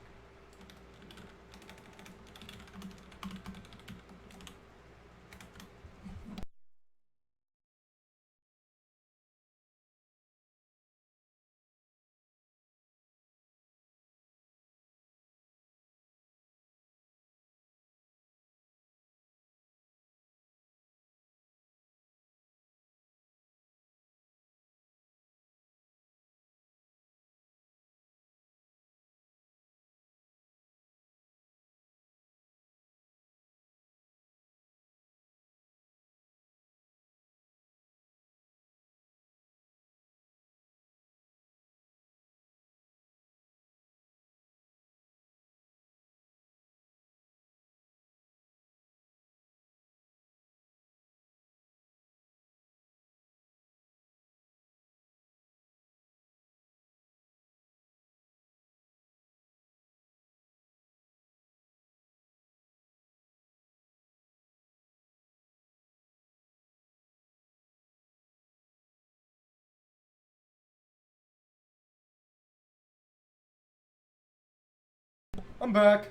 I'm back.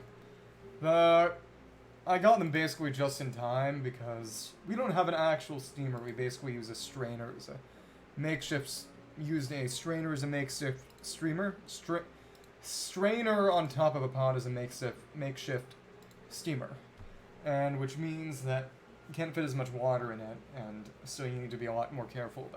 I got them basically just in time because we don't have an actual steamer. We basically use a strainer as a makeshift. Used a strainer as a makeshift streamer. Strainer on top of a pod as a makeshift steamer, and which means that you can't fit as much water in it, and so you need to be a lot more careful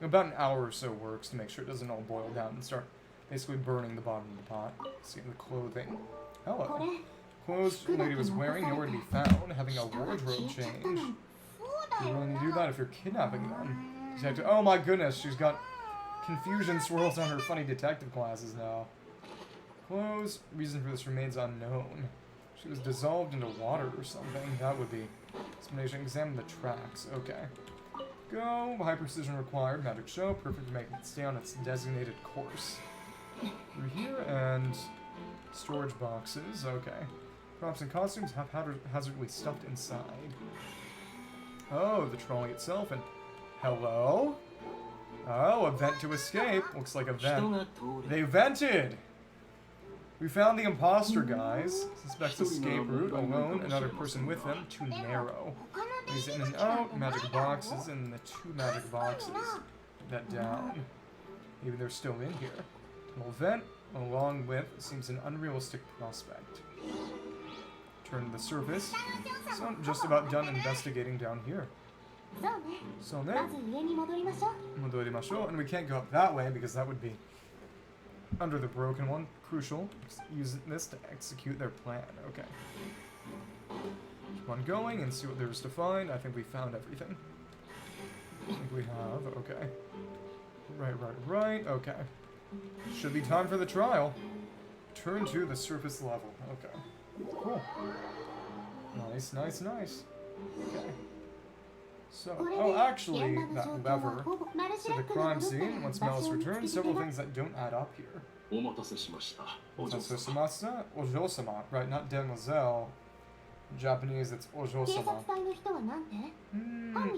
about an hour or so works to make sure it doesn't all boil down and start basically burning the bottom of the pot. See the clothing. Hello. Clothes the lady was wearing, nowhere to be found, having a wardrobe change. You're willing to do that if you're kidnapping them. Oh my goodness, she's got confusion swirls on her funny detective glasses now. Clothes, reason for this remains unknown. She was dissolved into water or something. That would be explanation. Examine the tracks. Okay. Go. High precision required. Magic show. Perfect to make it stay on its designated course. Through here and storage boxes. Okay. Props and costumes haphazardly stuffed inside. Oh, the trolley itself and hello. Oh, a vent to escape. Looks like a vent. They vented! We found the imposter, guys. Suspects escape route. Alone, another person with them. Too narrow. He's in and out. Magic boxes, and the 2 magic boxes. That down. Maybe they're still in here. Tunnel vent, along with, seems an unrealistic prospect. Turn to the surface. So I'm just about done investigating down here. So then, and we can't go up that way because that would be under the broken one. Crucial. Use this to execute their plan. Okay. Keep on going and see what there is to find. I think we found everything. I think we have. Okay. Right. Okay. Should be time for the trial. Turn to the surface level. Okay. Cool. Nice. Okay. So, oh, actually, that lever. So the crime scene, once Melis returns, several things that don't add up here. お待たせしました。お嬢様。 Ojo-sama? Ojo-sama. Right, not demoiselle. In Japanese, it's 警 Ojo-sama. 察隊の人はなんて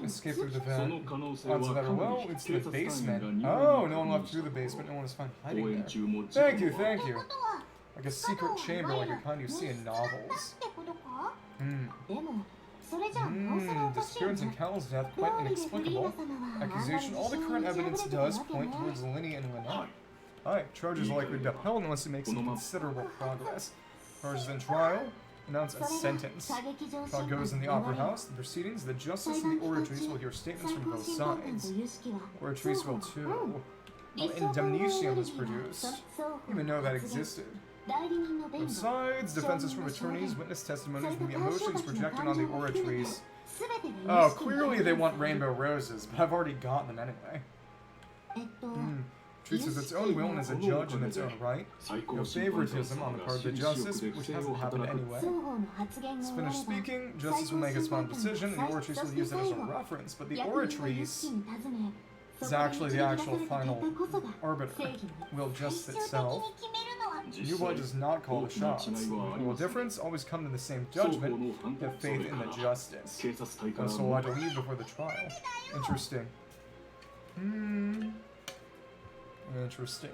Escape through the その vent. 可能性は Odds か of な that are low. り It's 警 the 察隊員 basement. が入 Oh, 念 no に one 確 left through the 認してい basement. No one is found 公 hiding 演 there. 中も Thank you, 事故は thank you. Like a secret chamber like a kind you see in novels. ってことか Hmm. でもそれじゃあなおさらおかしいよ Disappearance ね and Cal's death ど quite うりでフリー inexplicable. ナ様はあんまり Accusation. All the 自信 current に evidence 打ち破れ does てるわ point けね towards Linny and は Lynette. い Alright, charges are likely to be upheld unless we make some considerable progress. Charges in trial, announce a それが sentence. 射撃場 Trial 審 goes in 判 the の opera 流れ house, the proceedings, the justice 裁 and 判 the 期間 oratories 中 will hear statements 最 from 高 both 審判官 sides. と有識は Oratories 双 will 方 too. うん Oh, 立証可能な indemnitium ル is ールには produced. 双方 Even の know that 発言 existed. 代理人の弁 Both 護 sides, 証 defenses 人 from の証 attorneys, 言 witness そ testimonies, れと and the 対象 emotions たちの projected 感 on 情 the も含めて oratories. 全て Oh, が有識に clearly they 反 want 映される rainbow roses, but I've already gotten them anyway. と Treats with its own will and is a judge in its own right. 最 No 高審判官 favoritism 様 on the が part of the 私利私 justice, 欲で不 which 正 hasn't を happened 働く anyway. 双方の発言が It's 終われ finished ば speaking, 最 justice 高 will make 審 its final 判官 decision, and が the 最 oratories そ will して use it as 最 a 後 reference. But the 役人の有 oratories 識に尋ね is そこに actually 導 the き出さ actual れた final 結果こそが arbiter. 正義に Will 最 just 終的 itself. に決めるのは 実 New 際 blood does not call 大 the きな shots. 違いはあり Will ません difference always come to the same 双方 judgment. の判 Have 断そ faith れ in か the ら justice. 警察隊から So I to leave before the trial. Interesting. Interesting.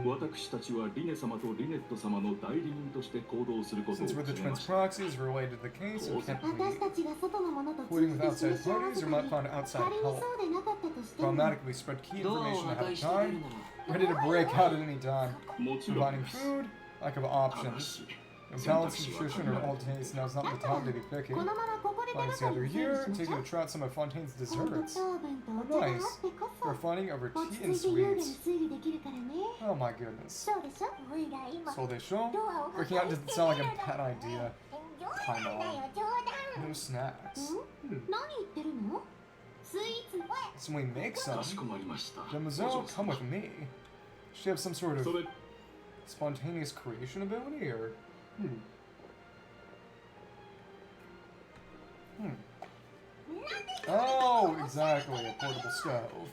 私たちはリネ様とリネット様の代理人として行動することを Since we're the 決めま twins' した proxies related to the case, we can't 私 be たちが外の者と通 including じ with て outside 示し合わ parties せ or た might り find outside 仮に help. そうでなかったとしても Automatically spread key どう information 和 ahead 解 of してくれる time. なら Ready to break out at any time. もちろん Providing です food, lack of ただ options. し No balance, nutrition, or all taste. Now's not the time to be picky. このままここで手 Find が us かり together を整理 here, しま take し you ょ to う try out some of Fontaine's コント desserts. 糖分とお茶があってこ We're そ finding over 落 tea ち and 着いて優雅に sweets. 推理できるからね Oh my goodness. そうでしょおいら今 So they show. ドアを破壊 Working out して doesn't sound like み a る bad の idea. 冗談だよ冗談 No snacks. 何言ってるのスイーツ So we make か some. しこまりました Demoiselle, come with me. Does she have some sort そ of れ spontaneous creation ability, or? Oh, exactly, a portable stove.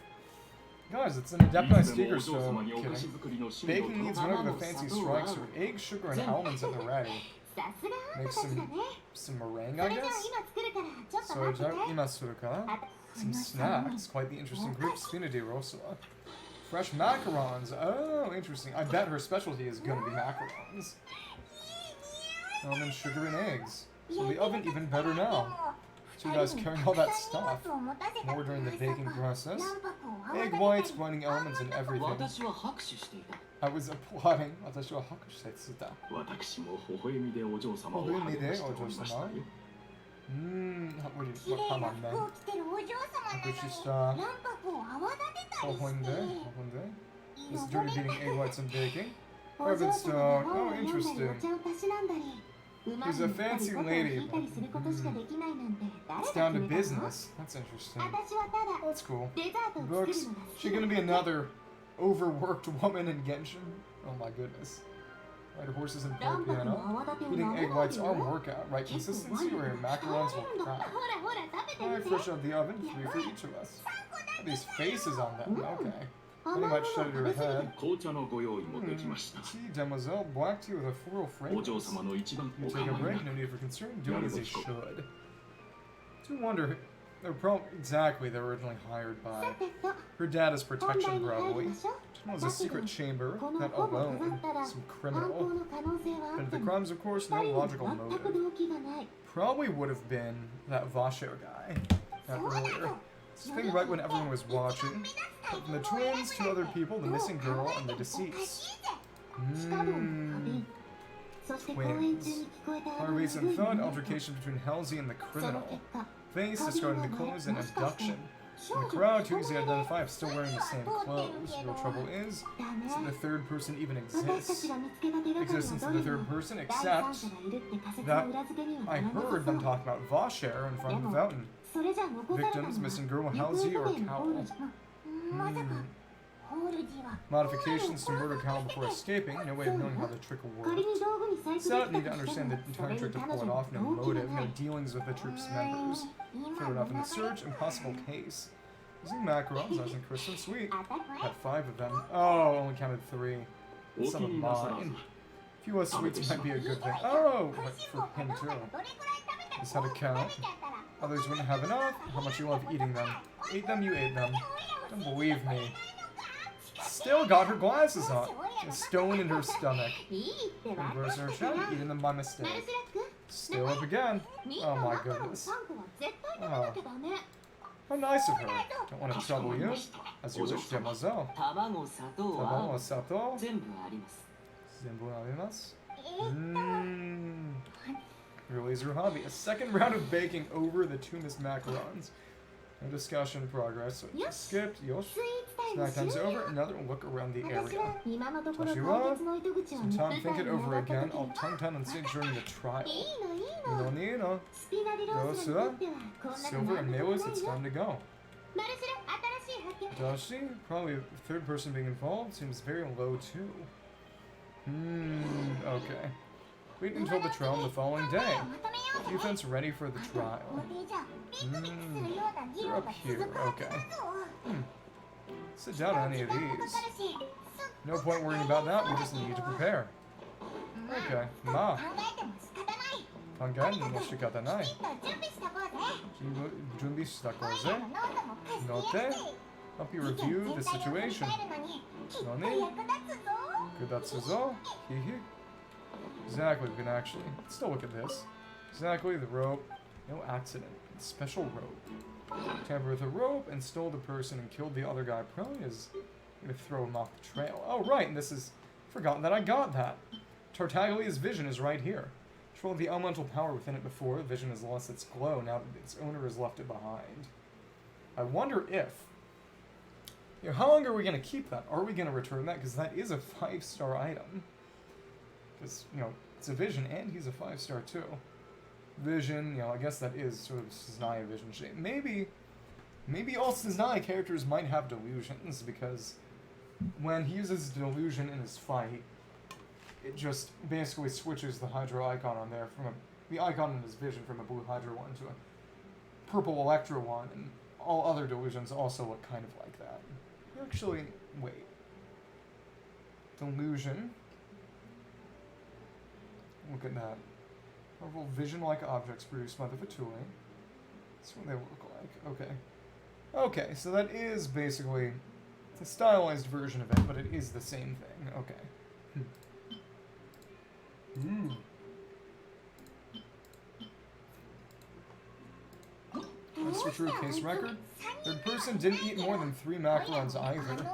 Guys, it's an い adaptized つでも steaker お嬢様 stove. にお菓子 Kidding. 作りの趣味を Baking と needs whenever the fancy strikes, or eggs, sugar, and almonds at the ready. さすがあん Make たたちだ some ね some meringue, そ I れじゃあ guess. 今作るからちょっと So 待ってて imasuruka. あ Some snacks. Quite the interesting group, Spina de Rosa. Fresh macarons. Oh, interesting. I bet her specialty is gonna be macarons. Almond, sugar, and eggs. So the oven even better now. So you guys carrying all that stuff. More during the baking process. Egg whites, grinding almonds, and everything. 私は拍手していた I was applauding. 私は拍手してた。私も微笑みでお嬢様を励ましておりましたよ what do 綺 you, 麗 what, な come on, 服を man. 着てるお嬢様なのに拍手した。卵白を泡立てたり Pohonde, して Pohonde. This is dirty beating egg whites and baking. お嬢様が Stone. 本 Oh, を読んだり interesting. お茶をたしなんだり馬 He's に a 乗ったり fancy 琴を lady, 弾いたりすることしかできないなんて It's 誰 down が to 決めたの business. That's interesting. 私はただ That's cool. デザートを作る Books. のが好 She き gonna な be だけ another overworked woman in Genshin? Oh my goodness. Ride horses and play 卵白の piano. 泡立てを Eating 舐め egg ない whites で are よ workout. Right 結構 consistency ワイ or ン your が macarons 使わ will れるんだ crack. ほらほら食べて Alright, みて fresh out the oven. 3 for each of us. These faces on them. Okay. 甘 Pretty いもの much を shut 食 your べ過ぎ head. て紅茶のご用意もできました Tea, demoiselle, black tea with a floral お嬢 fragrance. 様の一番 You お take a 構い break, なく no need for concern. Doing as they should. Do wonder, they're probably exactly they're originally hired さ by てと her dad as 本題 protection, に入り probably. ましょう It was a secret chamber, この not ほぼ飾 alone, ったら some 犯行 criminal. の可能性はあ But って the も crimes, of course, 二 no 人に logical 全く motive. 動機がない Probably would have been that Vasho guy, that earlier. This thing right when everyone was watching. But from the twins, 2 other people, the missing girl, and the おかしい deceased. ぜ地下道の花瓶そして公演中に聞こえたあの Harvey's 鈍 and い thud, 耳 altercation between Halsey and the その criminal. 結果 Face, discarding the clothes, and abduction. In the crowd, too easy to identify if still wearing the same clothes. The real trouble is that the third person even exists. Existence of the third person, except that I heard them talk about Vaucher in front of the fountain. Victims, missing girl, Halsey, or Cowl. Modifications to murder Cowl before escaping. No way of knowing how the trick worked. Set need to understand the entire trick to pull it off. No motive, no dealings with the troop's members. Throw it off in the search. Impossible case. Using macarons, I was in Kristen. Sweet. Had 5 of them. Oh, only counted 3. Some of mine. A few less sweets might be a good thing. Oh, for him too. Just had to count. Others wouldn't have enough. How much you love eating them. Ate them, you ate them. Don't believe me. Still got her glasses on. A stone in her stomach. Reverse her shot, eating them by mistake. Still up again. Oh my goodness. Oh. How nice of her. Don't want to trouble you. As you wish, Demoiselle. Tabamo sato. Zenbu arimasu. Really is her hobby. A second round of baking over the 2 missed macarons. No discussion in progress, so just skipped. Yosh. Snack time's over. Another look around the area. Toshiwa. Some time think it over again. I'll tongue-ton and sit during the trial. Nino. Dosa. Silver and Melis, it's time to go. Dashi. Probably a third person being involved. Seems very low too. Okay. Wait until the trial the following day. Defense ready for the trial. You're up here, okay. Sit down on any of these. No point worrying about that, we just need to prepare. Okay, ma. Fontaine, no shikatanai. Junbi shitakoze. Note. Help you review the situation. Nani? Kudatsuzo. Hihi. Exactly, we can actually still look at this. Exactly, the rope. No accident. Special rope. Tampered with the rope and stole the person and killed the other guy. Probably is going to throw him off the trail. Oh, right, and this is... Forgotten that I got that. Tartaglia's vision is right here. Controlled the elemental power within it before. The vision has lost its glow now that its owner has left it behind. I wonder if... You know, how long are we going to keep that? Are we going to return that? Because that is a 5-star item. Because, you know, it's a vision, and he's a 5-star too. Vision, you know, I guess that is sort of Snai vision shape. Maybe all Snai characters might have delusions, because when he uses delusion in his fight, it just basically switches the Hydra icon on there from the icon in his vision from a blue Hydra one to a purple Electra one, and all other delusions also look kind of like that. Actually, wait. Delusion. Look at that. Powerful vision-like objects produced by the Fatui. That's what they look like. Okay. Okay, so that is basically... It's a stylized version of it, but it is the same thing. Okay. That's for true case record. Third person didn't eat more than 3 macarons either.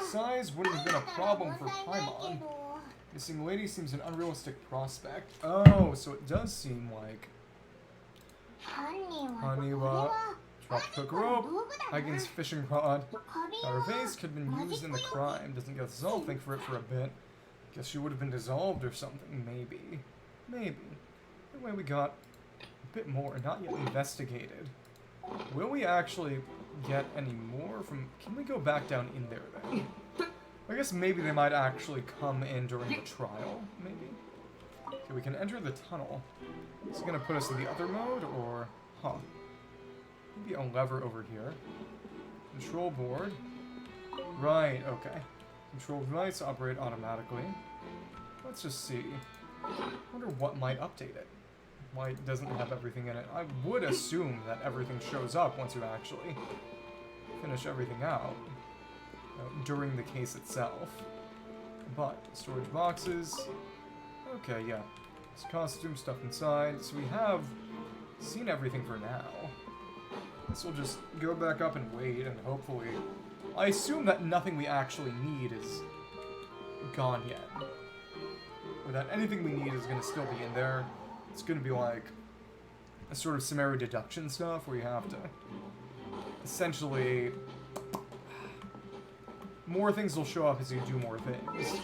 Size wouldn't have been a problem for Paimon. Missing lady seems an unrealistic prospect. Oh, so it does seem like... Haniwa, drop hook rope, Hagen's fishing rod. Our vase could have been used in the crime. Doesn't get dissolved, think for it for a bit. Guess she would have been dissolved or something, maybe. Maybe. Anyway, we got a bit more, not yet investigated. Will we actually get any more from... Can we go back down in there then? I guess maybe they might actually come in during the trial, maybe. Okay, we can enter the tunnel. Is it going to put us in the other mode, or... Huh. Maybe a lever over here. Control board. Right, okay. Control device operate automatically. Let's just see. I wonder what might update it. Why it doesn't have everything in it. I would assume that everything shows up once you actually finish everything out. During the case itself. But, storage boxes. Okay, yeah. There's costume stuff inside. So we have seen everything for now. Guess we'll just go back up and wait, and hopefully... I assume that nothing we actually need is gone yet. Or that anything we need is going to still be in there. It's going to be like a sort of summary deduction stuff where you have to essentially, more things will show up as you do more things.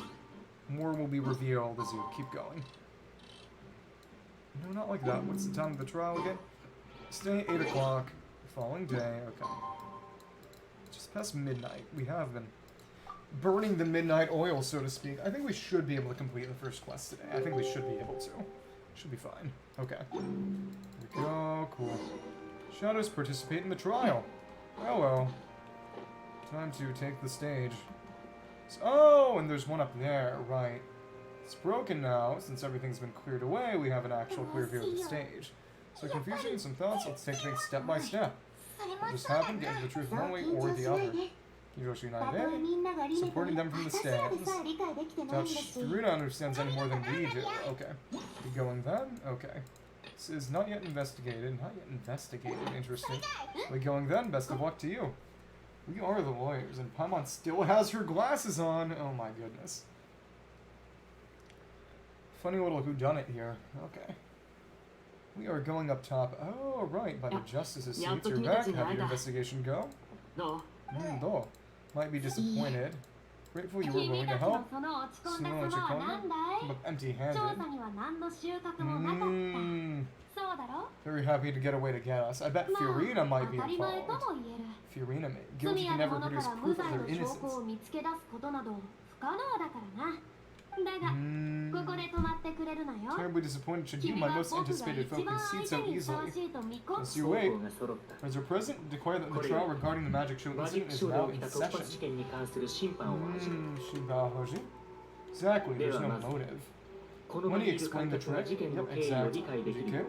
More will be revealed as you keep going. No, not like that. What's the time of the trial again? Stay 8 o'clock. Following day. Okay. Just past midnight. We have been burning the midnight oil, so to speak. I think we should be able to complete the first quest today. I think we should be able to. Should be fine. Okay. Here we go. Cool. Shadows participate in the trial. Oh well. Time to take the stage. Oh, and there's one up there. Right. It's broken now. Since everything's been cleared away, we have an actual clear view of the stage. So confusion and some thoughts, let's take things step by step. What just happened, get to the truth one way or the other. Heroes united in, supporting them from the stands. Dutch Faruna understands any more than we do. Okay. We going then? Okay. This is not yet investigated. Not yet investigated. Interesting. We going then? Best of luck to you. We are the lawyers, and Paimon still has her glasses on. Oh my goodness. Funny little whodunit here. Okay. We are going up top. Oh, right, by the justice's seat. You're back. How did your investigation go? No. Though. Might be disappointed. Grateful you were willing to help. Soon I'll let you come. Look empty-handed. Very happy to get away to get us. I bet Fiorina might be involved. Fiorina may. Guilty can never produce proof of their innocence. Terribly disappointed should you, my most anticipated foe, concede so easily. As you wait, as your president declare that the trial regarding the magic show incident is now in session. Shibahoji? Exactly, there's no motive. When he explained the trick, yep, exactly. GQ?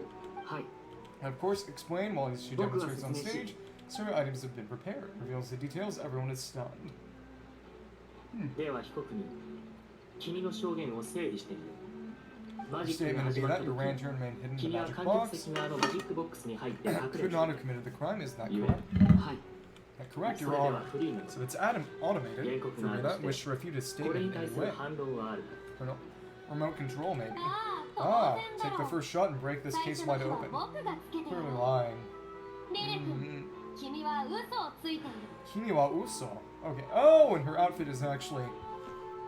And of course, explain while she demonstrates on stage. Certain items have been prepared. Reveals the details, everyone is stunned. Your statement would be that your lantern remained hidden in the magic box. Could not have committed the crime, is that correct? Correct, Your Honor. So it's automated. Farina wish to refute his statement in any way. Remote control, maybe. Ah, take the first shot and break this case wide open. Clearly lying. Kimi wa uso. Okay. Oh, and her outfit is actually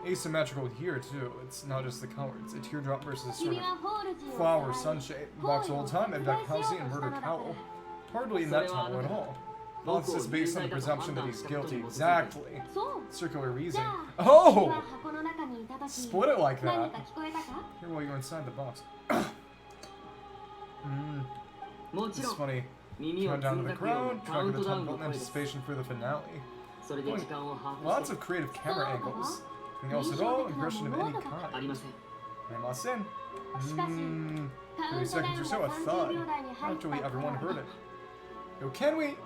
asymmetrical here too. It's not just the color. It's a teardrop versus a sort of flower sunshade. Box the whole time and back Halsey and murder Cowl. Hardly in that tunnel at all. Thoughts is based on the presumption that he's guilty. Exactly. Circular reasoning. Oh! Split it like that. Here while you're inside the box. It's funny. Count down to the crowd, tracking the top button anticipation for the finale. Lots of creative camera angles. Anything else at all? Impression of any kind? Arimasen. 30 seconds or so, a thud. Actually, everyone heard it. Yo, can we?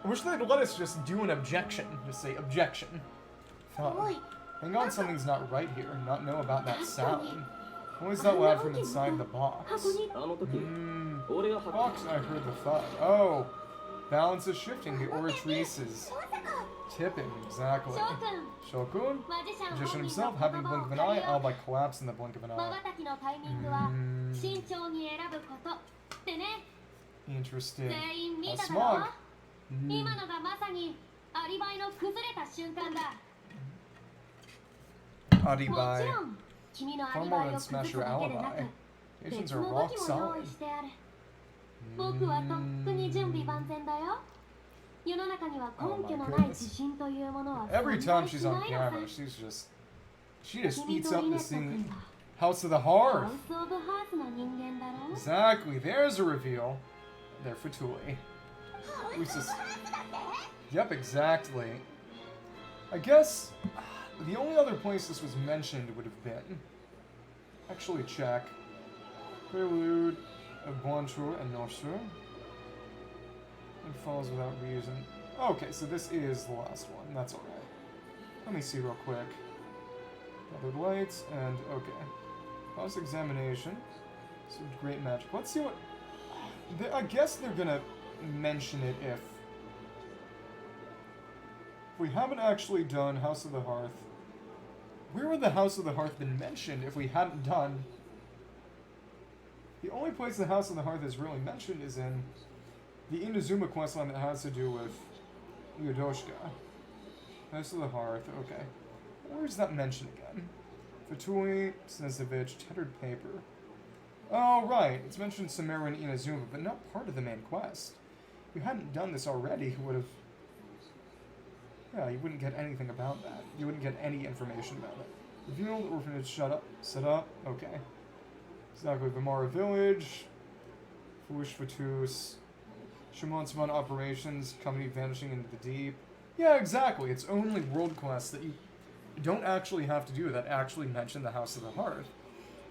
I wish they'd let us just do an objection. Just say objection. Thud. Hang on, something's not right here. Not know about that sound. Always that loud from inside the box. Box, I heard the thud. Oh, balance is shifting. The oratrice is tipping, exactly. Shokun, magician himself, having blink of an eye, all by collapse in the blink of an eye. Interesting. Smog. Alibi. Far more than smash your alibi. Patients are rock solid. Oh my goodness. Every time she's on camera, she just eats up the scene. House of the Hearth. Exactly. There's a reveal. There for Tuli. Yep, exactly. I guess the only other place this was mentioned would have been. Actually, check. Prelude of Bonjour and Norsur. It falls without reason. Okay, so this is the last one. That's alright. Let me see real quick. Gathered lights, and okay. Cross examination. Some great magic. Let's see what. I guess they're gonna mention it if we haven't actually done House of the Hearth. Where would the House of the Hearth been mentioned if we hadn't done? The only place the House of the Hearth is really mentioned is in The Inazuma questline that has to do with Yodoshika. House of the Hearth, okay. Where's that mentioned again? Fatui, Snezovich, Tattered Paper. Oh, right. It's mentioned Samara and Inazuma, but not part of the main quest. If you hadn't done this already, you would have... Yeah, you wouldn't get anything about that. You wouldn't get any information about it. Revealed, orphanage, shut up, set up, okay. Exactly, Vimara Village, Fuish Fatus, Shimonsaman Operations, Company Vanishing into the Deep. Yeah, exactly, it's only world quests that you don't actually have to do that actually mention the House of the Hearth.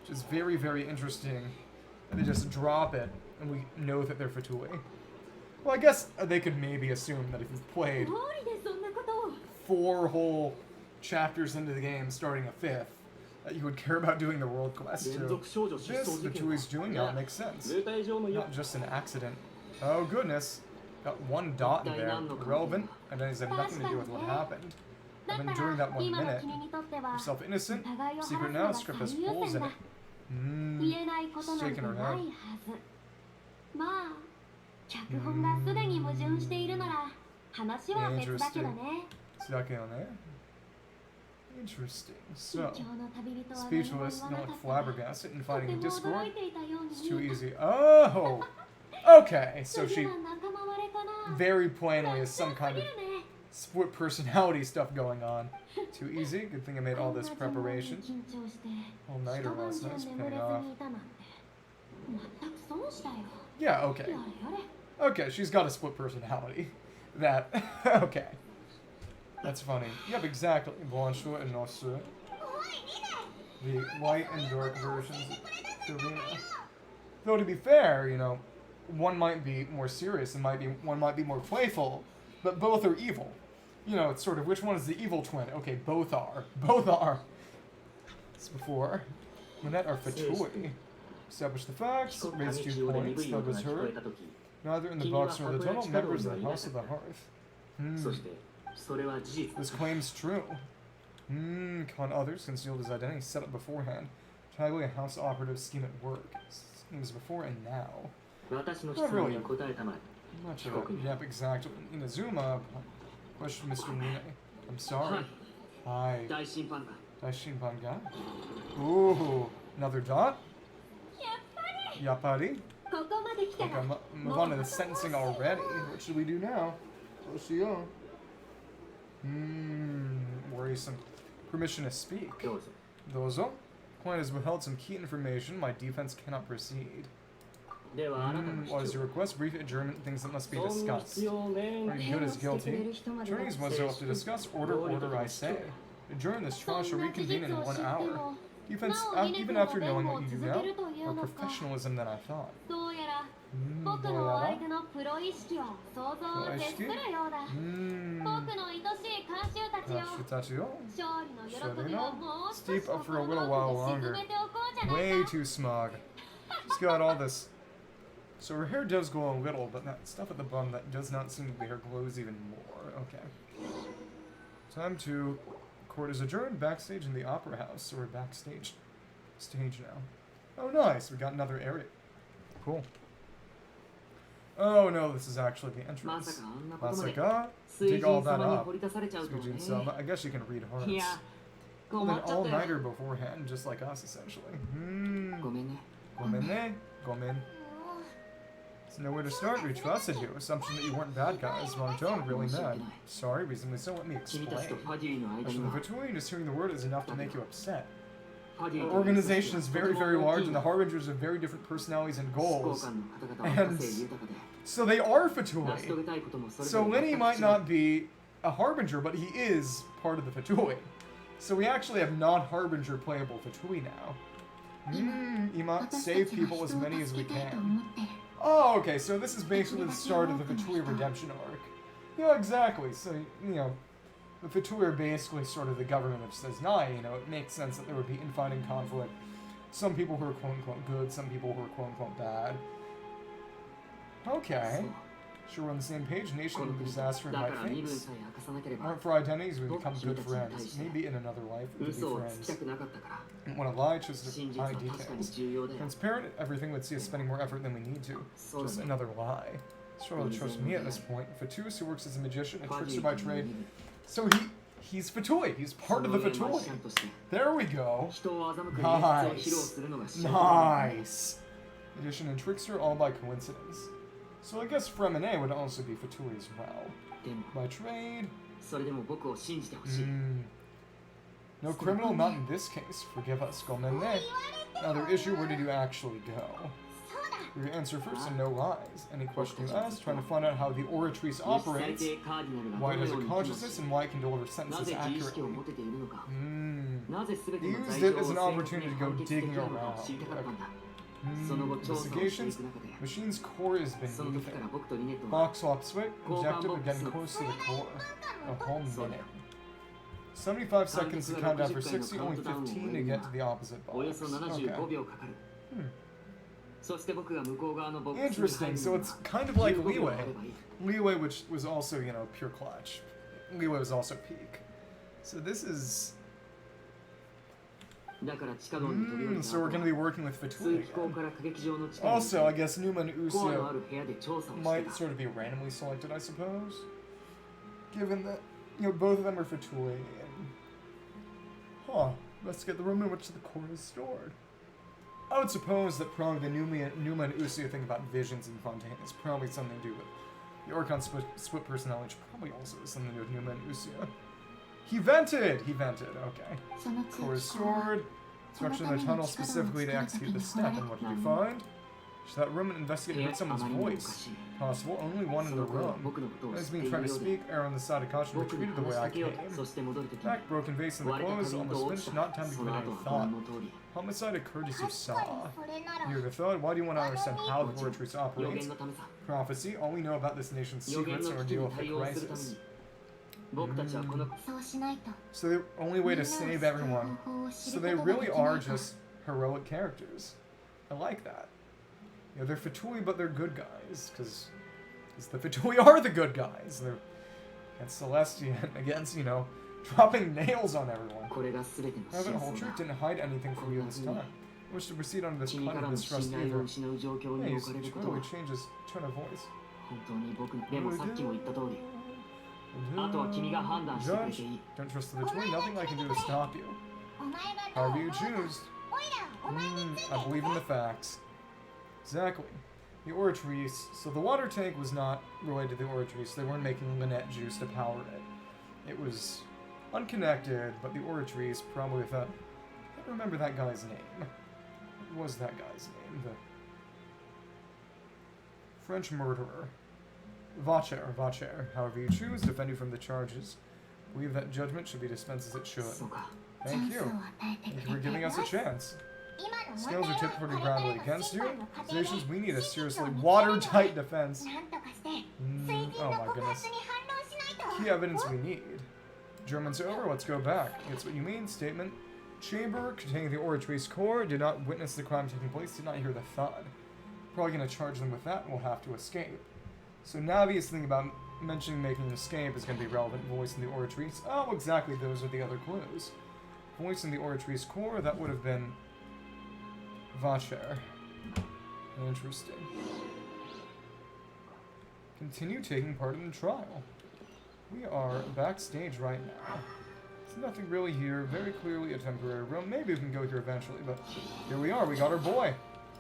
Which is very, very interesting. And they just drop it, and we know that they're Fatui. Well, I guess they could maybe assume that if you've played 4 whole chapters into the game, starting a 5th, that you would care about doing the world quest too. This, Fatui's doing now, makes sense. Not just an accident. Oh goodness. Got 1 dot in there. Irrelevant. Identities have nothing to do with what happened. And then during that 1 minute, yourself innocent, secret now, script has holes in it. Shaking her head. Interesting. So, speechless, not like flabbergasted, and fighting in Discord. It's too easy. Oh! Okay, so she very plainly has some kind of split personality stuff going on. Too easy. Good thing I made all this preparation. All-nighter last night, paying off. Yeah, okay. Okay, she's got a split personality. That, okay. That's funny. Yep, exactly. Blanche and Nosu. The light and dark versions of Karina. Though to be fair, you know, one might be more serious and one might be more playful, but both are evil. You know, it's sort of which one is the evil twin? Okay, both are. Both are. It's before. Manette are Fatui. Establish the facts, raise 2 points, that was heard. Neither in the box nor the tunnel, members of the House of the Hearth. This claim's true. Con others concealed his identity set up beforehand. Entirely a house operative scheme at work. Schemes before and now. Not really much of it. Yep, exactly. Inazuma questioned Mr. Mune. I'm sorry. Hi. Daishinpan ga? Ooh, another dot? Yapari? Okay, move on to the sentencing already. What should we do now? Worrisome. Permission to speak. Dozo. Client has withheld some key information. My defense cannot proceed. What is your request? Brief adjournment, things that must be discussed. Are you good as guilty? Attorneys was there to discuss. Order, I say. Adjourn this trial shall reconvene in 1 hour. Defense, even after knowing what you do now, more professionalism than I thought. Steep up for a little while longer. Way too smug. She's got all this. So her hair does glow a little, but that stuff at the bum that does not seem to be her glows even more. Okay. Time to... Court is adjourned backstage in the Opera House, or backstage stage now. Oh, nice. We got another area. Cool. Oh, no, this is actually the entrance. Masaka? Dig all that up. Suijin Selma. I guess you can read hearts. Well, then all-nighter beforehand, just like us, essentially. Gomenne? Gomen. There's nowhere to start. We trusted you. Assumption that you weren't bad guys. Wrong tone. Really mad. Sorry, reasonably so. Let me explain. Actually, the Fatui, just hearing the word is enough to make you upset. Our organization is very, very large, and the Harbingers have very different personalities and goals. And so they are Fatui. So Lenny might not be a Harbinger, but he is part of the Fatui. So we actually have non-Harbinger playable Fatui now. Ima, save people as many as we can. Oh, okay, so this is basically the start of the Fatui redemption arc. Yeah, exactly. So, you know, the Fatui are basically sort of the government of Seznai, you know, it makes sense that there would be infighting conflict. Some people who are quote-unquote good, some people who are quote-unquote bad. Okay. Sure we're on the same page. Nation with disaster in my face. Aren't for identities, we become good friends. Maybe in another life we could be friends. Don't want to lie, just high details. Transparent, everything would see us spending more effort than we need to. Just another lie. Struggle to trust me at this point. Fatui, who works as a magician, a trickster by trade. So he's Fatui. He's part of the Fatui. There we go. Nice. Nice. Magician and trickster, all by coincidence. So I guess Fremine would also be Fatui as well. By trade. No criminal, not in this case. Forgive us, Gomenne. Another issue, where did you actually go? Your answer first and no lies. Any question you ask, trying to find out how the Oratrice operates, why it has a consciousness, and why it can deliver sentences accurately. He used it as an opportunity to go digging around. Investigations. Machine's core is beneath it. Box swap switch. Objective of getting close to the core. A whole minute. 75 seconds to count down for 60, only 15 to get to the opposite box. Okay. Interesting, so it's kind of like Leeway. Leeway, which was also, you know, pure clutch. Leeway was also peak. So this is... so we're going to be working with Fatui again. Also, I guess Numa and Uso might sort of be randomly selected, I suppose. Given that, you know, both of them are Fatui. And... Huh, let's get the room in which the core is stored. I would suppose that probably the Numa and Uso thing about visions in Fontaine is probably something to do with the Orcon split personality, which probably also has something to do with Numa and Uso. He vented! He vented, okay. Core is stored. Instruction in the tunnel specifically to execute the step, and what did we find? To that room and investigate and heard someone's voice. Possible, only one in the room. As being trying to speak, err on the side of caution, retreated the way I came. Back, broken vase in the clothes, almost finished, not time to commit any thought. Homicide occurred as you saw. Near the thought, why do you want to understand how the Oratrice operates? Prophecy, all we know about this nation's secrets and ordeal of the crisis. So the only way to save everyone. So they really are just heroic characters. I like that. You know, they're Fatui, but they're good guys, because the Fatui are the good guys. They're against Celestian, against, you know, dropping nails on everyone. Private whole truth didn't hide anything from you this time. I wish to proceed under this plan of distrust either. Hey, he's totally changed his tone of voice. Judge, don't trust the Fatui, nothing I can do to stop you. However you choose. I believe in the facts. Exactly. The Oratrice. So the water tank was not related to the Oratrice. They weren't making Lynette juice to power it. It was unconnected, but the Oratrice probably thought... I can't remember that guy's name. What was that guy's name? The French murderer. Vacher. However you choose, defend you from the charges. Believe that judgment should be dispensed as it should. Thank you. Thank you for giving us a chance. Scales are tipped pretty broadly against you. Accusations, we need a seriously watertight defense. Oh my goodness. Key evidence we need. German's over, let's go back. It's what you mean, statement. Chamber containing the Oratrice core did not witness the crime taking place, did not hear the thud. Probably going to charge them with that and we'll have to escape. So Navi's thinking about mentioning making an escape is going to be relevant. Voice in the Oratrice. Oh, exactly, those are the other clues. Voice in the Oratrice core, that would have been Vacher. Interesting. Continue taking part in the trial. We are backstage right now. There's nothing really here. Very clearly a temporary room. Maybe we can go here eventually, but here we are. We got our boy.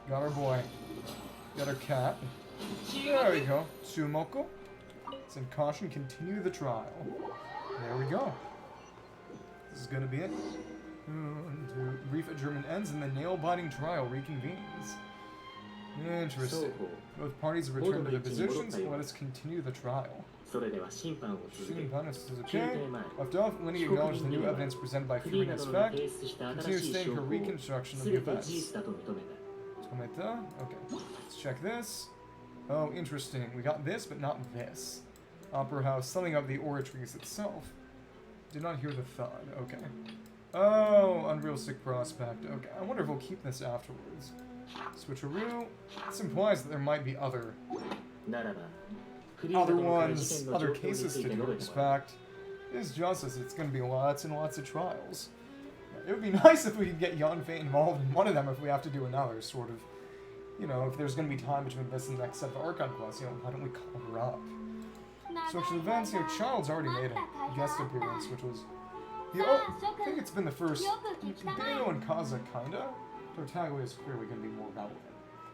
Got our cat. There we go. Sumoko. It's in caution. Continue the trial. There we go. This is going to be it. Brief adjournment ends and the nail-biting trial reconvenes. Interesting. Both parties have returned to their positions. Let us continue the trial. Shinpan is okay. Left off, Linny acknowledged the new evidence presented by Furin as fact. Continue stating her reconstruction of the events. Okay, let's check this. Oh, interesting. We got this, but not this. Opera House, summing up the Oratrice itself. Did not hear the thud. Okay. Oh, unrealistic prospect. Okay, I wonder if we'll keep this afterwards. Switcheroo. This implies that there might be other ones, other cases to do. In fact, it is justice. It's going to be lots and lots of trials. It would be nice if we could get Yanfei involved in one of them if we have to do another, sort of. you know, if there's going to be time between this and the next set of Archon quests, you know, why don't we call her up? Social events, you know, Child's already made a guest appearance, which was... I think it's been the first... Dano and Kaza, kinda. Tartaglia is clearly going to be more relevant.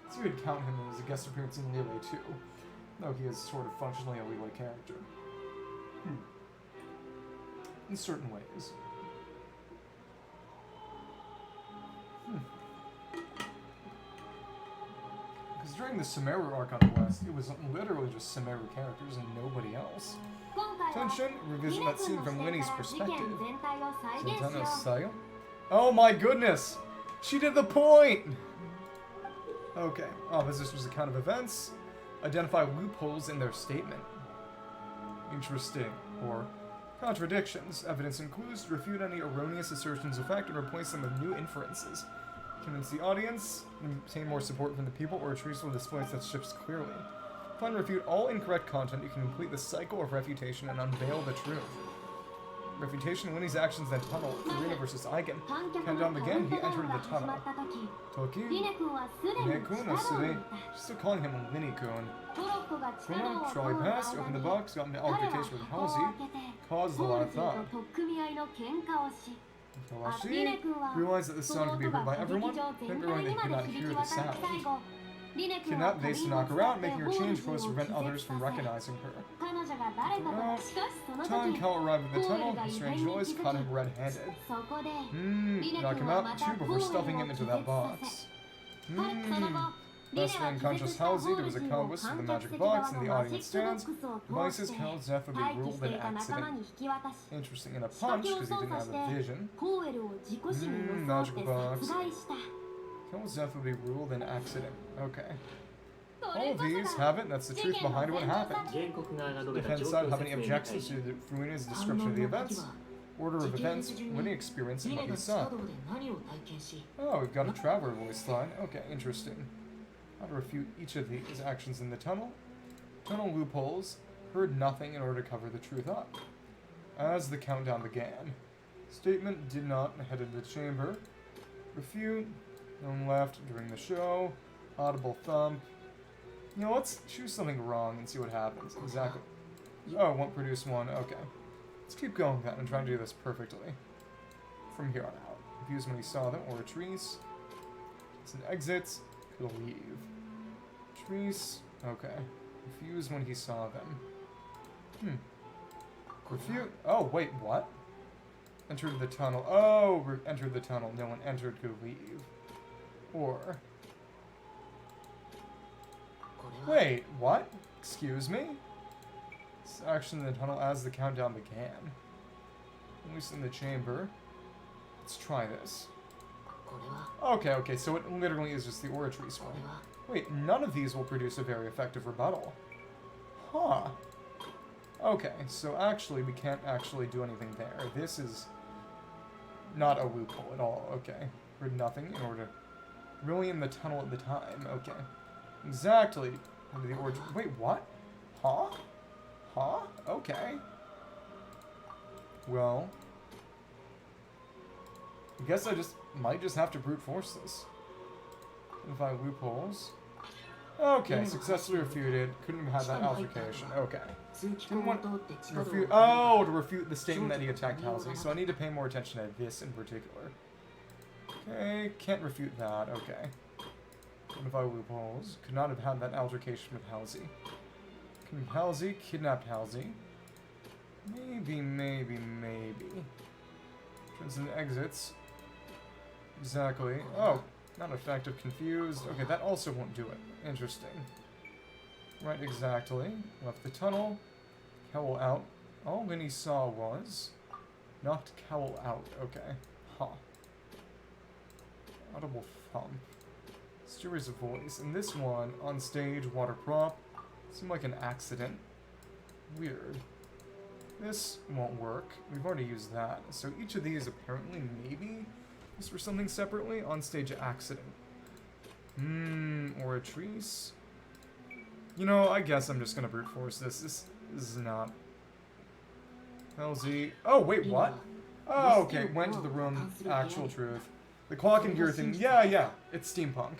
So you could count him as a guest appearance in Lele too. Though he is sort of functionally a Lele character. In certain ways. Because during the Sumeru Archon quest, it was literally just Sumeru characters and nobody else. Attention, revisit that scene from Winnie's perspective. Santana's style. Oh my goodness! She did the point! Okay, opposition's account of events. Identify loopholes in their statement. Interesting. Or contradictions. Evidence and clues to refute any erroneous assertions of fact and replace them with new inferences. Convince the audience, obtain more support from the people, or retrieve will display such shifts clearly. Find and refute all incorrect content. You can complete the cycle of refutation and unveil the truth. Refutation, Winnie's actions in the tunnel. Arena versus Eigen. Countdown began, he entered the tunnel. Toki? Rinne-kun is today. She's still calling him Winnie-kun. Kuna, trolley passed, opened the box, got into altercation with Halsey, caused a lot of thought. Kalashi realized that the sound could be heard by everyone, then realized they could not hear the sound. Kidnapped Vase to knock her out, making her change clothes to prevent others from recognizing her. Time Cal arrived at the tunnel, a strange noise caught him red-handed. Knock him out, too, before stuffing him into that box. Less than unconscious Halsey, there was a conquest of the magic box, and the audience stands. Devices, Cal's death would be ruled an accident. Interesting, in a punch, because he didn't have a vision. Magic box. Cal's death would be ruled an accident. Okay. All of these have it, that's the truth behind what happened. Defense side have any objections to Fuina's description of the events? Order of events, Winnie experienced, and what he saw. Oh, we've got a traveler voice line. Okay, interesting. How to refute each of these actions in the tunnel. Tunnel loopholes. Heard nothing in order to cover the truth up. As the countdown began. Statement did not head into the chamber. Refute. No one left during the show. Audible thump. You know, let's choose something wrong and see what happens. Exactly. Oh, won't produce one. Okay. Let's keep going then and try and do this perfectly. From here on out. Refuse when he saw them or retreats. It's an exit. Could leave. Trees. Okay. Refuse when he saw them. Refute. Oh, wait, what? Entered the tunnel. Oh, entered the tunnel. No one entered, could leave. Or... Wait, what? Excuse me? This action in the tunnel as the countdown began. At least in the chamber. Let's try this. Okay, so it literally is just the oratory swing. Wait, none of these will produce a very effective rebuttal. Huh. Okay, so actually, we can't actually do anything there. This is not a loophole at all. Okay. Heard nothing in order... Really in the tunnel at the time. Okay. Exactly. Under the origin. Wait, what? Huh? Huh? Okay. Well... I guess I might just have to brute force this. Identify loopholes. Okay, successfully refuted. Couldn't have had that altercation. Okay. Didn't want to refute. Oh, to refute the statement that he attacked Halsey. So I need to pay more attention to this in particular. Okay, can't refute that. Okay. Identify loopholes. Could not have had that altercation with Halsey. Halsey kidnapped Halsey. Maybe. Entrance and exits. Exactly. Oh, not effective. Confused. Okay, that also won't do it. Interesting. Right, exactly. Left the tunnel. Cowl out. All Winnie saw was... knocked Cowl out. Okay. Huh. Audible thump. Mysterious voice. And this one, on stage, water prop. Seemed like an accident. Weird. This won't work. We've already used that. So each of these apparently maybe is for something separately. On stage accident. Or a trees. You know, I guess I'm just gonna brute force this. This is not... Halsey. Oh, wait, what? Oh, okay. Went to the room. Actual truth. The clock and gear thing. Yeah. It's steampunk.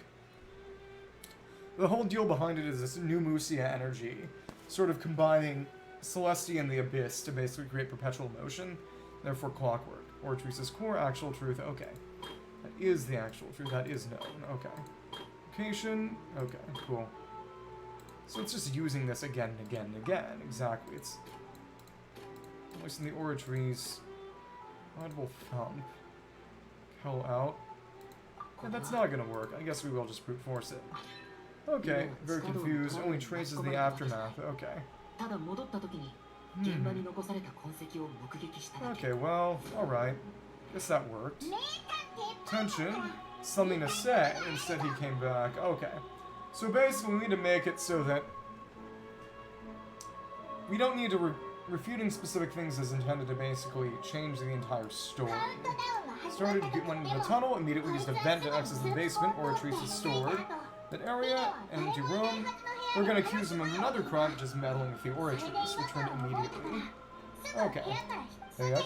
The whole deal behind it is this new Musia energy, sort of combining Celestia and the Abyss to basically create perpetual motion, therefore clockwork. Oratrice's core, actual truth, okay. That is the actual truth, that is known, okay. Location, okay, cool. So it's just using this again and again and again, exactly. It's placing the Oratrice, audible thump, hell out. Yeah, that's not gonna work. I guess we will just brute force it. Okay, very confused. Only traces the aftermath. Okay. ただ戻った時に現場に残された痕跡を目撃しただけ。 Okay, well, alright. Guess that worked. Tension. Something to say. Instead he came back. Okay. So basically we need to make it so that we don't need to refuting specific things is intended to basically change the entire story. Started, went into the tunnel, immediately used a vent to access the basement, Oratrice is stored. That area, empty room. We're gonna accuse him of another crime, which is meddling with the Oratrice. Return immediately. Okay.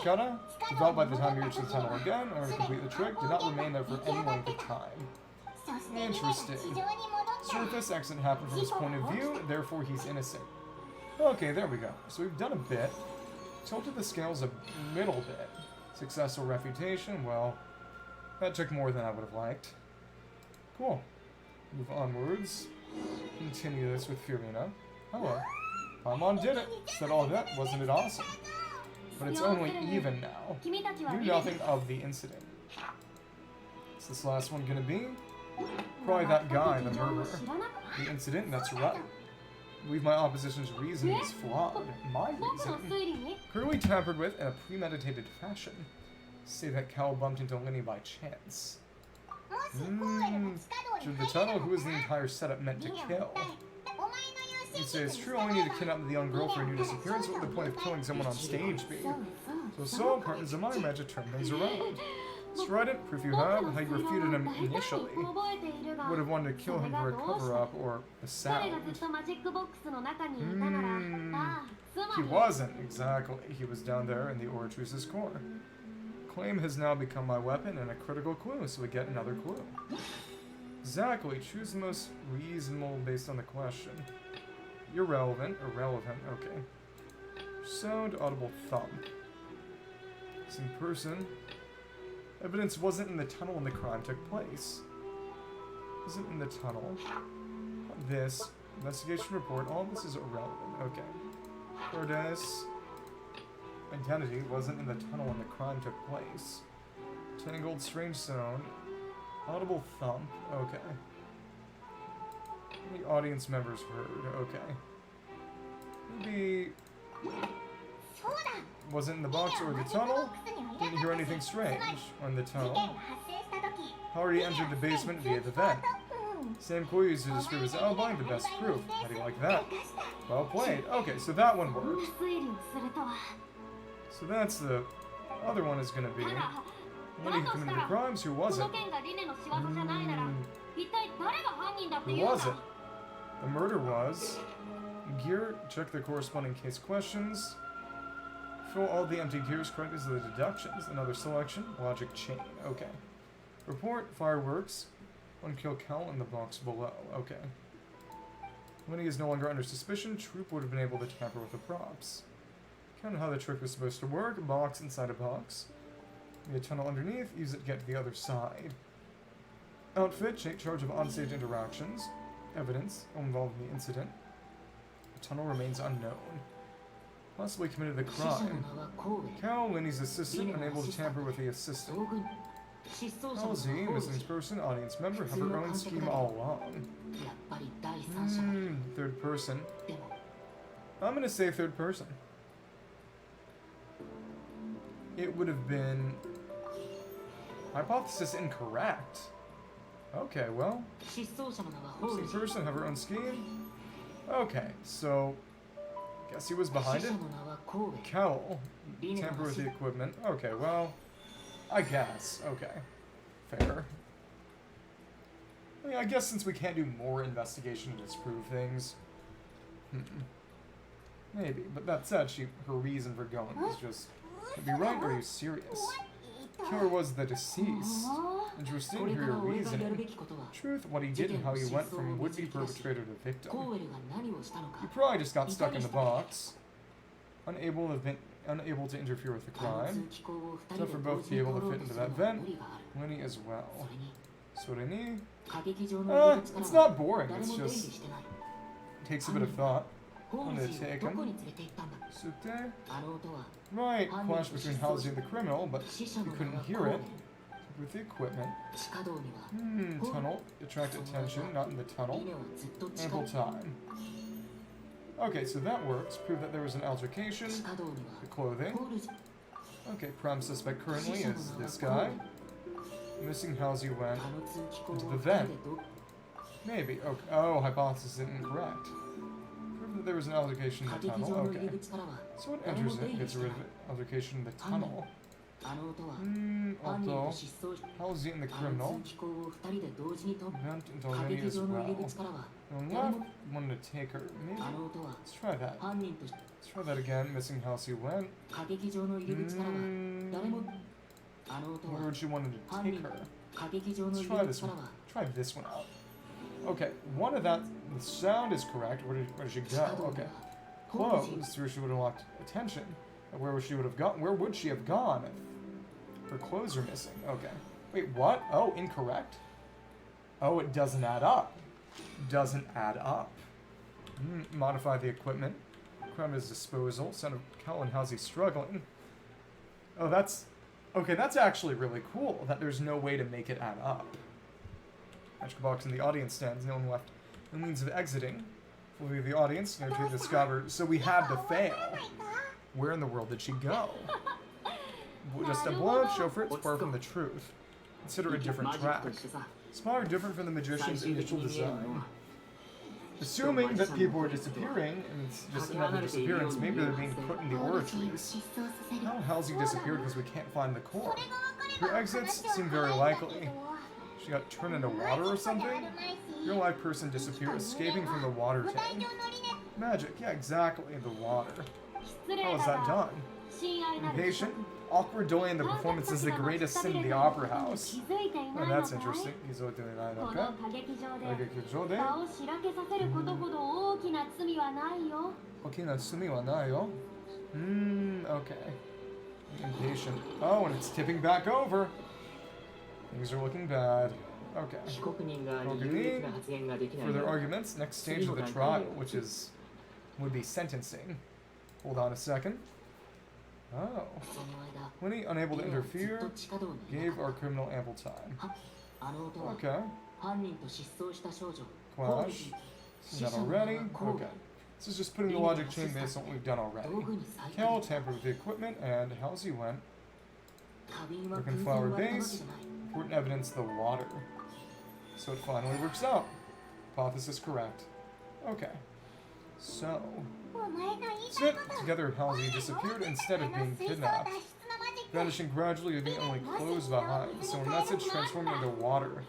Kata, developed by the time you reach the tunnel again, in order to complete the trick, did not remain there for any length of time. Interesting. Surface accident happened from his point of view, therefore he's innocent. Okay, there we go. So we've done a bit. Tilted the scales a little bit. Successful refutation, well, that took more than I would have liked. Cool. Move onwards. Continue this with Fiorina. Hello. Paimon did it. Said all that. Wasn't it awesome? But it's only even now. Knew nothing of the incident. What's this last one gonna be? Probably that guy, the murderer. The incident, that's right. I believe my opposition's reason is flawed. My reason? Clearly tampered with in a premeditated fashion. Say that Cal bumped into Linny by chance. Through the tunnel, who is the entire setup meant to kill? You say it's true, only need to kidnap the young girl for a new disappearance. What would the point of killing someone on stage be? So, partners of mine might to turn things around. Strident, proof you have, how you refuted him initially. Would have wanted to kill him for a cover-up or a sound. He wasn't, exactly. He was down there in the Oratrice's core. Claim has now become my weapon and a critical clue, so we get another clue. Exactly. Choose the most reasonable based on the question. Irrelevant. Irrelevant. Okay. Sound, audible thump. Some person. Evidence wasn't in the tunnel when the crime took place. Wasn't in the tunnel. This. Investigation report. All this is irrelevant. Okay. Cordes. Identity wasn't in the tunnel when the crime took place. Tangled, strange sound. Audible thump. Okay. The audience members heard. Okay. Maybe... wasn't in the box or the tunnel? Didn't hear anything strange. Or in the tunnel? Already entered the basement via the vent. Same clue used to describe his alibi, the best proof. How do you like that? Well played. Okay, so that one worked. So that's the other one is gonna be when he committed the crimes, who was it? Who was it? The murder was gear, check the corresponding case questions. Fill all the empty gears correct as the deductions. Another selection, logic chain. Okay. Report fireworks. One kill Cal in the box below. Okay. When he is no longer under suspicion, Troop would have been able to tamper with the props. Kind of how the trick was supposed to work. Box inside a box. A tunnel underneath. Use it to get to the other side. Outfit. Take charge of onstage interactions. Evidence involved in the incident. The tunnel remains unknown. Possibly committed the crime. Cal, Linny's assistant, unable to tamper with the assistant. Halsey, missing person, audience member, have her own scheme all along. Third person. I'm gonna say third person. It would have been... hypothesis incorrect. Okay, well... Same person, have her own scheme? Okay, so... guess he was behind it? Cowl. Tamper with the equipment. Okay, well... I guess. Okay. Fair. I mean, I guess since we can't do more investigation to disprove things... maybe. But that said, her reason for going is just... to be right, or are you serious? Killer was the deceased. Interesting, hear your reasoning. Truth, what he did and how he went from would-be perpetrator to victim. He probably just got stuck in the box. Unable to interfere with the crime. Tough for both to be able to fit into that vent. Winnie as well. Soreni? It's not boring, it's just... takes a bit of thought. When they take him. Sute? Right, clash between Halsey and the criminal, but you couldn't hear it. With the equipment. Tunnel. Attract attention, not in the tunnel. Ample time. Okay, so that works. Prove that there was an altercation. The clothing. Okay, prime suspect currently is this guy. Missing Halsey went into the vent. Maybe. Okay. Oh, hypothesis incorrect. Prove that there was an altercation in the tunnel. Okay. So what enters it gets rid of it. Altercation in the tunnel. Although, Halsey and the criminal vent into Lenny as well. On left, wanted to take her. Maybe. Let's try that. Let's try that again. Missing Halsey went. Where would she wanted to take her? Let's try this one. Try this one out. Okay, one of that. The sound is correct. Where did she go? Okay. Close. Where she would have locked attention. Where would she would have gone? Where would she have gone? Her clothes are missing. Okay. Wait, what? Oh, incorrect? Oh, it doesn't add up. Doesn't add up. Modify the equipment. Crime is disposal. Son of Cal and Halsey struggling. Oh, that's... Okay, that's actually really cool, that there's no way to make it add up. Magical box in the audience stands. No one left. No means of exiting. We'll leave the audience. No to discover. So we had to fail. Where in the world did she go? Just a bluff, chauffeur, it's far from the truth. Consider a different track. It's far different from the magician's initial design. Assuming that people are disappearing, and it's just another disappearance, maybe they're being put in the oratories. How Halsey disappeared because we can't find the core. Her exits seem very likely. She got turned into water or something? Real life person disappeared, escaping from the water tank. Magic, yeah, exactly, the water. How is that done? Impatient? Awkward delay in the performance is the greatest sin in the opera house. Oh, that's interesting. Okay. Impatient. Oh, and it's tipping back over. Things are looking bad. Okay. Further arguments. Next stage of the trial, which would be sentencing. Hold on a second. Oh. Winnie, unable to interfere, gave our criminal ample time. Okay. Clash. Isn't that already? Okay. This is just putting the logic chain based on what we've done already. Cal tampered with the equipment, and Halsey went. Broken flower base. Important evidence, the water. So it finally works out. Hypothesis correct. Okay. So... Together, Halsey disappeared instead of being kidnapped. Vanishing gradually, leaving only clothes behind. So a message transformed into water.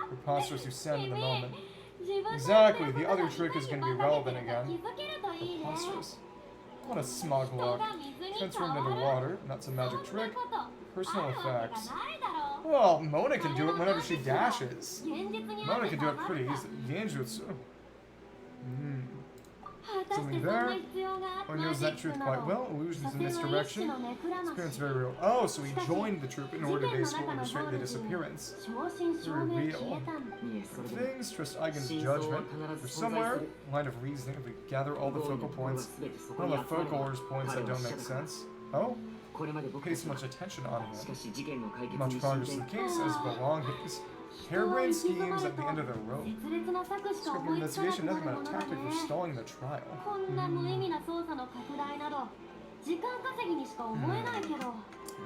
Preposterous you send in the moment. Exactly, the other trick is going to be relevant again. Preposterous. What a smug look. Transformed into water, that's a magic trick. Personal effects. Well, Mona can do it whenever she dashes. Mona can do it pretty easily. Genjutsu. Something there. Or knows that truth quite well. Illusions and misdirection. Experience very real. Oh, so he joined the troop in order to basically orchestrate the disappearance. Very real. Things, trust Eigen's judgment. There's somewhere, line of reasoning, if we gather all the focal points. All the focal points that don't make sense. Oh? Pay so much attention on him. Much progress in the case as belongings. Harebrained schemes at the end of the rope. Scope of investigation, nothing but a tactic for stalling the trial.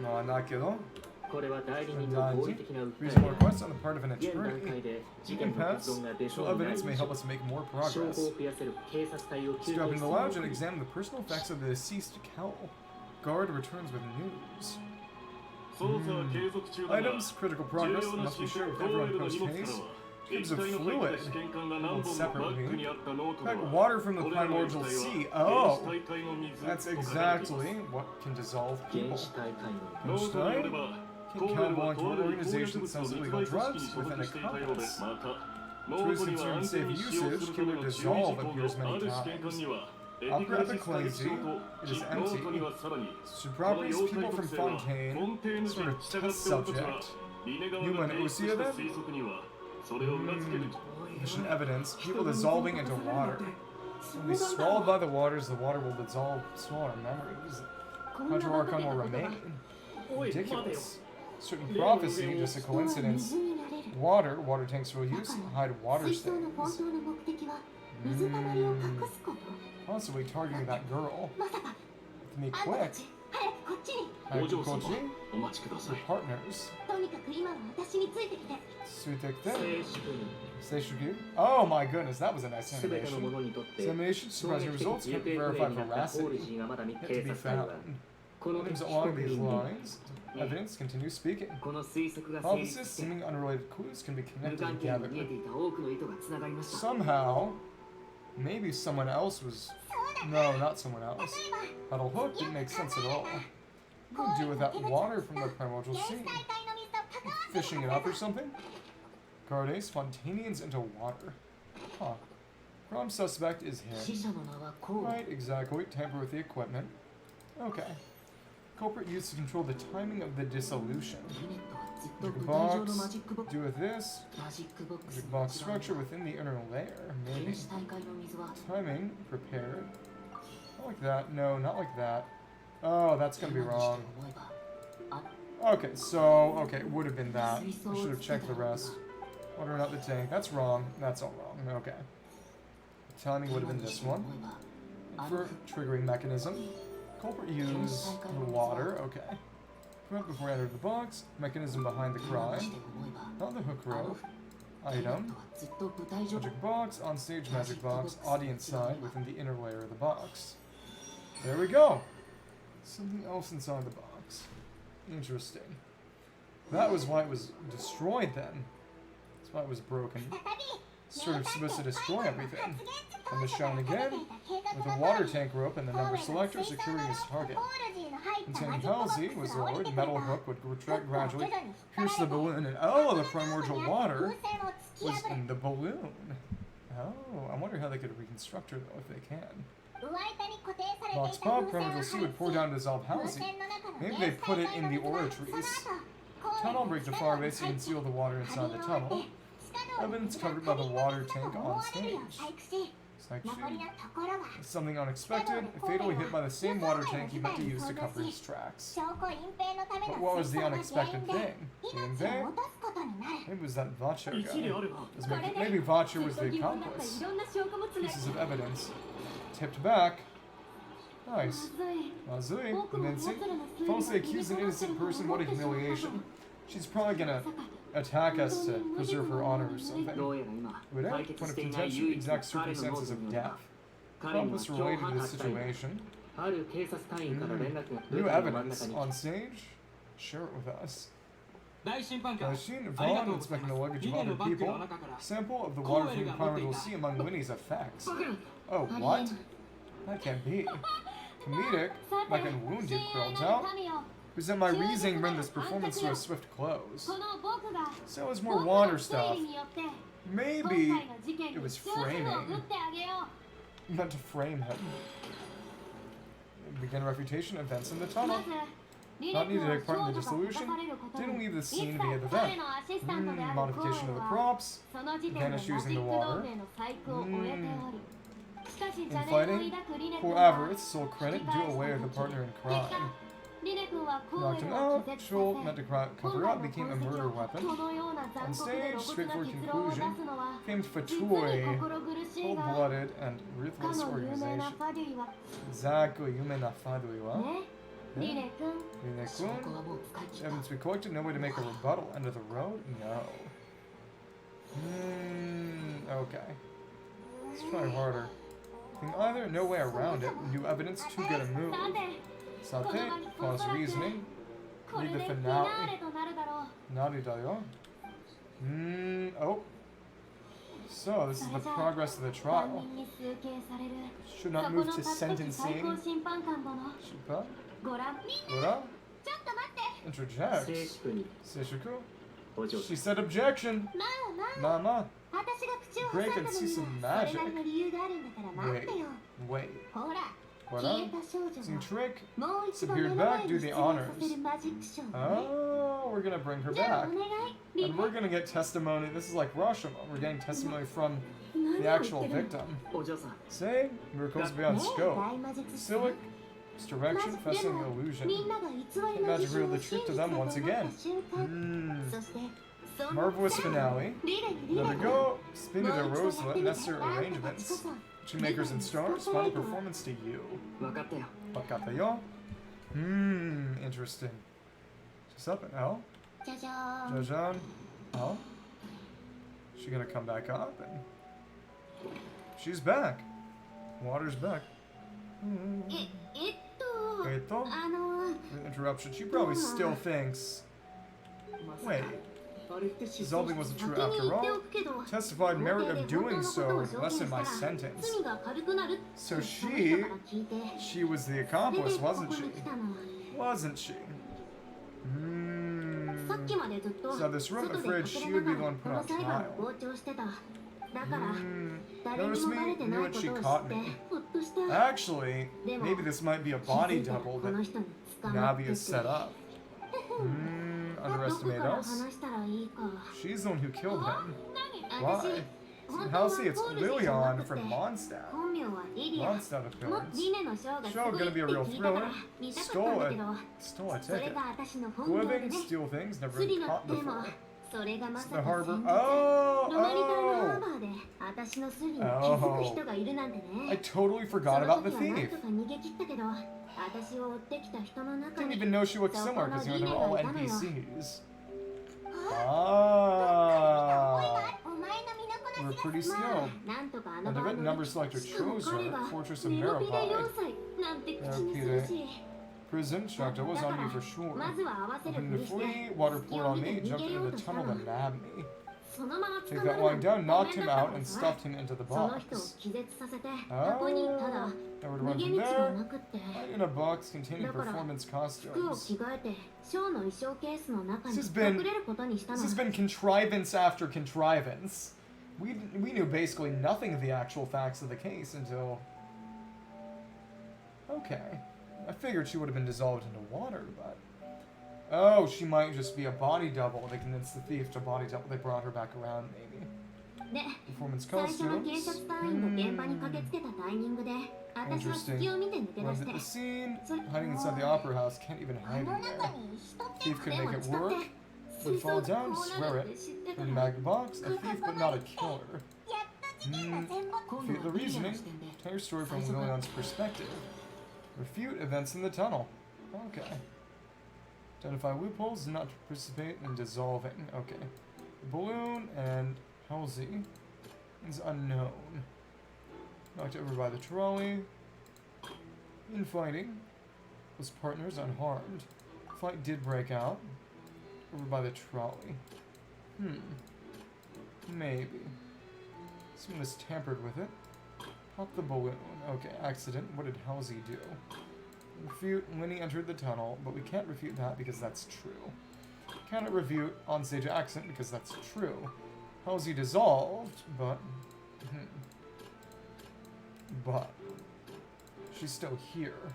No, not kiddle. Reasonable request on the part of an attorney. Impasse. So evidence may help us make more progress. Step into the lounge and examine the personal effects of the deceased Cal. Guard returns with news. Items, critical progress, must be shared with everyone post-haste. Cubes of fluid, held separately. Pack water from the primordial sea. Oh! That's exactly what can dissolve people. Genshin? Can't count belong to an organization that sells illegal drugs within a compass. Twisted to unsafe usage, can we dissolve appears many times. Opera Epiclazy, it is empty. So properties people from Fontaine, sort of test subject. Human Usia then? Sufficient evidence, people dissolving into water. When we swallowed by the waters will dissolve, swallow our memories. Contra Archon will remain. Ridiculous. Certain prophecy, just a coincidence. Water tanks will use hide water stains. Possibly targeting that girl. To me quick. Hayakukochi? We're partners. Seishugu? Oh my goodness, that was a nice animation. Examination, surprising results, can't verify veracity. Yet to be found. Items along these lines. Evidence, continue speaking. Hypothesis, seeming unrelated clues can be connected together. Somehow, maybe someone else was... No, not someone else. Huddle Hook didn't make sense at all. What do we do with that water from the primordial sea? Fishing it up or something? Gardes, Fontainians into water. Huh. Crime suspect is him. Right, exactly. Tamper with the equipment. Okay. Culprit used to control the timing of the dissolution. Magic box. Do with this. Magic box structure within the inner layer. Maybe. Timing. Prepared. Not like that. No, not like that. Oh, that's gonna be wrong. Okay, so... Okay, it would have been that. I should have checked the rest. Water not the tank. That's wrong. That's all wrong. Okay. Timing would have been this one. For triggering mechanism. Culprit use the water, okay. Prevent before I enter the box. Mechanism behind the crime. Not the hook rope. Item. Magic box, on stage magic box, audience side within the inner layer of the box. There we go! Something else inside the box. Interesting. That was why it was destroyed then. That's why it was broken. Sort of supposed to destroy everything. And was shown again, with a water tank rope and the number selector securing his target. Containing palsy was lowered, metal hook would retract gradually, pierce the balloon, and oh, the primordial water was in the balloon. Oh, I wonder how they could reconstruct her though, if they can. Box pop, primordial sea would pour down to dissolve palsy. Maybe they put it in the oratories. Tunnel break the far base to conceal the water inside the tunnel. Evidence covered by the water tank on stage. Something unexpected, fatally hit by the same water tank he meant to use to cover his tracks. But what was the unexpected thing? Maybe it was that Vacher guy. Maybe Vacher was the accomplice. Pieces of evidence. Tipped back. Nice. Mazui, convincing. Falsely accuse an innocent person, what a humiliation. She's probably gonna attack us to preserve her honor or something. Would point of contention, exact circumstances of death. Accomplice related to the situation. New evidence on stage? Share it with us. Daishin, Vaughn, inspecting the luggage of other people. Sample of the water from the primordial sea among Winnie's effects. Oh, what? That can't be. Comedic, like a wounded, crawled out. Present my reasoning bring this performance to a swift close. So it's more water stuff. Maybe it was framing. You meant to frame him. Begin refutation events in the tunnel. Not needed to take part in the dissolution. Didn't leave the scene via the vent. Modification of the props. Vanish using the water. Infighting. Poor avarice, soul credit, do away with the partner in crime. Knocked him out, Shoal meant to cover up, became a murder weapon. On stage, straightforward conclusion, famed fatui, cold-blooded and ruthless organization. Exactly, Yume na fadui wa? Rine-kun? Evidence we collected, no way to make a rebuttal. End of the road? No. Okay. Let's try harder. Think either, no way around it. New evidence, too good a move. Sate, pause reasoning. Need the finale. Nari da yo. Oh. So, this is the progress of the trial. Should not move to sentencing. Shippa? Gora? Interject. 静粛に Seishiku? お嬢 She said objection. まあまあ Mama. 私が口を Greg 挟ん can だの see に some はそれ magic. なりの理由があるんだから待ってよ Wait. ほら What 消え up? た少女 Some が trick? もう一度 Disappeared 目の back, 前 do に the 出現さ honors. せるマジックショーね Oh, we're gonna bring her じゃあ back. お願いリ And ネ we're gonna get testimony. This is like Rashomon. We're getting testimony from 何 the を言 actual ってる victim. お嬢さん Say, miracles ね beyond え scope. 大マジックショー Silic, misdirection, fessing み illusion. んなが偽り The の magic 事象 revealed を the 真 truth 実 to だ them と思 once った again. 瞬間そしてその Marvelous finale. リレにリ There レ we go. Spin to the roselet. Necessary arrangements. Shoemakers and stars. Final performance to you. 分かったよ Bakatayo. Interesting. Just up and L. じゃじゃーん Jajan. Oh. She gonna come back up and she's back. Water's back. Eto. Interruption. She probably still thinks. まさか Wait. あれって失踪 Dissolving wasn't true after all. Testified merit of doing so would lessen my sentence. So she was the accomplice, wasn't she? Wasn't she? So this room, afraid she would be the one put on trial. Notice me, knew what she caught me. Actually, maybe this might be a body double that Navi has set up. Underestimate us? She's the one who killed him. Why? Halsey, it's Lilian from Mondstadt. Mondstadt appearance. Show gonna be a real thriller. Stole a ticket. Living, steal things, never been caught before. It's the harbor. Oh! I totally forgot about the thief. Didn't even know she looked similar because they're all NPCs. Ah! We're pretty skilled. And the written number selector chose her. Fortress of Maripide. Therapeutic. Prison, Shakta was on me for sure. Opened to flee, water poured on me, jumped into the tunnel and nabbed me. Take that lying down, knocked him out, and stuffed him into the box. Oh, I would run from there. Hide in a box containing performance costumes. This has been contrivance after contrivance. We knew basically nothing of the actual facts of the case until... Okay. I figured she would have been dissolved into water, but... Oh, she might just be a body double. They convinced the thief to body double. They brought her back around, maybe. Performance costumes. Interesting. Runs at the scene. Hiding inside the opera house. Can't even hide in there. Thief could make it work. Would fall down, swear it. In the mag box, a thief but not a killer. Refute the reasoning. Tell your story from Lilian's perspective. Refute events in the tunnel. Okay. Identify loopholes, not to participate in dissolving. Okay. Balloon and Halsey is unknown. Knocked over by the trolley. Infighting. Was partners unharmed. Fight did break out. Over by the trolley. Maybe. Someone has tampered with it. Pop the balloon. Okay, accident. What did Halsey do? Refute, Winnie entered the tunnel, but we can't refute that because that's true. Cannot refute on-stage accident because that's true. Halsey dissolved, but... But... She's still here.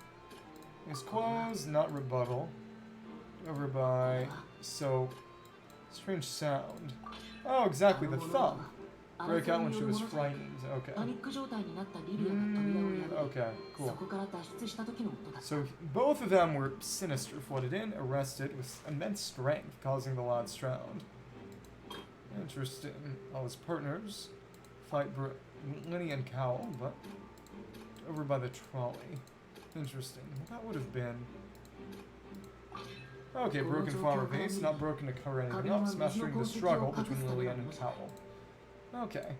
Is closed, not rebuttal. Over by... So... Strange sound. Oh, exactly, the thumb. Break out when she was frightened. Okay. Okay, cool. So both of them were sinister, flooded in, arrested with immense strength, causing the loud sound. Interesting. All his partners fight Linny and Cowl, but over by the trolley. Interesting. That would have been... Okay, broken flower vase, not broken to cover anything else, mastering the struggle between Lillian and Cowl. Okay.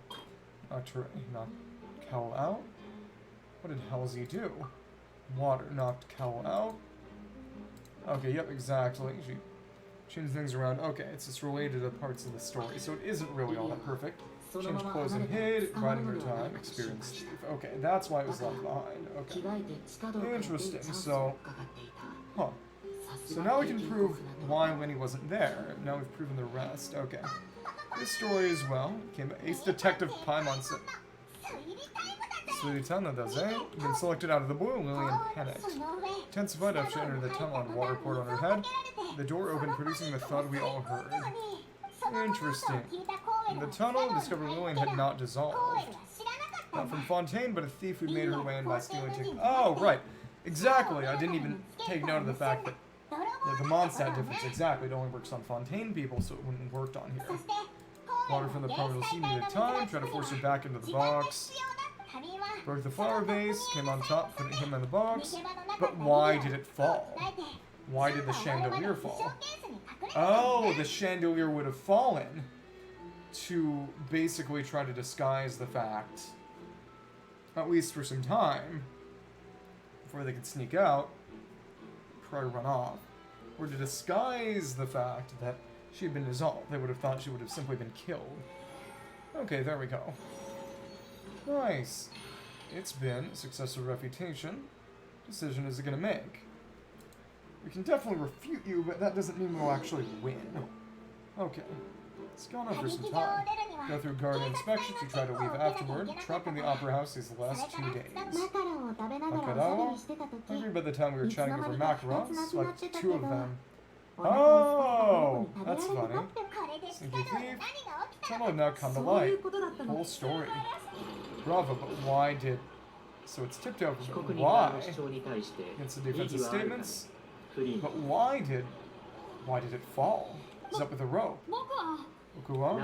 Knocked Cowl out. What did Halsey do? Water knocked Cowl out. Okay, yep, exactly. She changed things around. Okay, it's just related to parts of the story, so it isn't really all that perfect. Changed clothes and hid, riding her time, experienced thief. Okay, that's why it was left behind. Okay. Interesting, so... Huh. So now we can prove why Winnie wasn't there. Now we've proven the rest. Okay. This story as well. Came Ace Detective Paimon said. Sweetie Tana does, eh? Been selected out of the blue, Lillian panicked. Tensified after she entered the tunnel and water poured on her head. The door opened, producing the thud we all heard. Interesting. In the tunnel, discovered Lillian had not dissolved. Not from Fontaine, but a thief who made her way in by stealing tickets. Oh, right. Exactly. I didn't even take note of the fact that the Mondstadt difference exactly. It only works on Fontaine people, so it wouldn't have worked on here. Water from the Providal Sea needed time. Tried to force her back into the box. Broke the flower vase, came on top, put him in the box. But why did it fall? Why did the chandelier fall? Oh, the chandelier would have fallen to basically try to disguise the fact, at least for some time, before they could sneak out, probably run off, or to disguise the fact that she had been dissolved. They would have thought she would have simply been killed. Okay, there we go. Nice. It's been a successful refutation. Decision is it going to make? We can definitely refute you, but that doesn't mean we'll actually win. Okay. It's gone on for some time. Go through guard inspections, you try to leave afterward. Trapped in the opera house these last 2 days. Macarao? Hungry by the time we were chatting over macarons, like 2 of them. Oh! That's funny. Sneaky thief. Tunnel had now come to light. Whole story. Bravo, but why did... So it's tipped over, but why? Against the defensive statements? But why did it fall? It's up with a rope. Okuwa?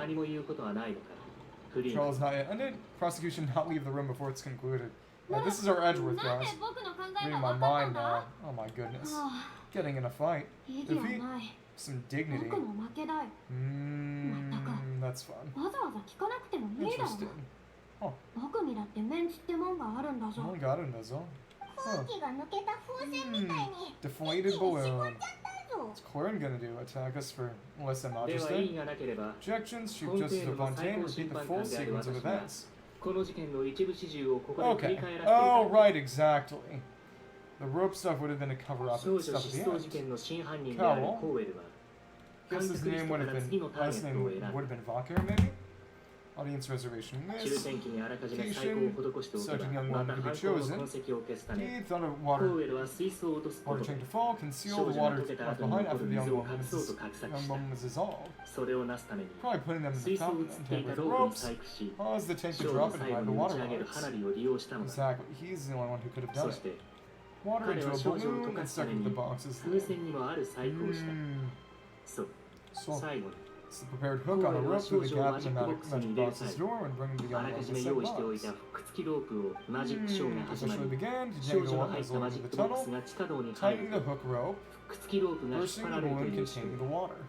Trial is not yet ended. Prosecution not leave the room before it's concluded. Yeah, this is our Edgeworth, guys. Reading my mind now. Oh my goodness. Getting in a fight. Defeat. Some dignity. That's fun. Interesting. Oh. Deflated balloon. What's Clorin gonna do? Attack us for less Majesty? Objections? Chief Justice of Fontaine, repeat the full sequence of events. Okay. Oh, right, exactly. The rope stuff would have been a cover-up stuff at the end. Cowell. Guess his name would have been, last name would have been Valkyrie, maybe? Audience reservation list. Such a young woman could be chosen. He thought of water tank to fall, conceal the water left behind after the young woman was dissolved. Probably putting them in the fountain and tamper with the ropes. Cause the tank to drop and hide the water marks. Exactly, he's the only one who could have done it. Water into a balloon and stuck with the boxes. So, it's the prepared hook on a rope through the gap in the magic box's door and bring the young one to the said box. Officially began to jangle the water into the tunnel, tightening the hook rope, bursting the balloon containing the water.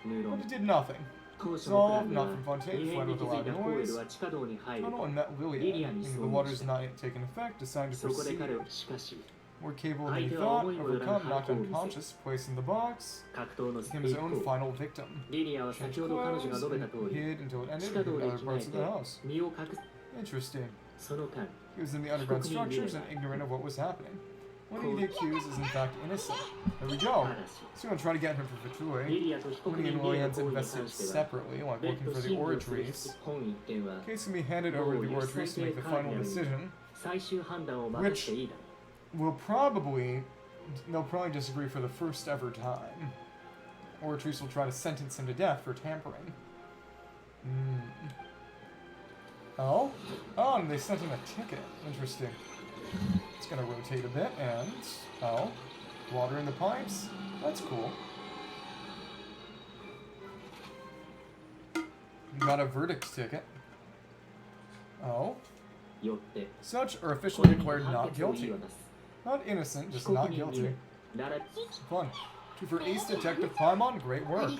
But it did nothing. Dissolved, not from Fontaine, fled with a loud noise. Tunnel and met Lillian, the water's not yet taken effect, decided to proceed. More capable than he thought, overcome, knocked unconscious, placed in the box, became his own final victim. Changed clothes, hid until it ended in other parts of the house. Interesting. He was in the underground structures and ignorant of what was happening. One of the accused is in fact innocent. There we go. So we're going to try to get him for Vitui. Winnie and Lillian's invested separately, like looking for the Oratrice. The case can be handed over to the Oratrice to make the final decision, which they'll probably disagree for the first ever time. Oratrice will try to sentence him to death for tampering. Oh? Oh, and they sent him a ticket. Interesting. It's gonna rotate a bit, and... Oh. Water in the pipes? That's cool. Got a verdict ticket. Oh. Such are officially declared not guilty. Not innocent, just not guilty. Fun. For Ace Detective Paimon, great work.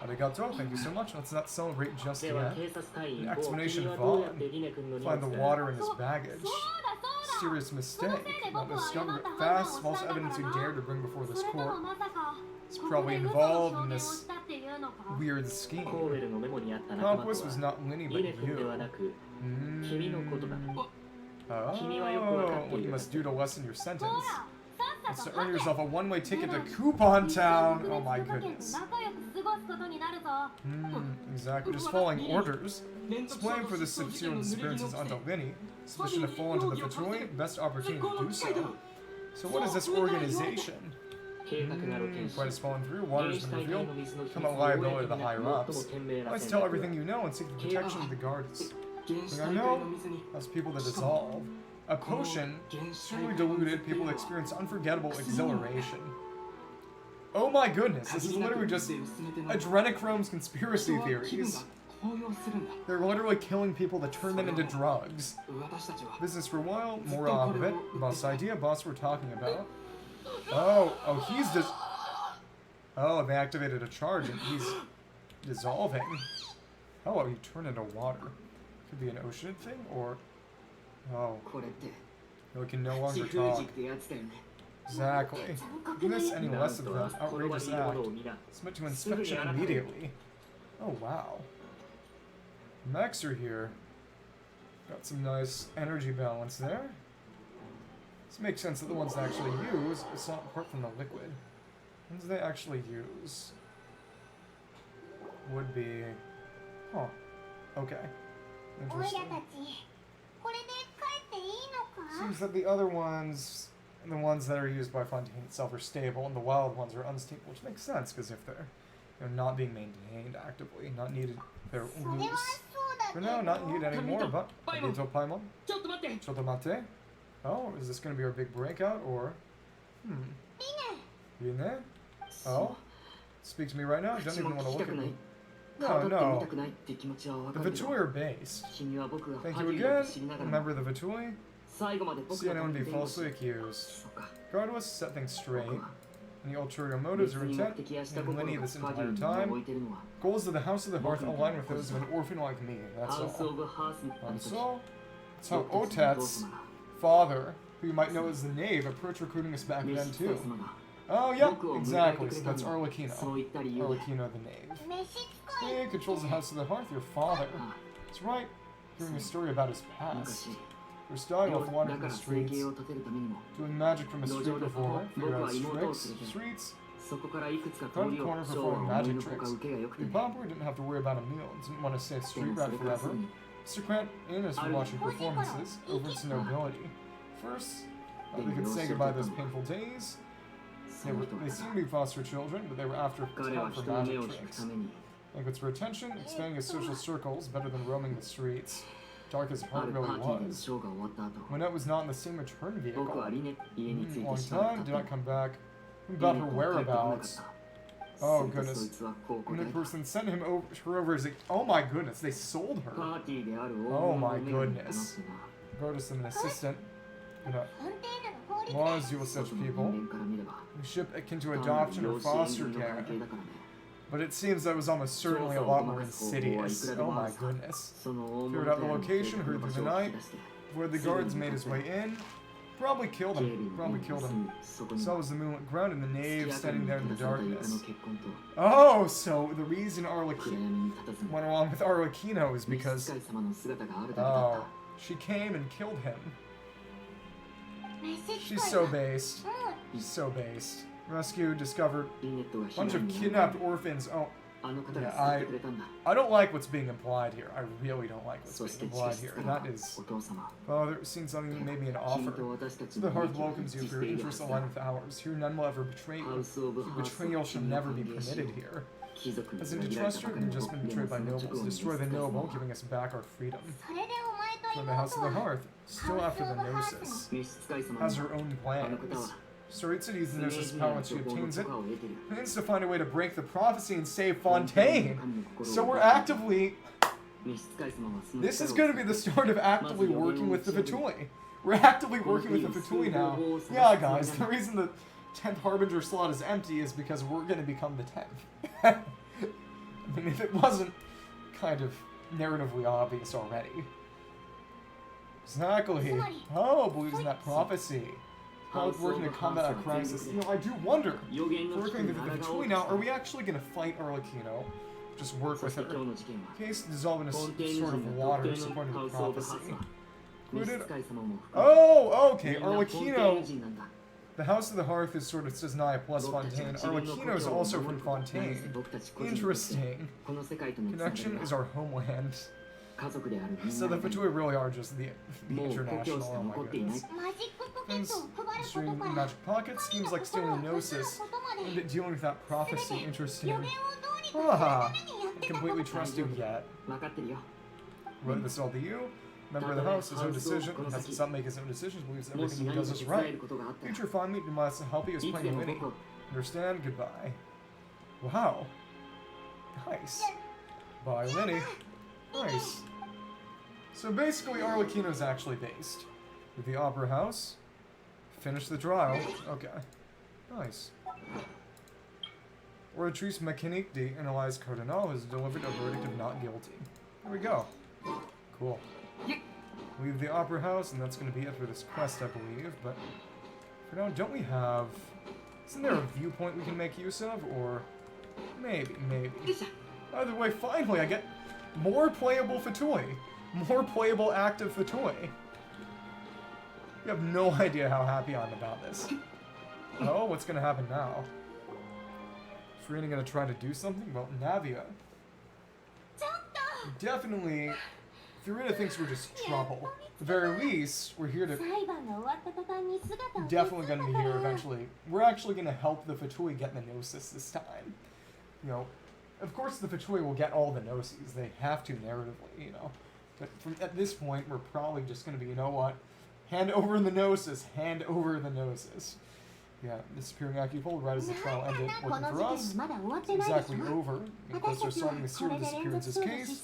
Arigato, thank you so much. Let's not celebrate just yet. An explanation fun. Find the water in his baggage. Serious mistake. Not discovered it fast. False evidence you dare to bring before this court. It's probably involved in this weird scheme. Conquest was not Linny but you. Oh, what you must do to lessen your sentence. It's to earn yourself a one-way ticket to Coupon Town. Oh my goodness. Exactly. Just following orders. Displaying for the subsequent experiences until Vinny. Sufficient to fall into the Fatui. Best opportunity to do so. So what is this organization? Quite as fallen through, water's been revealed, become a liability to the higher-ups. Always tell everything you know and seek the protection of the guards. Thing I know, has people that dissolve. A potion, extremely diluted, people experience unforgettable exhilaration. Oh my goodness, this is literally just Adrenochrome's conspiracy theories. They're literally killing people to turn them into drugs. Business for a while, more off of it. Boss idea, boss we're talking about. Oh, he's just... Oh, they activated a charge and he's dissolving. Oh, he turned into water. Could be an ocean thing, or... Oh. We can no longer talk. Exactly. Do this any less of that outrageous act. Submit to inspection immediately. Oh, wow. Mechs are here. Got some nice energy balance there. This makes sense that the ones they actually use, it's not apart from the liquid. Ones they actually use would be... Huh. Okay. Interesting. Seems that the other ones, the ones that are used by Fontaine itself, are stable, and the wild ones are unstable, which makes sense, because if they're not being maintained actively, not needed, they're loose. For now, not needed anymore, but... Agito Paimon? Chotomate? Oh, is this going to be our big breakout, or... Rine? Oh? Speak to me right now? I don't even want to look at me. No. The Vitui are based. Thank you again. Remember the Vitui? See anyone be falsely accused. Regardless, set things straight. Any ulterior motives or intent in Linny this entire time. Goals of the House of the Hearth align with those of an orphan like me, that's all. And so, that's how Otet's father, who you might know as the Knave, approached recruiting us back then too. Oh, yep, exactly, so that's Arlecchino. Arlecchino the Knave. He controls the House of the Hearth, your father. That's right, hearing a story about his past. Your style of wandering the streets, doing magic from a street performer, figure out streets, cut the corner performing magic tricks. Your papa didn't have to worry about a meal, didn't want to stay a street rat forever. Mr. Grant in us for watching performances, over its nobility. First, they could say goodbye to those painful days. They seemed to be foster children, but they were after talent for magic tricks. Language for attention, expanding his social circles, better than roaming the streets. Dark as heart really was. Lynette was not in the same return vehicle. Long time, did not come back. About her whereabouts. Oh goodness. When the person sent her over as a... Oh my goodness, they sold her. Oh my goodness. Regardless of an assistant. Laws deal with such people. We ship akin to adoption or foster care. But it seems that was almost certainly a lot more insidious. Oh my goodness. Figured out the location, hurried through the night, avoided the guards, made his way in. Probably killed him. Saw was the moonlit ground and the Knave standing there in the darkness. Oh, so the reason Arlecchino went along with Arlecchino is because... Oh, she came and killed him. She's so based. She's so based. Rescued, discovered, bunch of kidnapped orphans. Oh, yeah, I don't like what's being implied here. I really don't like what's being implied here. That is... Father, seen something that made me an offer. So the Hearth welcomes you for your interests aligned with ours. Here none will ever betray you. Betrayal shall never be permitted here. As in to trust her, you've just been betrayed by nobles. Destroy the noble, giving us back our freedom. Join the House of the Hearth, still after the Gnosis. Has her own plans. Storitza uses the Gnosis power once she obtains it. Plans to find a way to break the prophecy and save Fontaine. So we're actively... This is going to be the start of actively working with the Vitui. We're actively working with the Vitui now. Yeah, guys, the reason the 10th Harbinger slot is empty is because we're going to become the 10th. I mean, if it wasn't kind of narratively obvious already. Exactly. Oh, believes in that prophecy. How it's working to combat a crisis. You know, I do wonder, if we're working with the Vitui now, are we actually going to fight Arlecchino? Just work with her. Case dissolve in a sort of water, supporting the prophecy. Included... Oh, okay, Arlecchino... The House of the Hearth is sort of Cesnaya plus Fontaine. Arlecchino is also from Fontaine. Interesting. Connection is our homeland. So the Fatui really are just the international, oh my goodness. Things, stream magic pockets, schemes like stealing Gnosis, and dealing with that prophecy, interesting. Ah, I completely trust you yet. Wrote this all to you. Member of the house, his own decision, has to stop making his own decisions, believes everything he does is right. Future find me, must help you, is playing Winnie. Understand? Goodbye. Wow. Nice. Bye, Winnie. Nice. So basically, Arlecchino is actually based with the Opera House. Finish the trial. Okay. Nice. Oratrice Mécanique d'Analyse Cardinal has delivered a verdict of not guilty. There we go. Cool. Leave the Opera House, and that's going to be it for this quest, I believe. But for now, don't we have... Isn't there a viewpoint we can make use of? Or maybe. Either way, finally, I get more playable Fatui. More playable active Fatui. You have no idea how happy I'm about this. Oh, what's going to happen now? Is Furina going to try to do something? Well, Navia. Definitely... Furina thinks we're just trouble. At the very least, we're here to... Definitely going to be here eventually. We're actually going to help the Fatui get the Gnosis this time. You know, of course the Fatui will get all the Gnoses. They have to narratively, you know. But at this point, we're probably just going to be, you know what? Hand over the Gnosis. Hand over the Gnosis. Yeah, disappearing Acupole right as the trial ended. Working for us. It's exactly over. Getting closer to solving the serial disappearances case.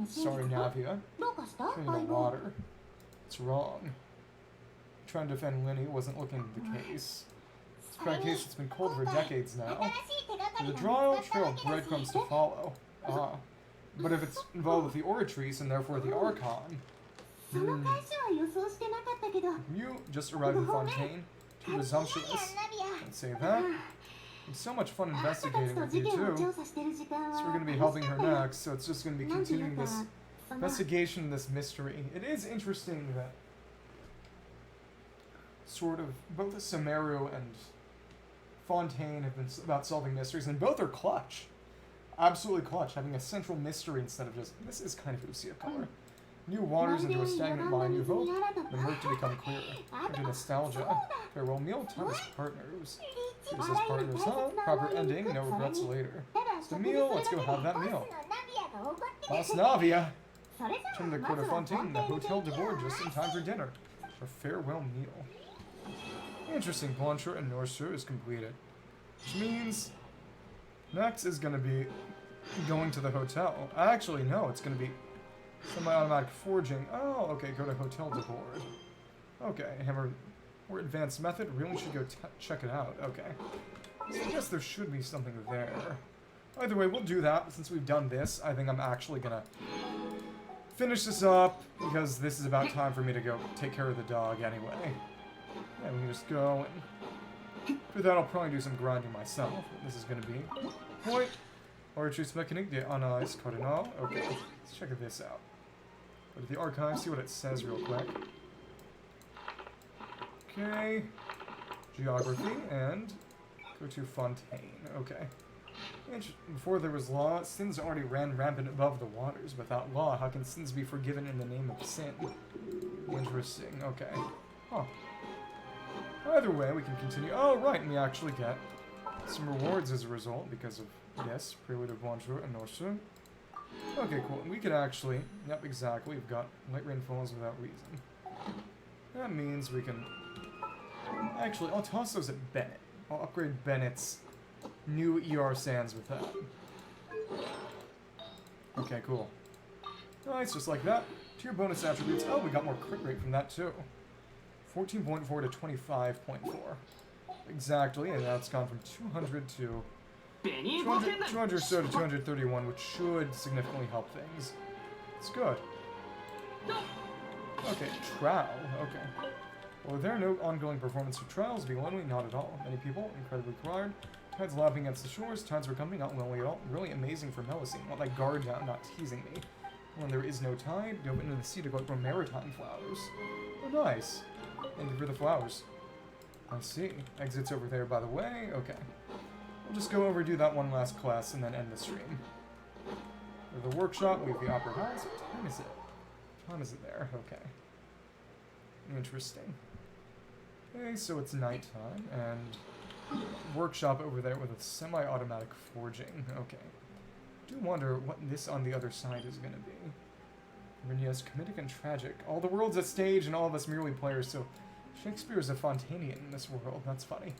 Sorry, Navia. In the water. It's wrong. Trying to defend Winnie wasn't looking at the case. It's a crime case that's been cold for decades now. There's a trail of breadcrumbs to follow. Ah. But if it's involved with the Oratrice and therefore the Archon... You just arrived in Fontaine. Too presumptuous. Can't say that. It's so much fun investigating with you too. So we're going to be helping her next, so it's just going to be continuing this investigation, this mystery. It is interesting that sort of both Samaru and Fontaine have been about solving mysteries, and both are clutch. Absolutely clutch, having a central mystery instead of just, this is kind of Usia color. New waters into a stagnant mind, new hope, the murk to become clearer. Into nostalgia. Farewell meal, time as partners. Here's as partners, huh? Proper ending, no regrets later. It's the meal, let's go have that meal. Boss Navia! Turn to the court of Fontaine, the Hotel de Bourg, just in time for dinner. A farewell meal. Interesting, Blanchard and Northshire is completed. Which means... Next is going to be going to the hotel. Actually, no, it's going to be semi-automatic forging. Oh, okay, go to Hotel de Bourg. Okay, hammer or advanced method. Really should go check it out. Okay. So I guess there should be something there. Either way, we'll do that. Since we've done this, I think I'm actually going to finish this up because this is about time for me to go take care of the dog anyway. Yeah, we can just go and... For that, I'll probably do some grinding myself. This is going to be... Point. Oratrice Mécanique d'Analyse Cardinal. Okay, let's check this out. Go to the archive, see what it says real quick. Okay. Geography, and go to Fontaine. Okay. Before there was law, sins already ran rampant above the waters. Without law, how can sins be forgiven in the name of sin? Interesting. Okay. Huh. Either way, we can continue. Oh, right, and we actually get some rewards as a result because of, yes, Prelude of Bonjour and Northshire. Okay, cool. And we could actually, yep, exactly, we've got Light Rain Falls without reason. That means we can, actually, I'll toss those at Bennett. I'll upgrade Bennett's new ER Sands with that. Okay, cool. Nice, just like that. Tier bonus attributes. Oh, we got more crit rate from that too. 14.4 to 25.4. Exactly, and that's gone from 200 to 200 or so to 231, which should significantly help things. It's good. Okay, trial. Okay. Well, there are no ongoing performance for trials. Be lonely? Not at all. Many people, incredibly tired. Tides lapping against the shores. Tides were coming, not lonely at all. Really amazing for Melusine. Want that guard down, not teasing me. When there is no tide, dove into the sea to collect more maritime flowers. Oh, nice. Thank you for the flowers. I see. Exit's over there, by the way. Okay. We'll just go over, do that one last quest, and then end the stream. For the workshop, we have the Opera House. What time is it? What time is it there? Okay. Interesting. Okay, so it's nighttime, and workshop over there with a semi-automatic forging. Okay. I do wonder what this on the other side is going to be. Yes, comedic and tragic. All the world's a stage and all of us merely players, so Shakespeare is a Fontainian in this world. That's funny.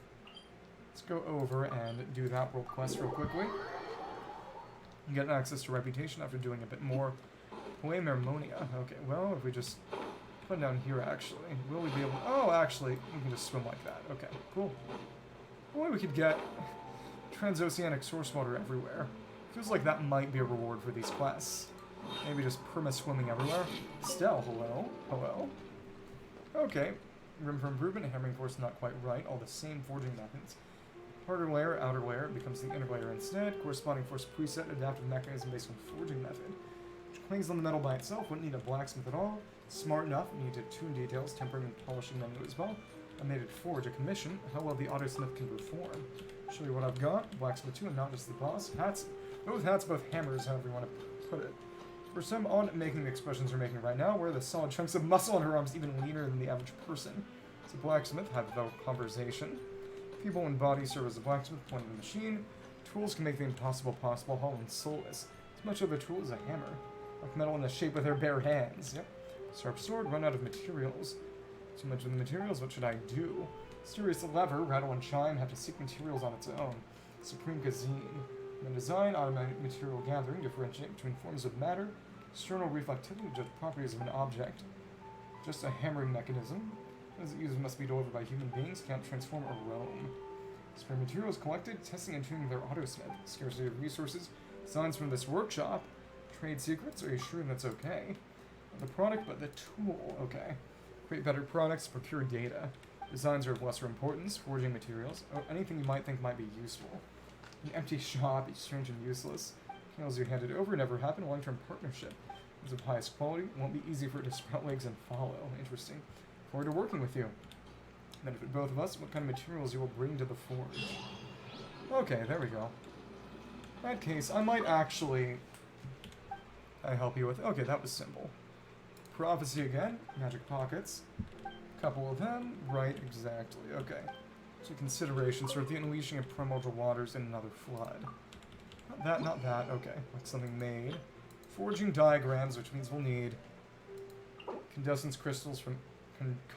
Let's go over and do that world quest real quickly. Get access to reputation after doing a bit more. Poem Harmonia. Okay, well, if we just put it down here, actually, will we be able to... Oh, actually, we can just swim like that. Okay, cool. Boy, we could get transoceanic source water everywhere. Feels like that might be a reward for these quests. Maybe just perma-swimming everywhere. Stell, hello? Hello? Okay. Room for improvement. Hammering force not quite right. All the same forging methods. Harder layer, outer layer, becomes the inner layer instead. Corresponding force preset, adaptive mechanism based on forging method. Which clings on the metal by itself, wouldn't need a blacksmith at all. Smart enough, need to tune details, tempering and polishing menu as well. I made it forge a commission, how well the autosmith can perform. Show you what I've got. Blacksmith 2 and not just the boss. Hats, both hammers, however you want to put it. For some odd making the expressions we're making right now, where the solid chunks of muscle on her arms even leaner than the average person. It's a blacksmith, hypothetical conversation. People and bodies serve as a blacksmith, pointing the machine. Tools can make the impossible possible, hollow and soulless. As much of the tool as a hammer. Like metal in the shape with their bare hands. Yep. Sharp sword, run out of materials. Too much of the materials, what should I do? Mysterious lever, rattle and chime, have to seek materials on its own. Supreme Gazine. In design, automatic material gathering, differentiate between forms of matter, external reflectivity, judge properties of an object. Just a hammering mechanism. As it uses must be delivered by human beings, can't transform or roam. Spare materials collected, testing and tuning their autosmith. Scarcity of resources, designs from this workshop. Trade secrets, are you sure that's okay? Not the product, but the tool, okay. Create better products, procure data. Designs are of lesser importance, forging materials. Oh, anything you might think might be useful. An empty shop, strange and useless. Kills you handed over, never happen. Long-term partnership is of highest quality. Won't be easy for it to sprout legs and follow. Interesting. Forward to working with you. Benefit both of us. What kind of materials you will bring to the forge? Okay, there we go. In that case, I might actually help you with... Okay, that was simple. Prophecy again. Magic pockets. Couple of them. Right, exactly. Okay. So consideration, sort of the unleashing of primordial waters in another flood. Not that, not that. Okay, like something made. Forging diagrams, which means we'll need condensance crystals from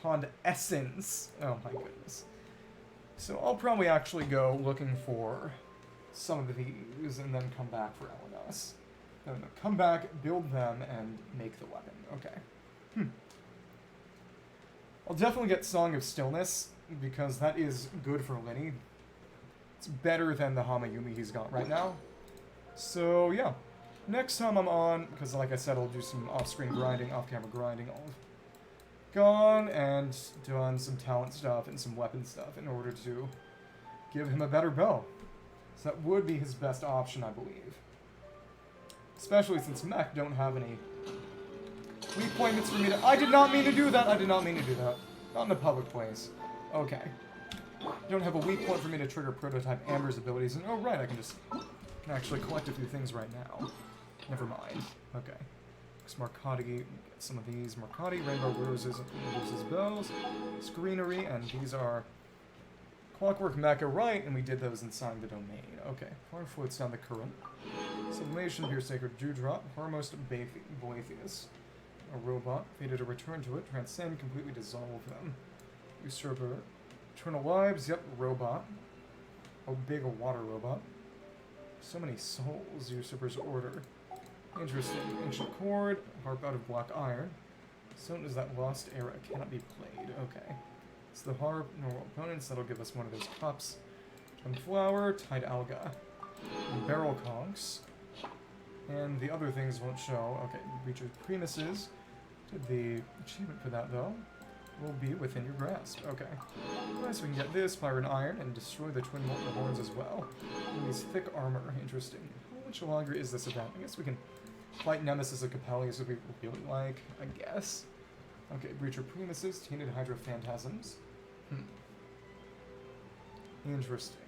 condescence. Oh my goodness. So I'll probably actually go looking for some of these and then come back for Elenos. No, come back, build them, and make the weapon. Okay. I'll definitely get Song of Stillness, because that is good for Linny. It's better than the Hamayumi he's got right now. So, yeah. Next time I'm on, because like I said, I'll do some off-screen grinding, off-camera grinding. I'll have gone and done some talent stuff and some weapon stuff in order to give him a better bow. So that would be his best option, I believe. Especially since mech don't have any weak points for me to... I did not mean to do that! I did not mean to do that. Not in a public place. Okay. Don't have a weak point for me to trigger prototype Amber's abilities, and oh right, I can actually collect a few things right now. Never mind. Okay. Marcotti, get some of these. Marcotti, Rainbow Roses, Bells, Screenery, and these are Clockwork Mecha, right, and we did those inside the domain. Okay. Far floats down the current. Sublimation, Pure Sacred Dewdrop, Harmos Boethius. A robot, fated to return to it, transcend, completely dissolve them. Usurper, Eternal Lives, yep, robot. Oh, big a water robot. So many souls, Usurper's Order. Interesting. Ancient Chord, Harp out of Black Iron. So does that Lost Era cannot be played. Okay. It's the Harp, normal opponents, that'll give us one of those cups. Flower, Tide Alga. And Barrel Conchs. And the other things won't show. Okay, Reach of Premises. The achievement for that, though, will be within your grasp. Okay. Nice, we can get this, Fire and Iron, and destroy the Twin Mortal Horns as well. And these thick armor. Interesting. How much longer is this event? I guess we can fight Nemesis of Capellius if we really like, I guess. Okay, Breach of Premises, Tainted Hydro Phantasms. Interesting.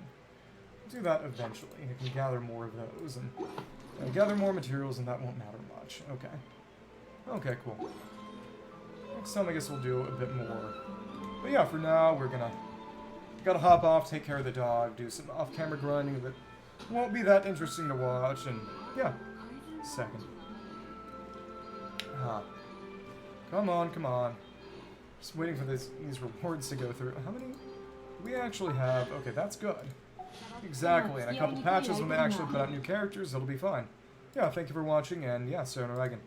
Do that eventually. I can gather more of those and gather more materials, and that won't matter much. Okay. Okay, cool. Next time, I guess we'll do a bit more. But yeah, for now, we're gotta hop off, take care of the dog, do some off-camera grinding that won't be that interesting to watch, and yeah. Second. Come on, come on. Just waiting for these rewards to go through. How many do we actually have? Okay, that's good. Exactly, and a couple patches when they actually put out new characters, it'll be fine. Yeah, thank you for watching, and yeah, sayonara again.